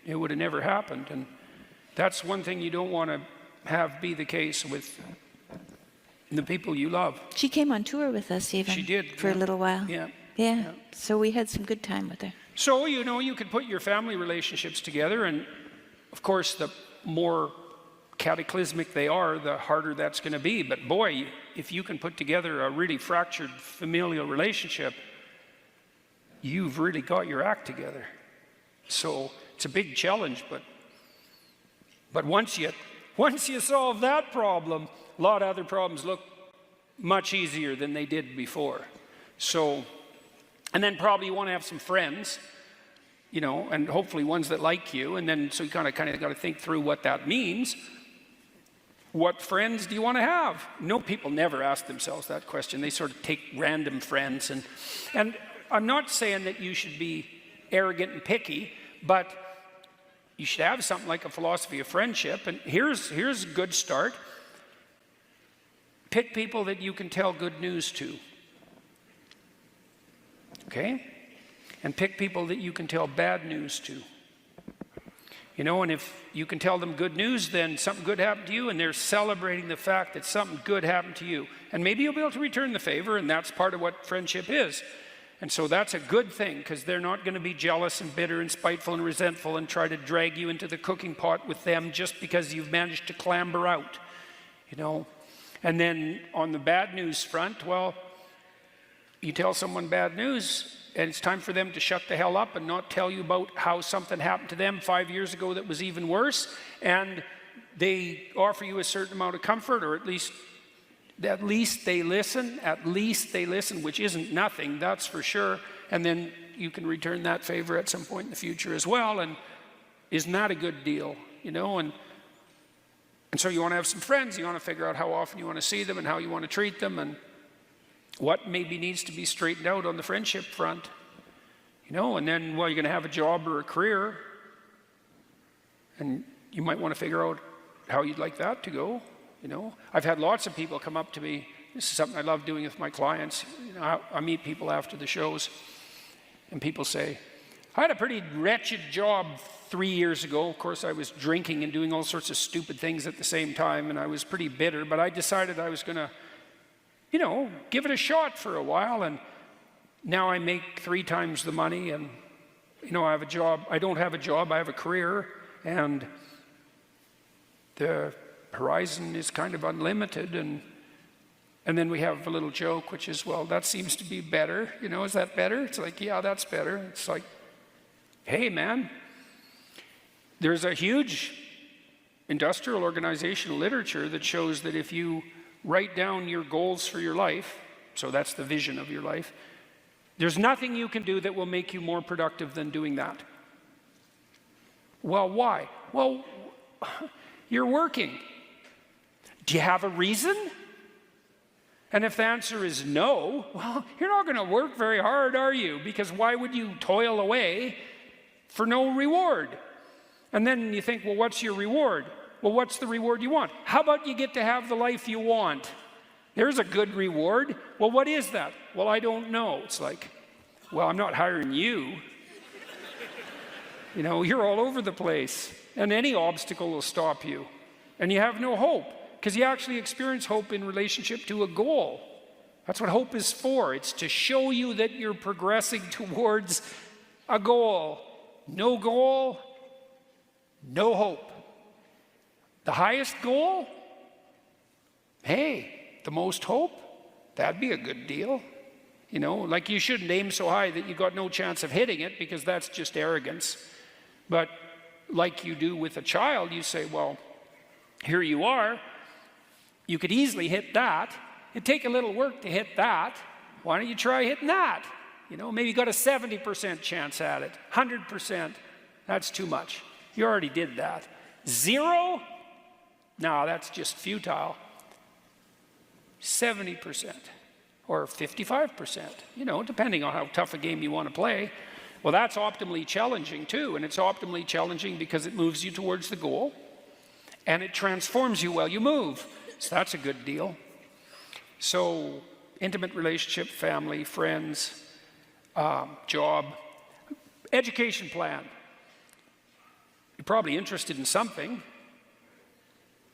it would have never happened. And that's one thing you don't want to have be the case with the people you love. She came on tour with us even. She did. For a little while. Yeah. So we had some good time with her. So, you know, you could put your family relationships together, and of course the more cataclysmic they are, the harder that's going to be. But boy, if you can put together a really fractured familial relationship, you've really got your act together. So it's a big challenge, but once you solve that problem, a lot of other problems look much easier than they did before. So, and then probably you want to have some friends, you know, and hopefully ones that like you, and then so you kind of got to think through what that means. What friends do you want to have? No, people never ask themselves that question. They sort of take random friends, and I'm not saying that you should be arrogant and picky, but you should have something like a philosophy of friendship. And here's a good start. Pick people that you can tell good news to. Okay? And pick people that you can tell bad news to. You know, and if you can tell them good news, then something good happened to you, and they're celebrating the fact that something good happened to you. And maybe you'll be able to return the favor, and that's part of what friendship is. And so that's a good thing, because they're not going to be jealous and bitter and spiteful and resentful and try to drag you into the cooking pot with them just because you've managed to clamber out, you know. And then on the bad news front, well, you tell someone bad news, and it's time for them to shut the hell up and not tell you about how something happened to them 5 years ago that was even worse, and they offer you a certain amount of comfort, or at least they listen, which isn't nothing, that's for sure. And then you can return that favor at some point in the future as well. And isn't that a good deal, you know? And so you want to have some friends. You want to figure out how often you want to see them and how you want to treat them, and what maybe needs to be straightened out on the friendship front, you know. And then, well, you're going to have a job or a career, and you might want to figure out how you'd like that to go. You know, I've had lots of people come up to me. This is something I love doing with my clients. You know, I meet people after the shows, and people say, I had a pretty wretched job 3 years ago. Of course, I was drinking and doing all sorts of stupid things at the same time, and I was pretty bitter, but I decided I was going to, you know, give it a shot for a while, and now I make 3 times the money, and, you know, I have a job. I don't have a job, I have a career, and the horizon is kind of unlimited. And then we have a little joke, which is, well, that seems to be better. You know, is that better? It's like, yeah, that's better. It's like, hey, man, there's a huge industrial organizational literature that shows that if you write down your goals for your life, so that's the vision of your life, there's nothing you can do that will make you more productive than doing that. Well, why? Well, you're working. Do you have a reason? And if the answer is no, well, you're not going to work very hard, are you? Because why would you toil away for no reward? And then you think, well, what's your reward? Well, what's the reward you want? How about you get to have the life you want? There's a good reward. Well, what is that? Well, I don't know. It's like, well, I'm not hiring you. You know, you're all over the place, and any obstacle will stop you, and you have no hope. Because you actually experience hope in relationship to a goal. That's what hope is for. It's to show you that you're progressing towards a goal. no goal, no hope. The highest goal, hey, the most hope, that'd be a good deal. You know, like you shouldn't aim so high that you got no chance of hitting it, because that's just arrogance. But like you do with a child, you say, well, here you are. You could easily hit that. It'd take a little work to hit that. Why don't you try hitting that? You know, maybe you got a 70% chance at it. 100%, that's too much. You already did that. 0? No, that's just futile. 70% or 55%, you know, depending on how tough a game you want to play. Well, that's optimally challenging too, and it's optimally challenging because it moves you towards the goal, and it transforms you while you move. So that's a good deal. So intimate relationship, family, friends, job, education plan. You're probably interested in something.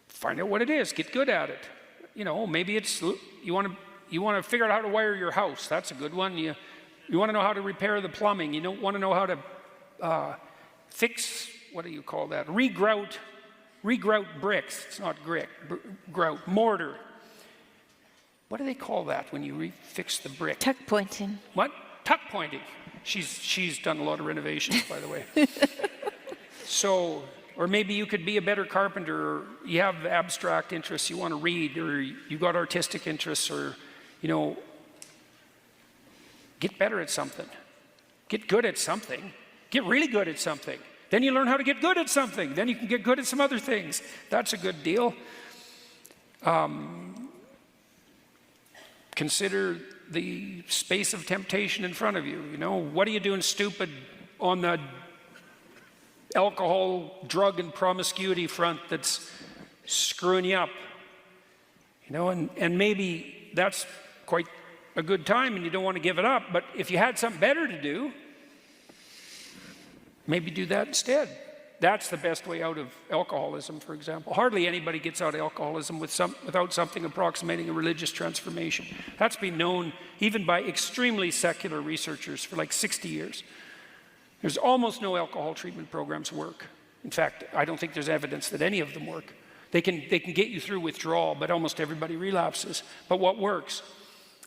Find out what it is. Get good at it. You know, maybe it's you want to figure out how to wire your house. That's a good one. You want to know how to repair the plumbing. You don't want to know how to fix, what do you call that? Regrout bricks. It's not grout, mortar. What do they call that when you fix the brick? Tuck pointing. What? Tuck pointing. She's done a lot of renovations, by the way. So, or maybe you could be a better carpenter, or you have abstract interests you want to read, or you got artistic interests, or, you know, get better at something. Get good at something. Get really good at something. Then you learn how to get good at something. Then you can get good at some other things. That's a good deal. Consider the space of temptation in front of you. You know, what are you doing stupid on the alcohol, drug, and promiscuity front that's screwing you up? You know, and maybe that's quite a good time and you don't want to give it up, but if you had something better to do, maybe do that instead. That's the best way out of alcoholism, for example. Hardly anybody gets out of alcoholism without something approximating a religious transformation. That's been known even by extremely secular researchers for like 60 years. There's almost no alcohol treatment programs work. In fact, I don't think there's evidence that any of them work. They can get you through withdrawal, but almost everybody relapses. But what works?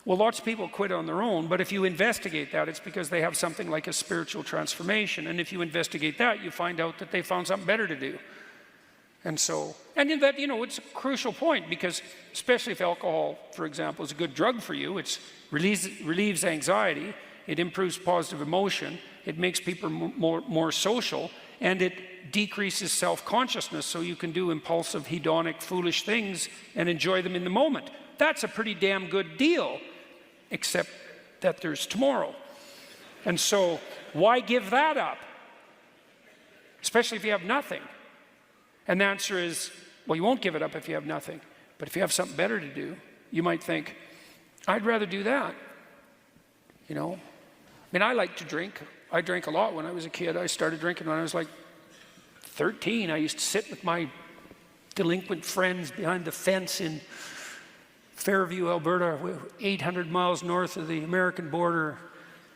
Well, lots of people quit on their own, but if you investigate that, it's because they have something like a spiritual transformation. And if you investigate that, you find out that they found something better to do. And so, and in that, you know, it's a crucial point, because especially if alcohol, for example, is a good drug for you, it relieves anxiety, it improves positive emotion, it makes people more social, and it decreases self-consciousness, so you can do impulsive, hedonic, foolish things and enjoy them in the moment. That's a pretty damn good deal, except that there's tomorrow. And so why give that up? Especially if you have nothing. And the answer is, well, you won't give it up if you have nothing. But if you have something better to do, you might think, I'd rather do that. You know? I mean, I like to drink. I drank a lot when I was a kid. I started drinking when I was like 13. I used to sit with my delinquent friends behind the fence in Fairview, Alberta, 800 miles north of the American border,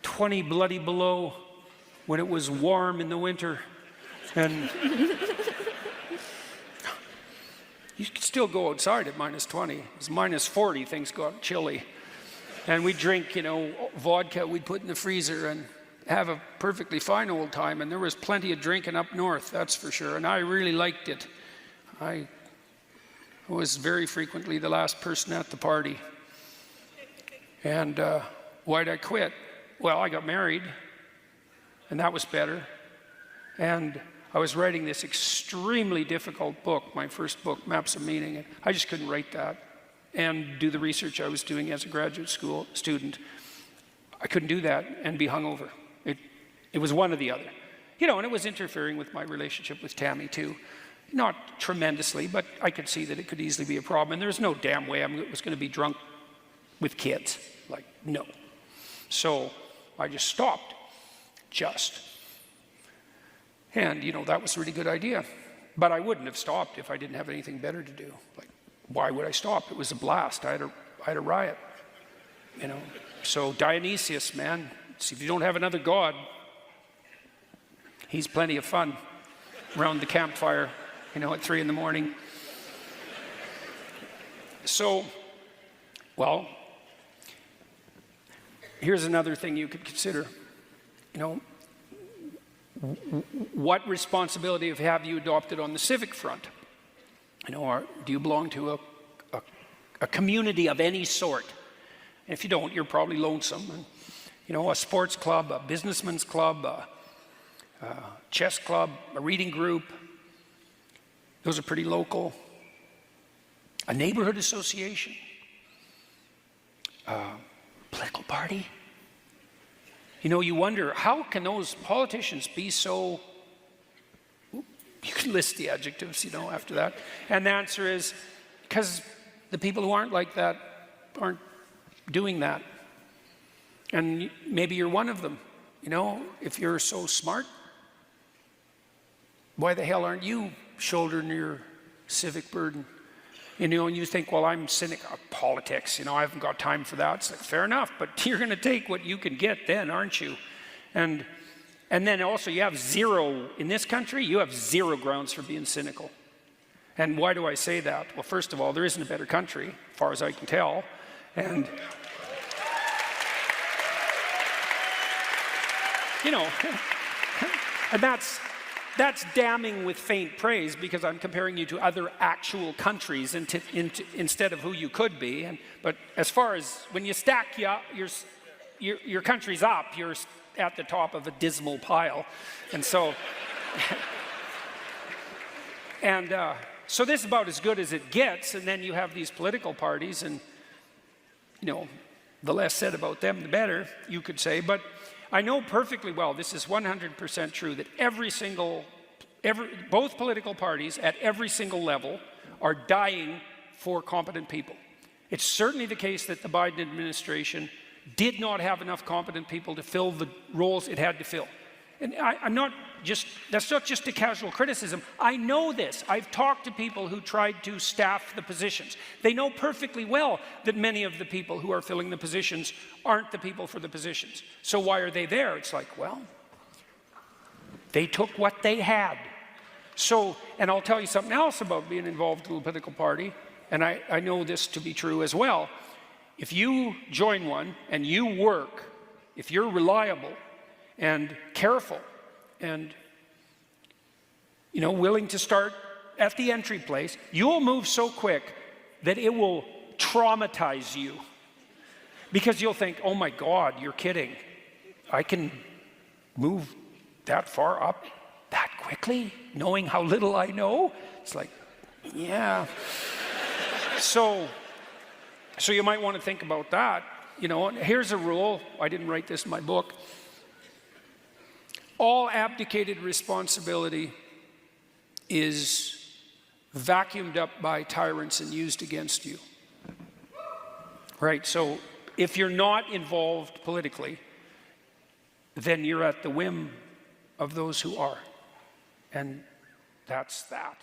20 bloody below when it was warm in the winter. And you could still go outside at minus 20. It was minus 40, things got chilly. And we'd drink, you know, vodka we'd put in the freezer and have a perfectly fine old time. And there was plenty of drinking up north, that's for sure. And I really liked it. I was very frequently the last person at the party. And why'd I quit? Well, I got married, and that was better. And I was writing this extremely difficult book, my first book, Maps of Meaning. And I just couldn't write that and do the research I was doing as a graduate school student. I couldn't do that and be hungover. It was one or the other. You know, and it was interfering with my relationship with Tammy, too. Not tremendously, but I could see that it could easily be a problem. And there's no damn way I was going to be drunk with kids. Like, no. So I just stopped. And, you know, that was a really good idea. But I wouldn't have stopped if I didn't have anything better to do. Like, why would I stop? It was a blast. I had a riot, you know. So Dionysius, man, see, if you don't have another god. He's plenty of fun around the campfire, you know, at 3 in the morning. So, well, here's another thing you could consider. You know, what responsibility have you adopted on the civic front? You know, do you belong to a community of any sort? And if you don't, you're probably lonesome. And, you know, a sports club, a businessman's club, a chess club, a reading group. Those are pretty local. A neighborhood association. Political party. You know, you wonder, how can those politicians be so... You can list the adjectives, you know, after that. And the answer is, because the people who aren't like that aren't doing that. And maybe you're one of them. You know, if you're so smart, why the hell aren't you shouldering your civic burden? You know, and you think, well, I'm cynical of politics, you know, I haven't got time for that. It's like, fair enough, but you're going to take what you can get then, aren't you? And then also you have zero, in this country, you have zero grounds for being cynical. And why do I say that? Well, first of all, there isn't a better country, as far as I can tell. And, you know, and that's damning with faint praise, because I'm comparing you to other actual countries instead of who you could be. But as far as when you stack your countries up, you're at the top of a dismal pile. And so, so this is about as good as it gets. And then you have these political parties, and, you know, the less said about them, the better, you could say. But I know perfectly well, this is 100% true, that both political parties at every single level are dying for competent people. It's certainly the case that the Biden administration did not have enough competent people to fill the roles it had to fill. And that's not just a casual criticism. I know this. I've talked to people who tried to staff the positions. They know perfectly well that many of the people who are filling the positions aren't the people for the positions. So why are they there? It's like, well, they took what they had. So, and I'll tell you something else about being involved in a political party, and I know this to be true as well. If you join one and you work, if you're reliable and careful and, you know, willing to start at the entry place, you'll move so quick that it will traumatize you. Because you'll think, oh my God, you're kidding. I can move that far up that quickly, knowing how little I know? It's like, yeah. So you might want to think about that. You know, here's a rule. I didn't write this in my book. All abdicated responsibility is vacuumed up by tyrants and used against you. Right? So if you're not involved politically, then you're at the whim of those who are. And that's that.